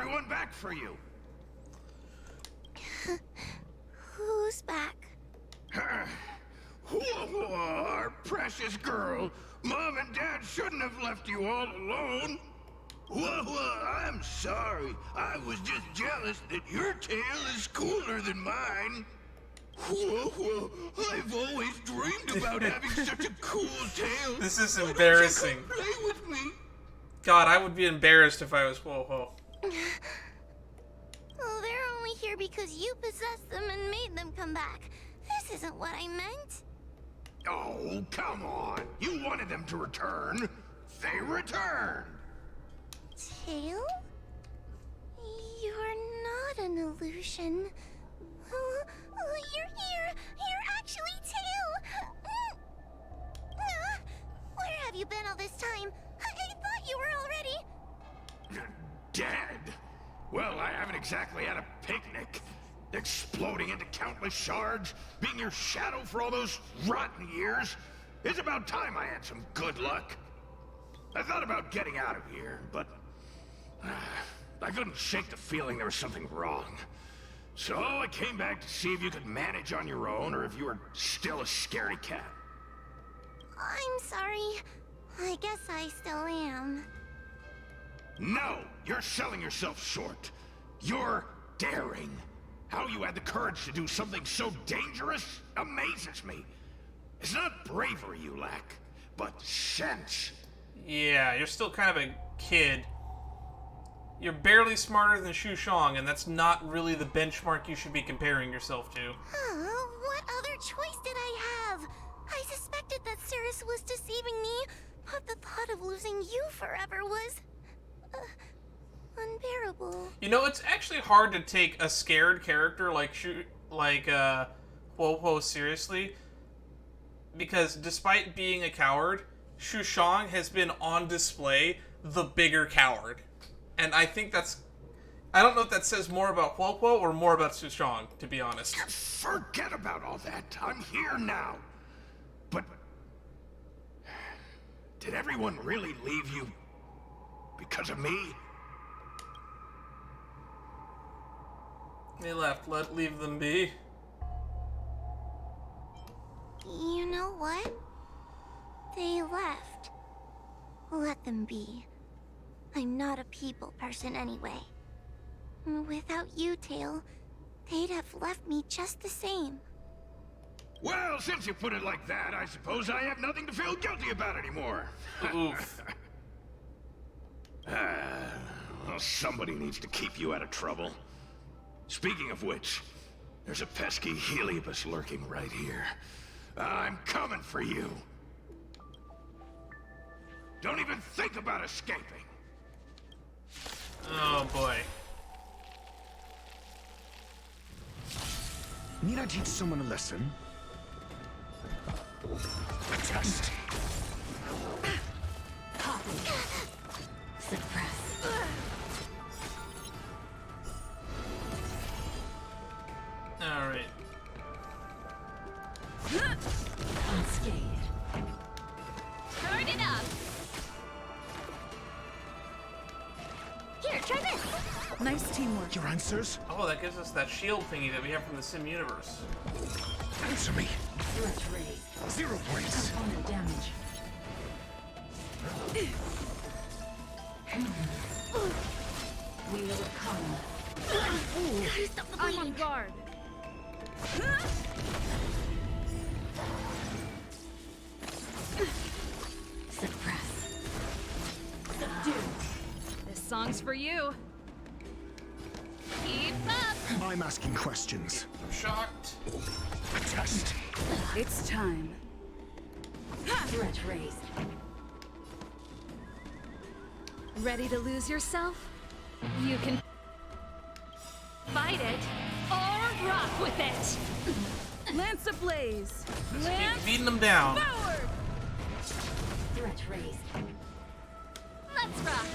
everyone back for you. Who's back? Our precious girl. Mom and Dad shouldn't have left you all alone. I'm sorry. I was just jealous that your tail is cooler than mine. I've always dreamed about having such a cool tail. This is embarrassing. Play with me. God, I would be embarrassed if I was Woho. Oh, they're only here because you possessed them and made them come back. This isn't what I meant. Oh, come on. You wanted them to return. They returned. Tail? You're not an illusion. Oh, you're here. You're actually Tail. Where have you been all this time? I thought you were already... Dead? Well, I haven't exactly had a picnic. Exploding into countless shards, being your shadow for all those rotten years. It's about time I had some good luck. I thought about getting out of here, but I couldn't shake the feeling there was something wrong. So I came back to see if you could manage on your own, or if you were still a scaredy cat. I'm sorry. I guess I still am. No, you're selling yourself short. You're daring. How you had the courage to do something so dangerous amazes me. It's not bravery you lack, but sense. Yeah, you're still kind of a kid. You're barely smarter than Xushong, and that's not really the benchmark you should be comparing yourself to. What other choice did I have? I suspected that Cirrus was deceiving me, but the thought of losing you forever was... unbearable. You know, it's actually hard to take a scared character like Woho seriously, because despite being a coward, Xushong has been on display the bigger coward. And I think that's... I don't know if that says more about Woho or more about Xushong, to be honest. Forget about all that. I'm here now. But... did everyone really leave you because of me? They left. Leave them be. You know what? They left. Let them be. I'm not a people person anyway. Without you, Tail, they'd have left me just the same. Well, since you put it like that, I suppose I have nothing to feel guilty about anymore. Oof. Well, somebody needs to keep you out of trouble. Speaking of which, there's a pesky Heliobus lurking right here. I'm coming for you. Don't even think about escaping. Oh boy. Need I teach someone a lesson? A test. Suppress. Alright. Unscathed. Turn it up! Here, try this! Nice teamwork. Your answers? Oh, that gives us that shield thingy that we have from the Sim universe. Answer me. Threat raised. 0 points. Component damage. We will come. Stop the I'm bleeding! on guard. Suppress. Subdue. This song's for you. Keep up! I'm asking questions. I'm shocked. A test. It's time. Threat raised. Ready to lose yourself? You can fight it or rock with it! Lance ablaze. Let's Lance keep beating them down. forward. Threat raised. Let's rock!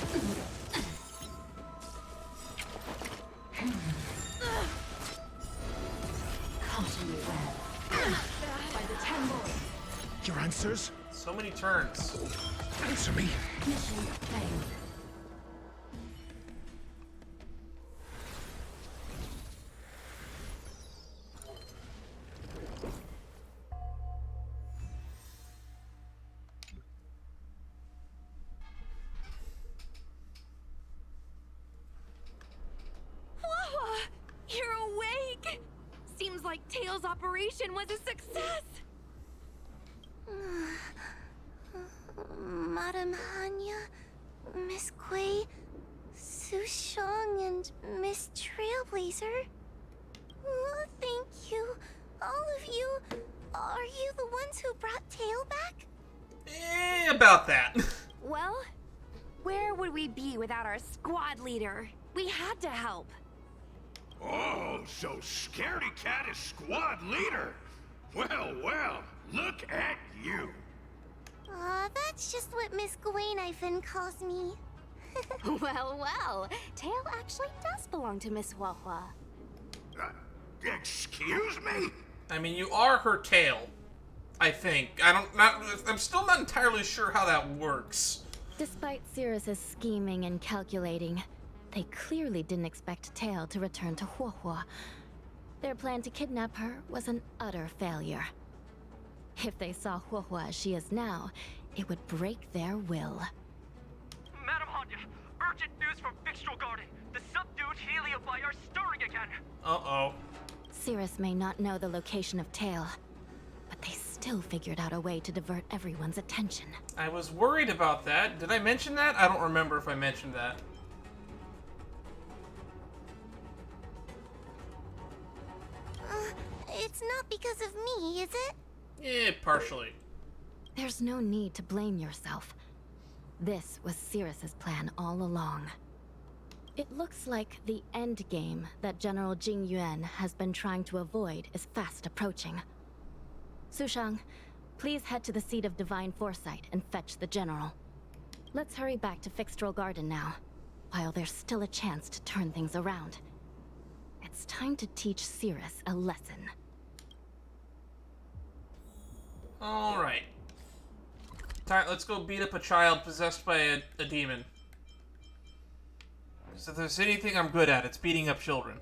Caught in the web. By the 10 lords. Your answers? So many turns. Answer me. Mission failed. like Tail's operation was a success! Madame Hanya, Miss Quay, Sushong, and Miss Trailblazer. Thank you, all of you. Are you the ones who brought Tail back? About that. Well, where would we be without our squad leader? We had to help. Oh, so Scaredy Cat is squad leader. Well, well, look at you. That's just what Miss Gawain calls me. Well, well, Tail actually does belong to Miss Huahua. Excuse me? I mean, you are her tail, I think. I'm still not entirely sure how that works. Despite Cirrus's scheming and calculating, they clearly didn't expect Tail to return to Huahua. Their plan to kidnap her was an utter failure. If they saw Huahua as she is now, it would break their will. Madam Hanya, urgent news from Fyxestroll Gathering. The subdued Heliobi are stirring again. Uh-oh. Cirrus may not know the location of Tail, but they still figured out a way to divert everyone's attention. I was worried about that. Did I mention that? I don't remember if I mentioned that. It's not because of me, is it? Yeah, partially. There's no need to blame yourself. This was Cirrus's plan all along. It looks like the end game that General Jing Yuan has been trying to avoid is fast approaching. Sushang, please head to the seat of Divine Foresight and fetch the General. Let's hurry back to Fyxestroll Garden now, while there's still a chance to turn things around. It's time to teach Cirrus a lesson. Alright. Let's go beat up a child possessed by a demon. So if there's anything I'm good at, it's beating up children.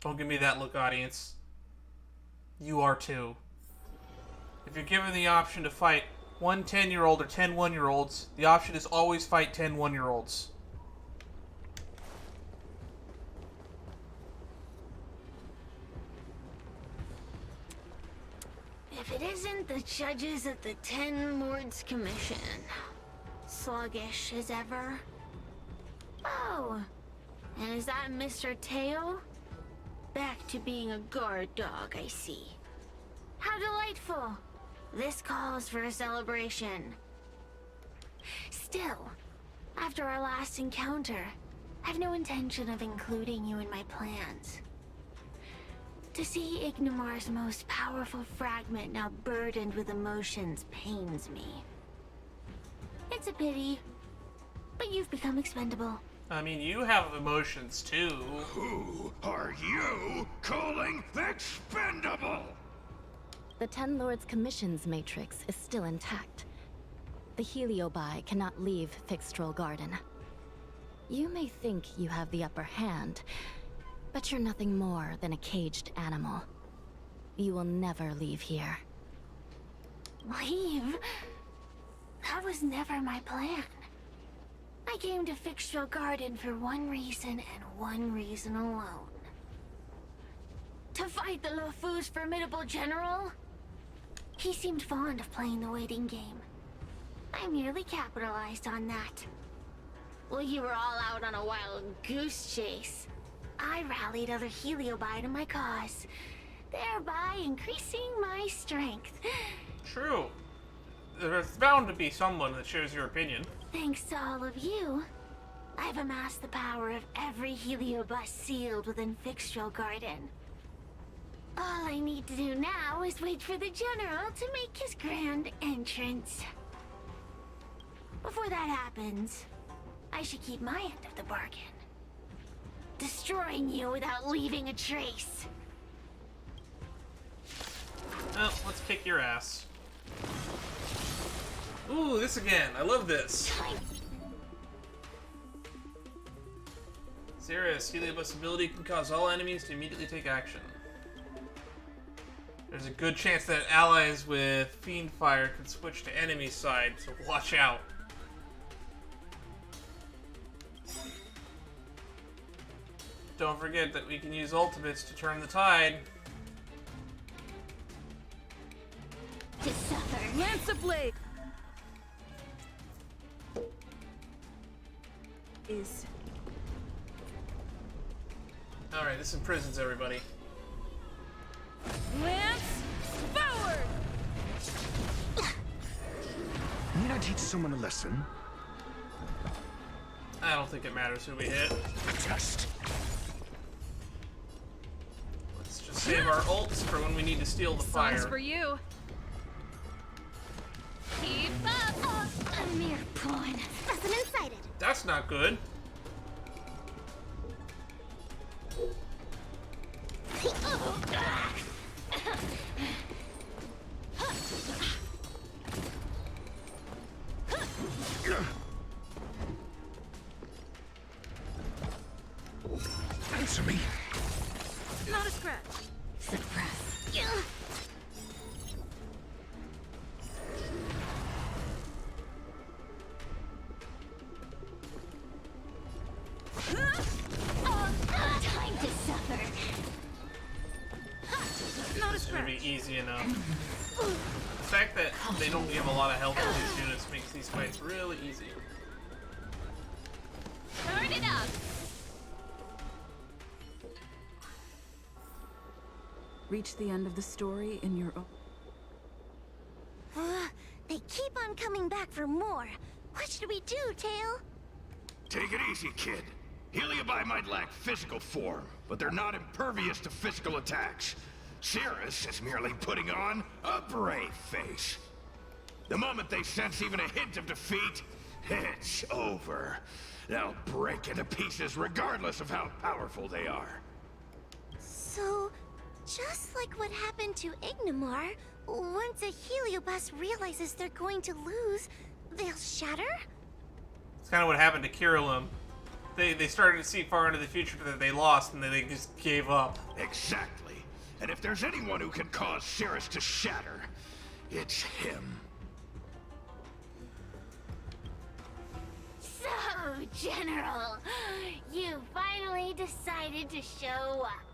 Don't give me that look, audience. You are too. If you're given the option to fight one 10-year-old or 10 1-year-olds, the option is always fight 10 1-year-olds. If it isn't the judges at the Ten Lords Commission, sluggish as ever. Oh, and is that Mr. Tail? Back to being a guard dog, I see. How delightful! This calls for a celebration. Still, after our last encounter, I've no intention of including you in my plans. To see Ignimar's most powerful fragment now burdened with emotions pains me. It's a pity, but you've become expendable. I mean, you have emotions too. Who are you calling expendable? The Ten Lords Commission's matrix is still intact. The Heliobi cannot leave Fyxestroll Garden. You may think you have the upper hand, but you're nothing more than a caged animal. You will never leave here. Leave? That was never my plan. I came to Fyxestroll Garden for one reason and one reason alone. To fight the Luofu's formidable general? He seemed fond of playing the waiting game. I merely capitalized on that. While you were all out on a wild goose chase, I rallied other Heliobi to my cause, thereby increasing my strength. True. There's bound to be someone that shares your opinion. Thanks to all of you, I've amassed the power of every Heliobus sealed within Fyxestroll Garden. All I need to do now is wait for the General to make his grand entrance. Before that happens, I should keep my end of the bargain. Destroying you without leaving a trace. Well, let's kick your ass. Ooh, this again. I love this. Cirrus, Heliobus ability can cause all enemies to immediately take action. There's a good chance that allies with Fiend Fire can switch to enemy side, so watch out. don't forget that we can use ultimates to turn the tide. To suffer. Lance of Blade is. Alright, this imprisons everybody. Lance forward! Need I teach someone a lesson? I don't think it matters who we hit. A test. Let's just save our ults for when we need to steal the fire. Songs for you. Keep up! A mere pawn. Specimen sighted. That's not good. Answer me. Not a scratch. Suppress. Time to suffer. Not a This is gonna scratch. be easy enough. The fact that they don't give a lot of health to these units makes these fights really easy. Turn it up. Reach the end of the story in your own. They keep on coming back for more. What should we do, Tail? Take it easy, kid. Heliobi might lack physical form, but they're not impervious to physical attacks. Cirrus is merely putting on a brave face. The moment they sense even a hint of defeat, it's over. They'll break into pieces regardless of how powerful they are. So, just like what happened to Ignimar, once a Heliobus realizes they're going to lose, they'll shatter? It's kind of what happened to Kirillum. They started to see far into the future that they lost, and then they just gave up. Exactly. And if there's anyone who can cause Cirrus to shatter, it's him. So, General, you finally decided to show up.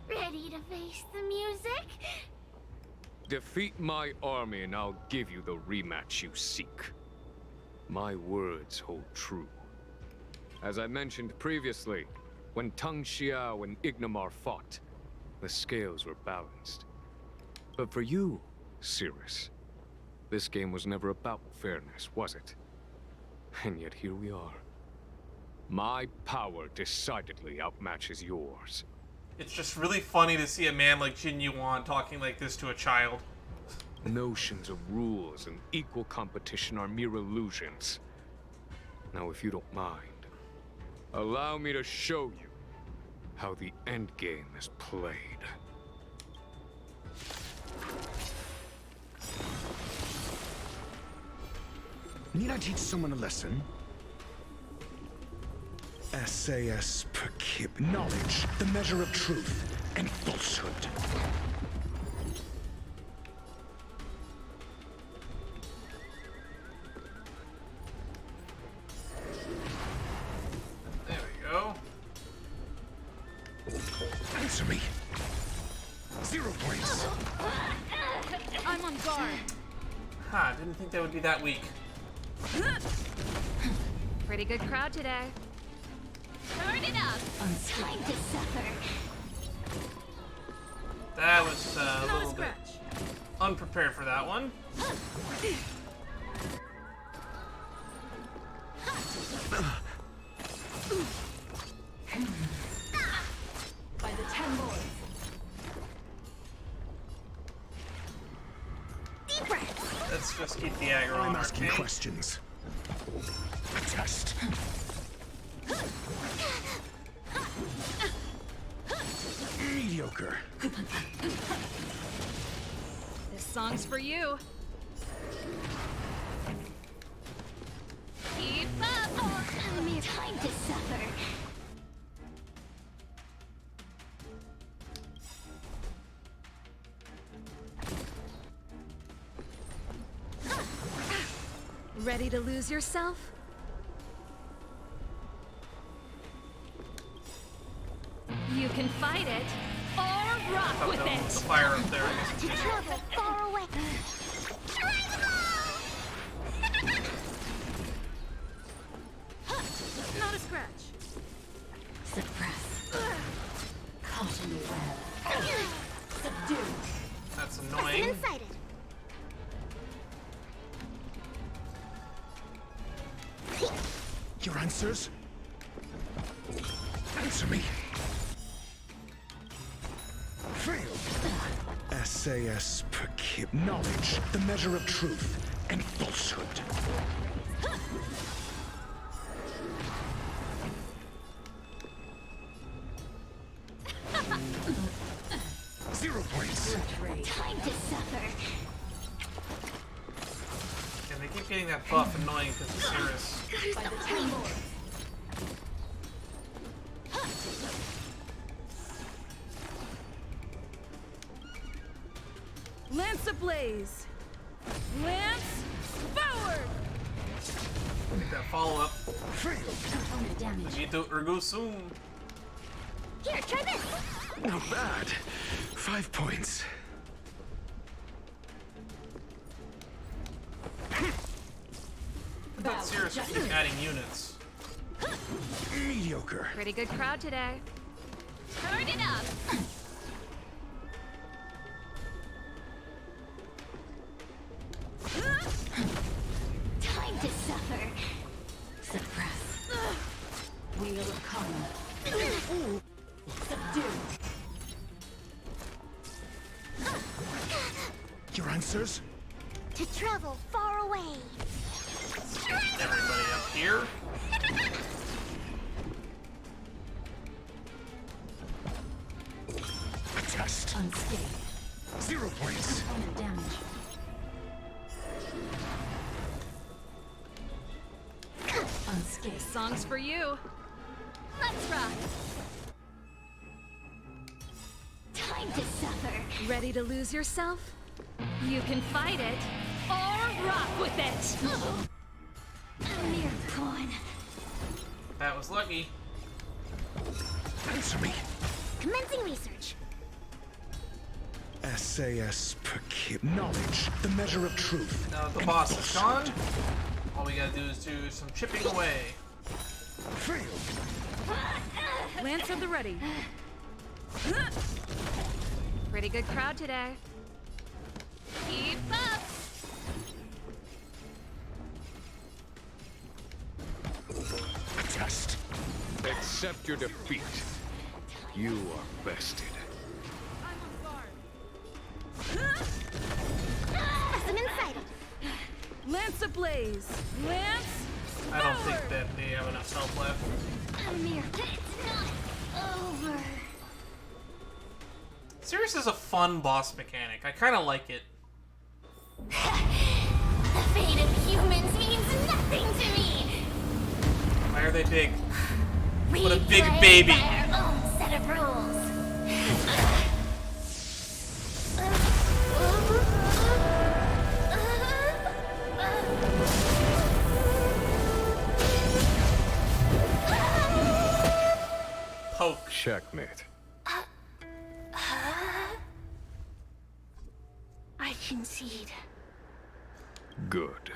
Ready to face the music? Defeat my army and I'll give you the rematch you seek. My words hold true. As I mentioned previously, when Tang Xiao and Ignimar fought, the scales were balanced. But for you, Cirrus, this game was never about fairness, was it? And yet here we are. My power decidedly outmatches yours. It's just really funny to see a man like Jin Yuan talking like this to a child. Notions of rules and equal competition are mere illusions. Now, if you don't mind, allow me to show you how the endgame is played. Need I teach someone a lesson? SAS per kib. Knowledge, the measure of truth and falsehood. There we go. Answer me. 0 points. I'm on guard. Ha, didn't think that would be that weak. Pretty good crowd today. Turn it up. Time to suffer. That was a Not a little bit scratch. unprepared for that one. By the 10 lords. Deep breath. Let's just keep the aggro I'm on our asking tank. questions. A test. Mediocre. This song's for you. Keep up. Time to suffer. Ready to lose yourself? can fight it or rock with The it. fire up there. To travel far away. Not a scratch. Suppress. Caught in the web. Subdue. That's Lesson annoying. incited. Your answers? Answer me. Failed. SAS per kip. Knowledge, the measure of truth and falsehood. 0 points. Time to suffer. And they keep getting that buff annoying because of Cirrus. Lance ablaze. Lance forward. Get that follow up. Component damage. Vegito Ergo soon. Here, try this. Not bad. 5 points. I thought Cirrus would keep adding units. Mediocre. Pretty good crowd today. Turn it up. Time to suffer. Suppress. Wheel of karma. Subdue. Your answers? To travel far away. Everybody up here. A test. Unscathed. 0 points. Component damage. Unscathed. Song's for you. Let's rock. Time to suffer. Ready to lose yourself? You can fight it or rock with it. A mere pawn. That was lucky. Answer me. Commencing research. SAS per kip. Knowledge, the measure of truth. Now that the and boss is gone, falsehood. all we gotta do is do some chipping away. Failed. Lance at the ready. Pretty good crowd today. Keep up. A test. Accept your defeat. You are bested. Lesson incited. Lance ablaze. Lance I don't think that they have enough health left. A mere. It's not over. Cirrus is a fun boss mechanic. I kind of like it. The fate of humans means nothing to me. Why are they big? We What a big play baby. by our own set of rules. Poke. Checkmate. I concede. Good.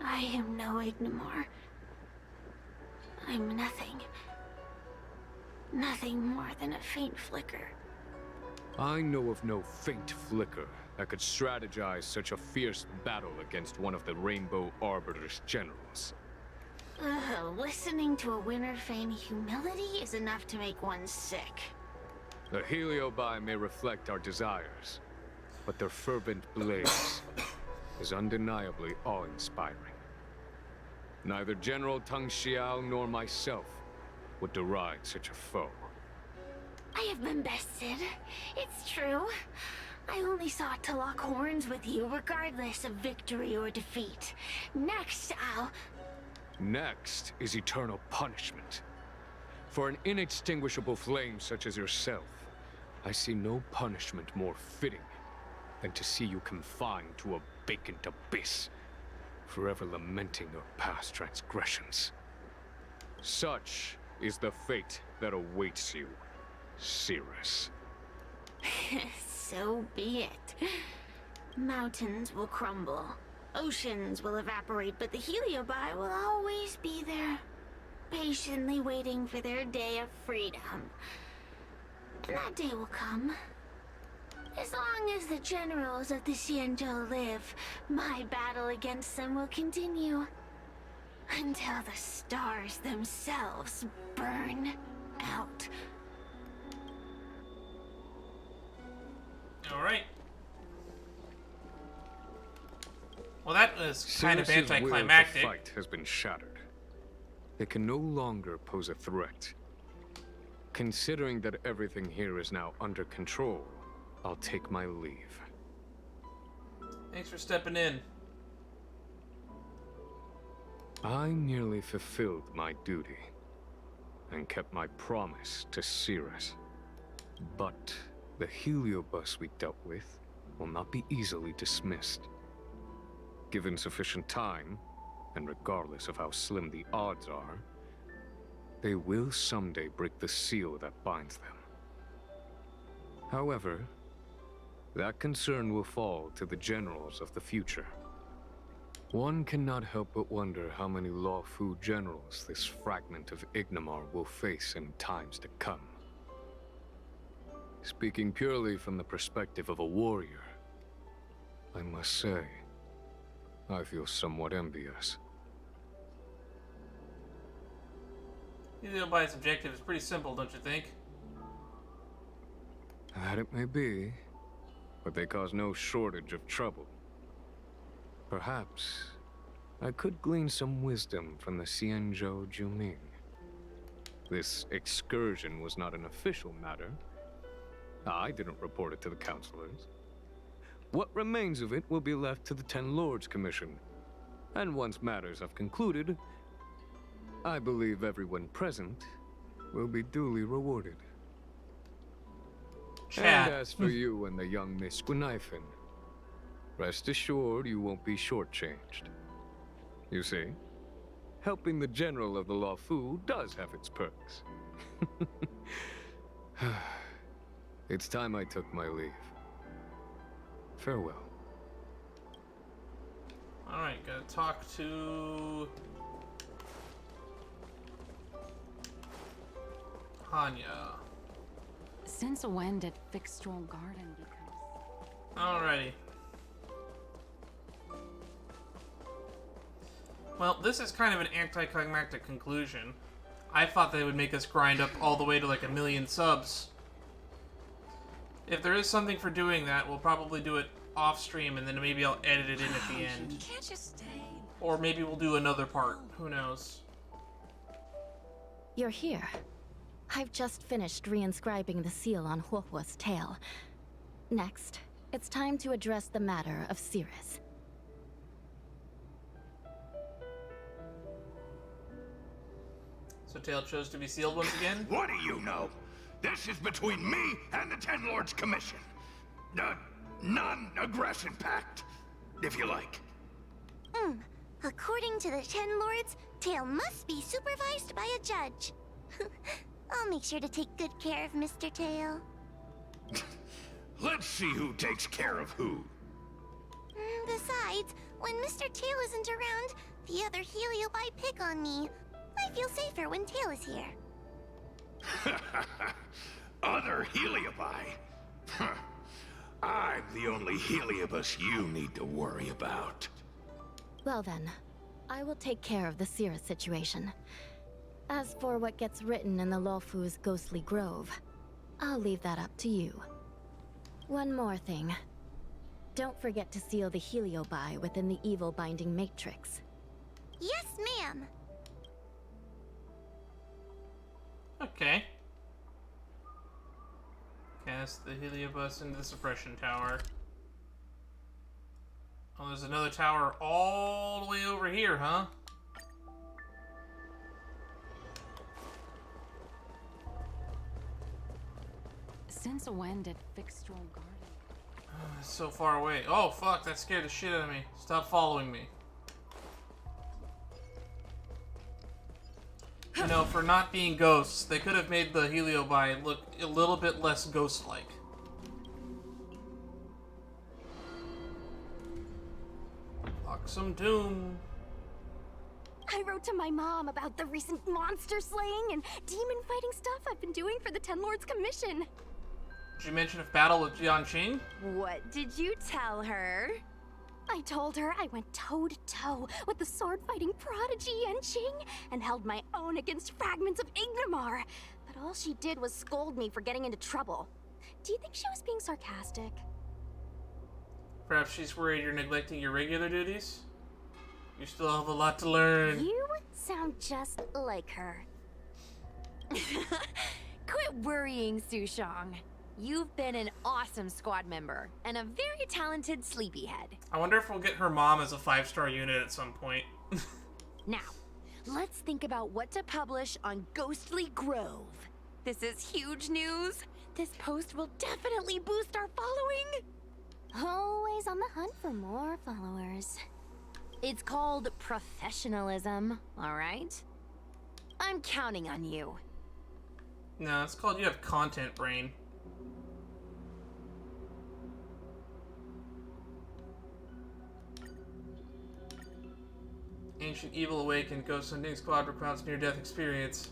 I am no Ignimor. I'm nothing. Nothing more than a faint flicker. I know of no faint flicker that could strategize such a fierce battle against one of the Rainbow Arbiter's generals. Listening to a winner feign humility is enough to make one sick. The Heliobi may reflect our desires, but their fervent blaze is undeniably awe-inspiring. Neither General Tang Xiao nor myself would deride such a foe. I have been bested. It's true. I only sought to lock horns with you regardless of victory or defeat. Next, I'll... Next is eternal punishment. For an inextinguishable flame such as yourself, I see no punishment more fitting than to see you confined to a vacant abyss, forever lamenting your past transgressions. Such is the fate that awaits you. Cirrus. So be it. Mountains will crumble. Oceans will evaporate, but the Heliobi will always be there, patiently waiting for their day of freedom. And that day will come. As long as the generals of the Xianzhou live, my battle against them will continue. Until the stars themselves burn out. Alright. Well, that was kind of Cirrus's anticlimactic. will to fight has been shattered. They can no longer pose a threat. Considering that everything here is now under control, I'll take my leave. Thanks for stepping in. I merely fulfilled my duty and kept my promise to Cirrus. But the heliobus we dealt with will not be easily dismissed. Given sufficient time, and regardless of how slim the odds are, they will someday break the seal that binds them. However, that concern will fall to the generals of the future. One cannot help but wonder how many Luofu generals this fragment of Ignomar will face in times to come. Speaking purely from the perspective of a warrior, I must say, I feel somewhat envious. Heliobi's objective is pretty simple, don't you think? That it may be, but they cause no shortage of trouble. Perhaps I could glean some wisdom from the Xianzhou Juming. This excursion was not an official matter. I didn't report it to the counselors. What remains of it will be left to the Ten Lords Commission. And once matters have concluded, I believe everyone present will be duly rewarded. Chat. And as for you and the young Miss Gwynaifen, rest assured you won't be shortchanged. You see, helping the general of the Luofu does have its perks. It's time I took my leave. Farewell. Alright, gotta talk to Hanya. Since when did Fyxestroll Garden become... Alrighty. Well, this is kind of an anticlimactic conclusion. I thought they would make us grind up all the way to like 1 million subs. If there is something for doing that, we'll probably do it off stream and then maybe I'll edit it in at the end. Can't you stay? Or maybe we'll do another part. Who knows? You're here. I've just finished reinscribing the seal on Huohuo's tail. Next, it's time to address the matter of Cirrus. So Tail chose to be sealed once again? What do you know? This is between me and the Ten Lords Commission. A non-aggression pact, if you like. According to the Ten Lords, Tail must be supervised by a judge. I'll make sure to take good care of Mr. Tail. Let's see who takes care of who. Besides, when Mr. Tail isn't around, the other Heliobi pick on me. I feel safer when Tail is here. Other Heliobi? I'm the only Heliobus you need to worry about. Well then, I will take care of the Cirrus situation. As for what gets written in the Luofu's ghostly grove, I'll leave that up to you. One more thing. Don't forget to seal the Heliobi within the evil binding matrix. Yes, ma'am. Okay. Cast the Heliobus into the suppression tower. Oh, there's another tower all the way over here, huh? Since when did Fyxestroll Garden... It's so far away. Oh, fuck, that scared the shit out of me. Stop following me. know, for not being ghosts, they could have made the Heliobi look a little bit less ghost-like. Some doom. I wrote to my mom about the recent monster slaying and demon fighting stuff I've been doing for the Ten Lords Commission. Did you mention a battle with Jianqing? What did you tell her? I told her I went toe-to-toe with the sword-fighting prodigy Yanqing and held my own against fragments of Ignomar. But all she did was scold me for getting into trouble. Do you think she was being sarcastic? Perhaps she's worried you're neglecting your regular duties? You still have a lot to learn. You sound just like her. Quit worrying, Sushong. You've been an awesome squad member and a very talented sleepyhead. I wonder if we'll get her mom as a 5-star unit at some point. Now, let's think about what to publish on Ghostly Grove. This is huge news. This post will definitely boost our following. Always on the hunt for more followers. It's called professionalism, all right? I'm counting on you. No, it's called you have content brain. Ancient Evil Awakened, Ghost Hunting Squad recounts near-death experience.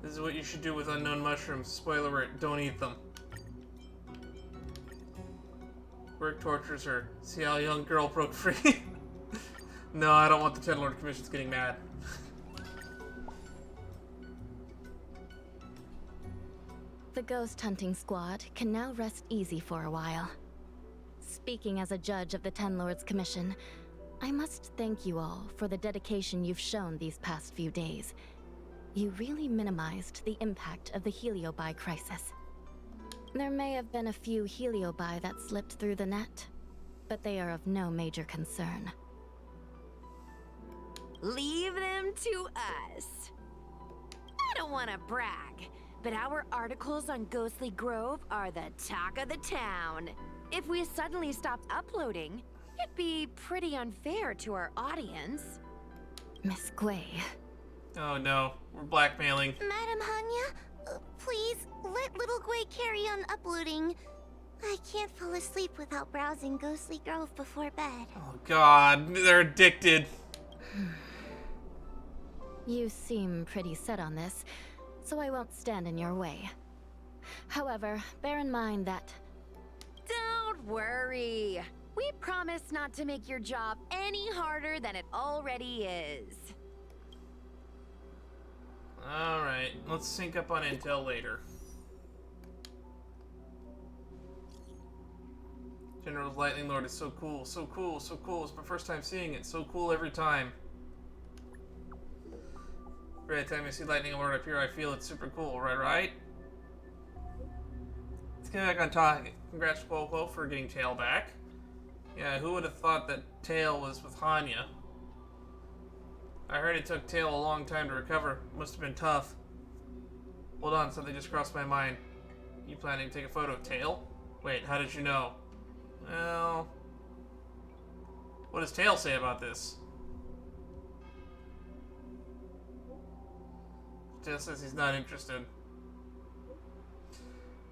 This is what you should do with unknown mushrooms. Spoiler alert, don't eat them. Work tortures her. See how a young girl broke free? No, I don't want the Ten Lord Commission's getting mad. The ghost hunting squad can now rest easy for a while. Speaking as a judge of the Ten Lords Commission, I must thank you all for the dedication you've shown these past few days. You really minimized the impact of the Heliobi crisis. There may have been a few Heliobi that slipped through the net, but they are of no major concern. Leave them to us. I don't want to brag, but our articles on Ghostly Grove are the talk of the town. If we suddenly stopped uploading, it'd be pretty unfair to our audience. Miss Gui. Oh no, we're blackmailing. Madam Hanya, please let little Gui carry on uploading. I can't fall asleep without browsing Ghostly Grove before bed. Oh god, they're addicted. You seem pretty set on this, so I won't stand in your way. However, bear in mind that... Don't worry. We promise not to make your job any harder than it already is. Alright, let's sync up on intel later. General's Lightning Lord is so cool, so cool, so cool. It's my first time seeing it. So cool every time. Every time I see Lightning Lord up here, I feel it's super cool, right? Let's get back on talking. Congrats, Luofu, for getting Tail back. Yeah, who would have thought that Tail was with Hanya? I heard it took Tail a long time to recover. Must have been tough. Hold on, something just crossed my mind. You planning to take a photo of Tail? Wait, how did you know? Well... what does Tail say about this? Tail says he's not interested.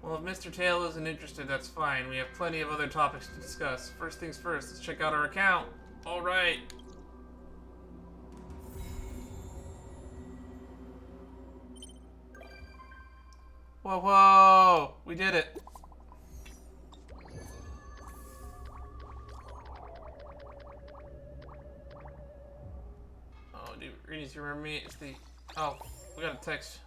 Well, if Mr. Tail isn't interested, that's fine. We have plenty of other topics to discuss. First things first, let's check out our account. Alright. Whoa, whoa! We did it. Oh, dude, Reedus, you remember me? It's the... oh, we got a text.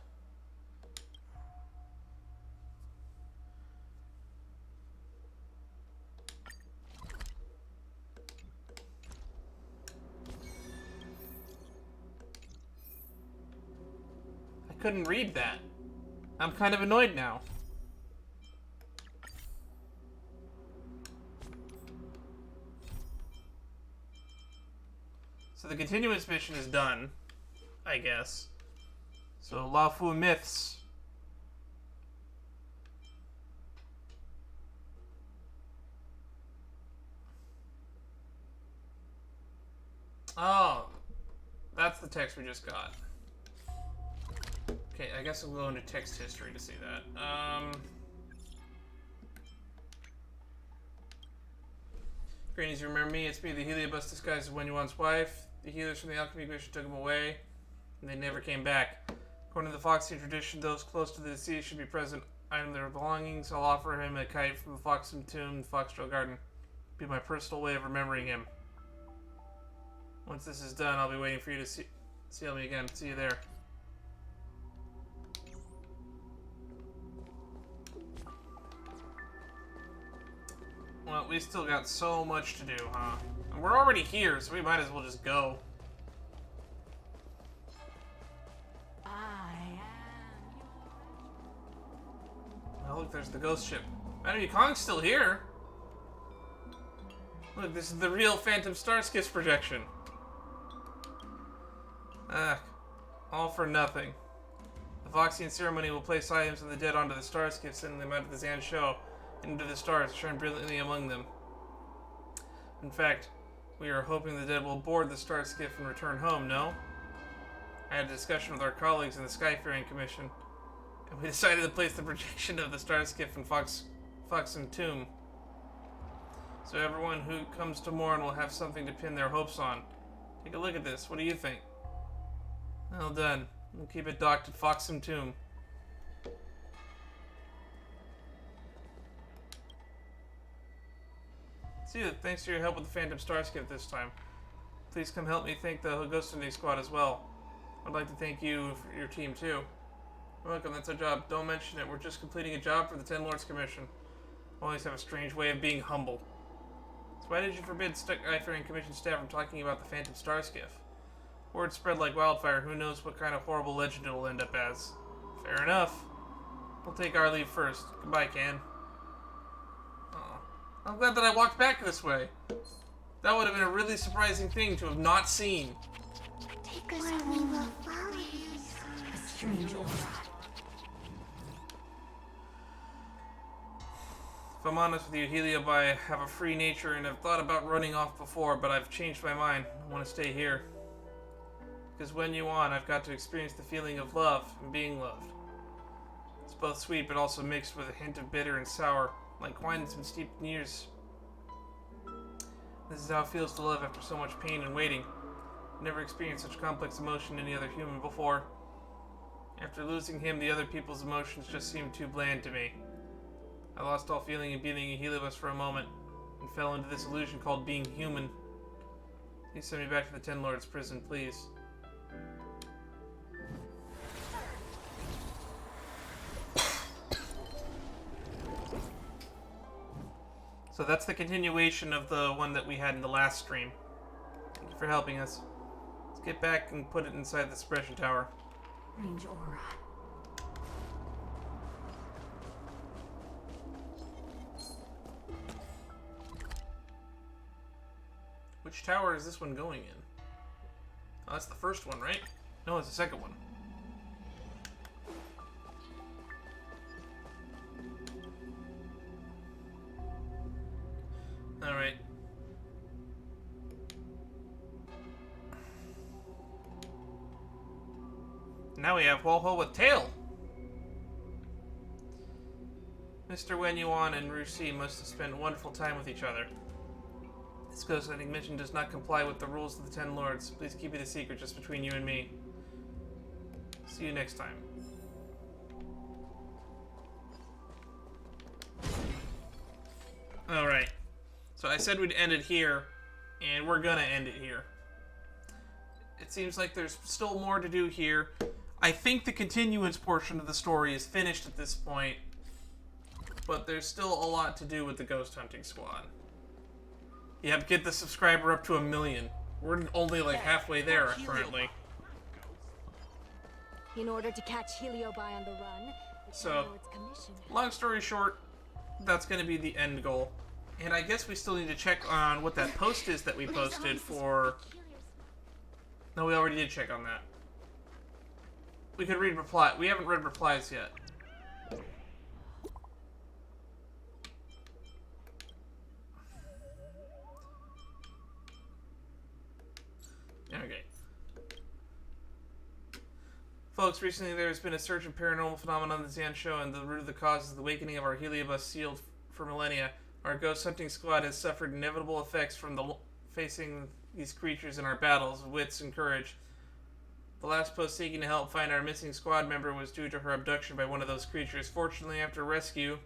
I couldn't read that. I'm kind of annoyed now. So the continuous mission is done, I guess. So Luofu myths. Oh, that's the text we just got? Okay, I guess I'll go into text history to see that. Greetings, you remember me? It's me, the Heliobus disguised as Wenyuan's wife. The healers from the Alchemy Commission took him away, and they never came back. According to the Foxian tradition, those close to the deceased should be present. Item their belongings. I'll offer him a kite from the Foxian tomb, the Fyxestroll Garden. Be my personal way of remembering him. Once this is done, I'll be waiting for you to seal me again. See you there. Well, we still got so much to do, huh? And we're already here, so we might as well just go. Oh, look, there's the ghost ship. Man, Yukong's still here. Look, this is the real Phantom Starskiff's projection. Ah, all for nothing. The Foxian ceremony will place items of the dead onto the Starskiff, sending them out of the Zan show into the stars, shine brilliantly among them. In fact, we are hoping the dead will board the Starskiff and return home, no? I had a discussion with our colleagues in the Skyfaring Commission, and we decided to place the projection of the Starskiff in Foxian Tomb. So everyone who comes to mourn will have something to pin their hopes on. Take a look at this. What do you think? Well done. We'll keep it docked at Foxian Tomb. See you. Thanks for your help with the Phantom Starskiff this time. Please come help me thank the Ghost Hunting Squad as well. I'd like to thank you for your team too. You're welcome, that's our job. Don't mention it. We're just completing a job for the Ten Lords Commission. Always have a strange way of being humble. So why did you forbid Skyfaring Commission staff from talking about the Phantom Starskiff? Word spread like wildfire. Who knows what kind of horrible legend it'll end up as. Fair enough. We'll take our leave first. Goodbye, Can. Oh, I'm glad that I walked back this way. That would have been a really surprising thing to have not seen. Take us where we will follow you. A strange aura. If I'm honest with you, Heliobi have a free nature and have thought about running off before, but I've changed my mind. I want to stay here. Because when you on, I've got to experience the feeling of love and being loved. It's both sweet but also mixed with a hint of bitter and sour, like wine that's been steeped in years. This is how it feels to love after so much pain and waiting. I've never experienced such complex emotion in any other human before. After losing him, the other people's emotions just seemed too bland to me. I lost all feeling of being a Heliobus for a moment, and fell into this illusion called being human. Please send me back to the Ten Lords prison, please. So that's the continuation of the one that we had in the last stream. Thank you for helping us. Let's get back and put it inside the suppression tower. Strange aura. Which tower is this one going in? Oh, that's the first one, right? No, it's the second one. Alright. Now we have Huohuo with tail. Mr. Wenyuan and Rusi must have spent a wonderful time with each other. This ghost hunting mission does not comply with the rules of the Ten Lords. Please keep it a secret just between you and me. See you next time. Alright. So I said we'd end it here, and we're gonna end it here. It seems like there's still more to do here. I think the continuance portion of the story is finished at this point, but there's still a lot to do with the Ghost Hunting Squad. Yep, get the subscriber up to 1 million. We're only like halfway there currently. In order to catch Heliobi on the run, the So, Ten Lords Commission. long story short, that's going to be the end goal. And I guess we still need to check on what that post is that we posted for... No, we already did check on that. We could read reply. We haven't read replies yet. Okay. Folks, recently there has been a surge in paranormal phenomena on the Zan show, and the root of the cause is the awakening of our heliobus sealed for millennia. Our ghost hunting squad has suffered inevitable effects from facing these creatures in our battles, wits, and courage. The last post seeking to help find our missing squad member was due to her abduction by one of those creatures. Fortunately, after rescue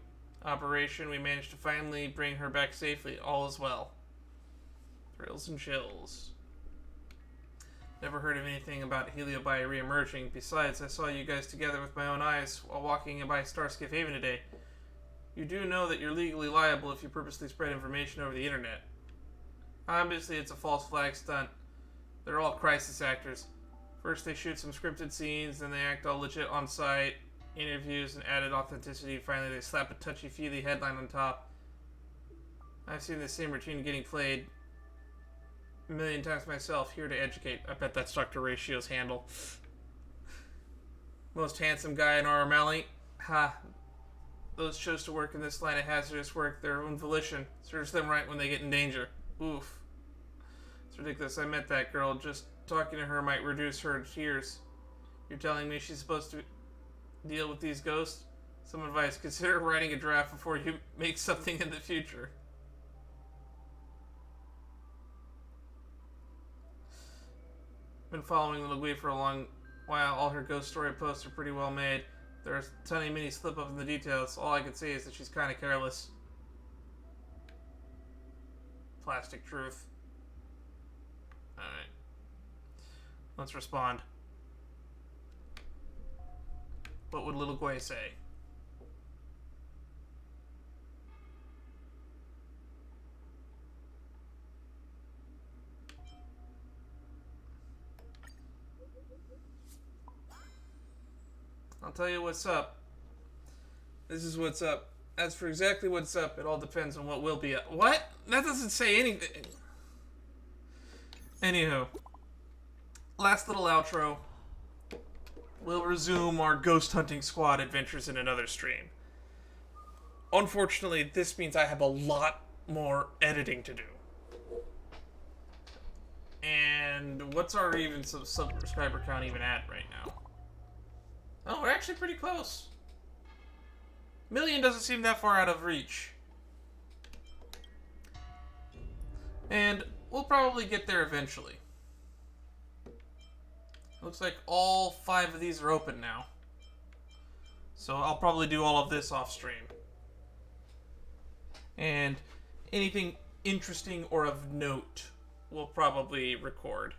operation, we managed to finally bring her back safely. All is well. Thrills and chills. Never heard of anything about Heliobi re-emerging. Besides, I saw you guys together with my own eyes while walking by Starskiff Haven today. You do know that you're legally liable if you purposely spread information over the internet. Obviously, it's a false flag stunt. They're all crisis actors. First they shoot some scripted scenes, then they act all legit on site, interviews and added authenticity. Finally, they slap a touchy-feely headline on top. I've seen the same routine getting played a million times myself. Here to educate. I bet that's Dr. Ratio's handle. Most handsome guy in our O'Malley. Ha. Those chose to work in this line of hazardous work their own volition. Serves them right when they get in danger. Oof. It's ridiculous. I met that girl. Just talking to her might reduce her tears. You're telling me she's supposed to deal with these ghosts? Some advice. Consider writing a draft before you make something in the future. Been following Little Gui for a long while. All her ghost story posts are pretty well made. There's a tiny mini slip-up in the details. All I can say is that she's kind of careless. Plastic truth. Alright. Let's respond. What would Little Gui say? I'll tell you what's up. This is what's up. As for exactly what's up, it all depends on what will be up. What? That doesn't say anything. Anywho. Last little outro. We'll resume our ghost hunting squad adventures in another stream. Unfortunately, this means I have a lot more editing to do. And what's our even subscriber count even at right now? Oh, we're actually pretty close. Million doesn't seem that far out of reach. And we'll probably get there eventually. Looks like all 5 of these are open now. So I'll probably do all of this off stream. And anything interesting or of note we'll probably record.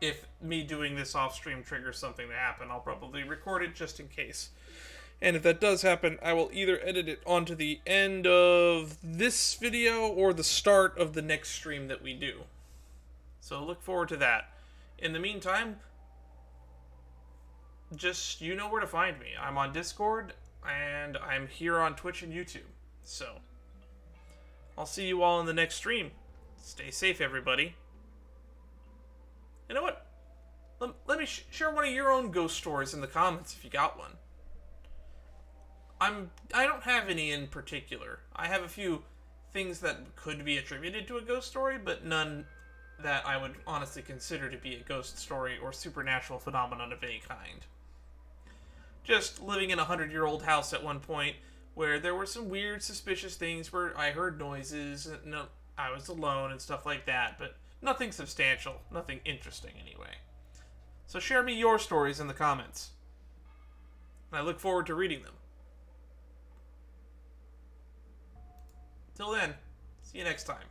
If me doing this off stream triggers something to happen, I'll probably record it just in case. And if that does happen, I will either edit it onto the end of this video or the start of the next stream that we do. So look forward to that. In the meantime, just, you know where to find me. I'm on Discord, and I'm here on Twitch and YouTube. So, I'll see you all in the next stream. Stay safe, everybody. You know what? Let me share one of your own ghost stories in the comments if you got one. I don't have any in particular. I have a few things that could be attributed to a ghost story, but none that I would honestly consider to be a ghost story or supernatural phenomenon of any kind. Just living in a 100-year-old house at one point where there were some weird, suspicious things where I heard noises, and I was alone and stuff like that, but nothing substantial, nothing interesting anyway. So share me your stories in the comments. And I look forward to reading them. Till then, see you next time.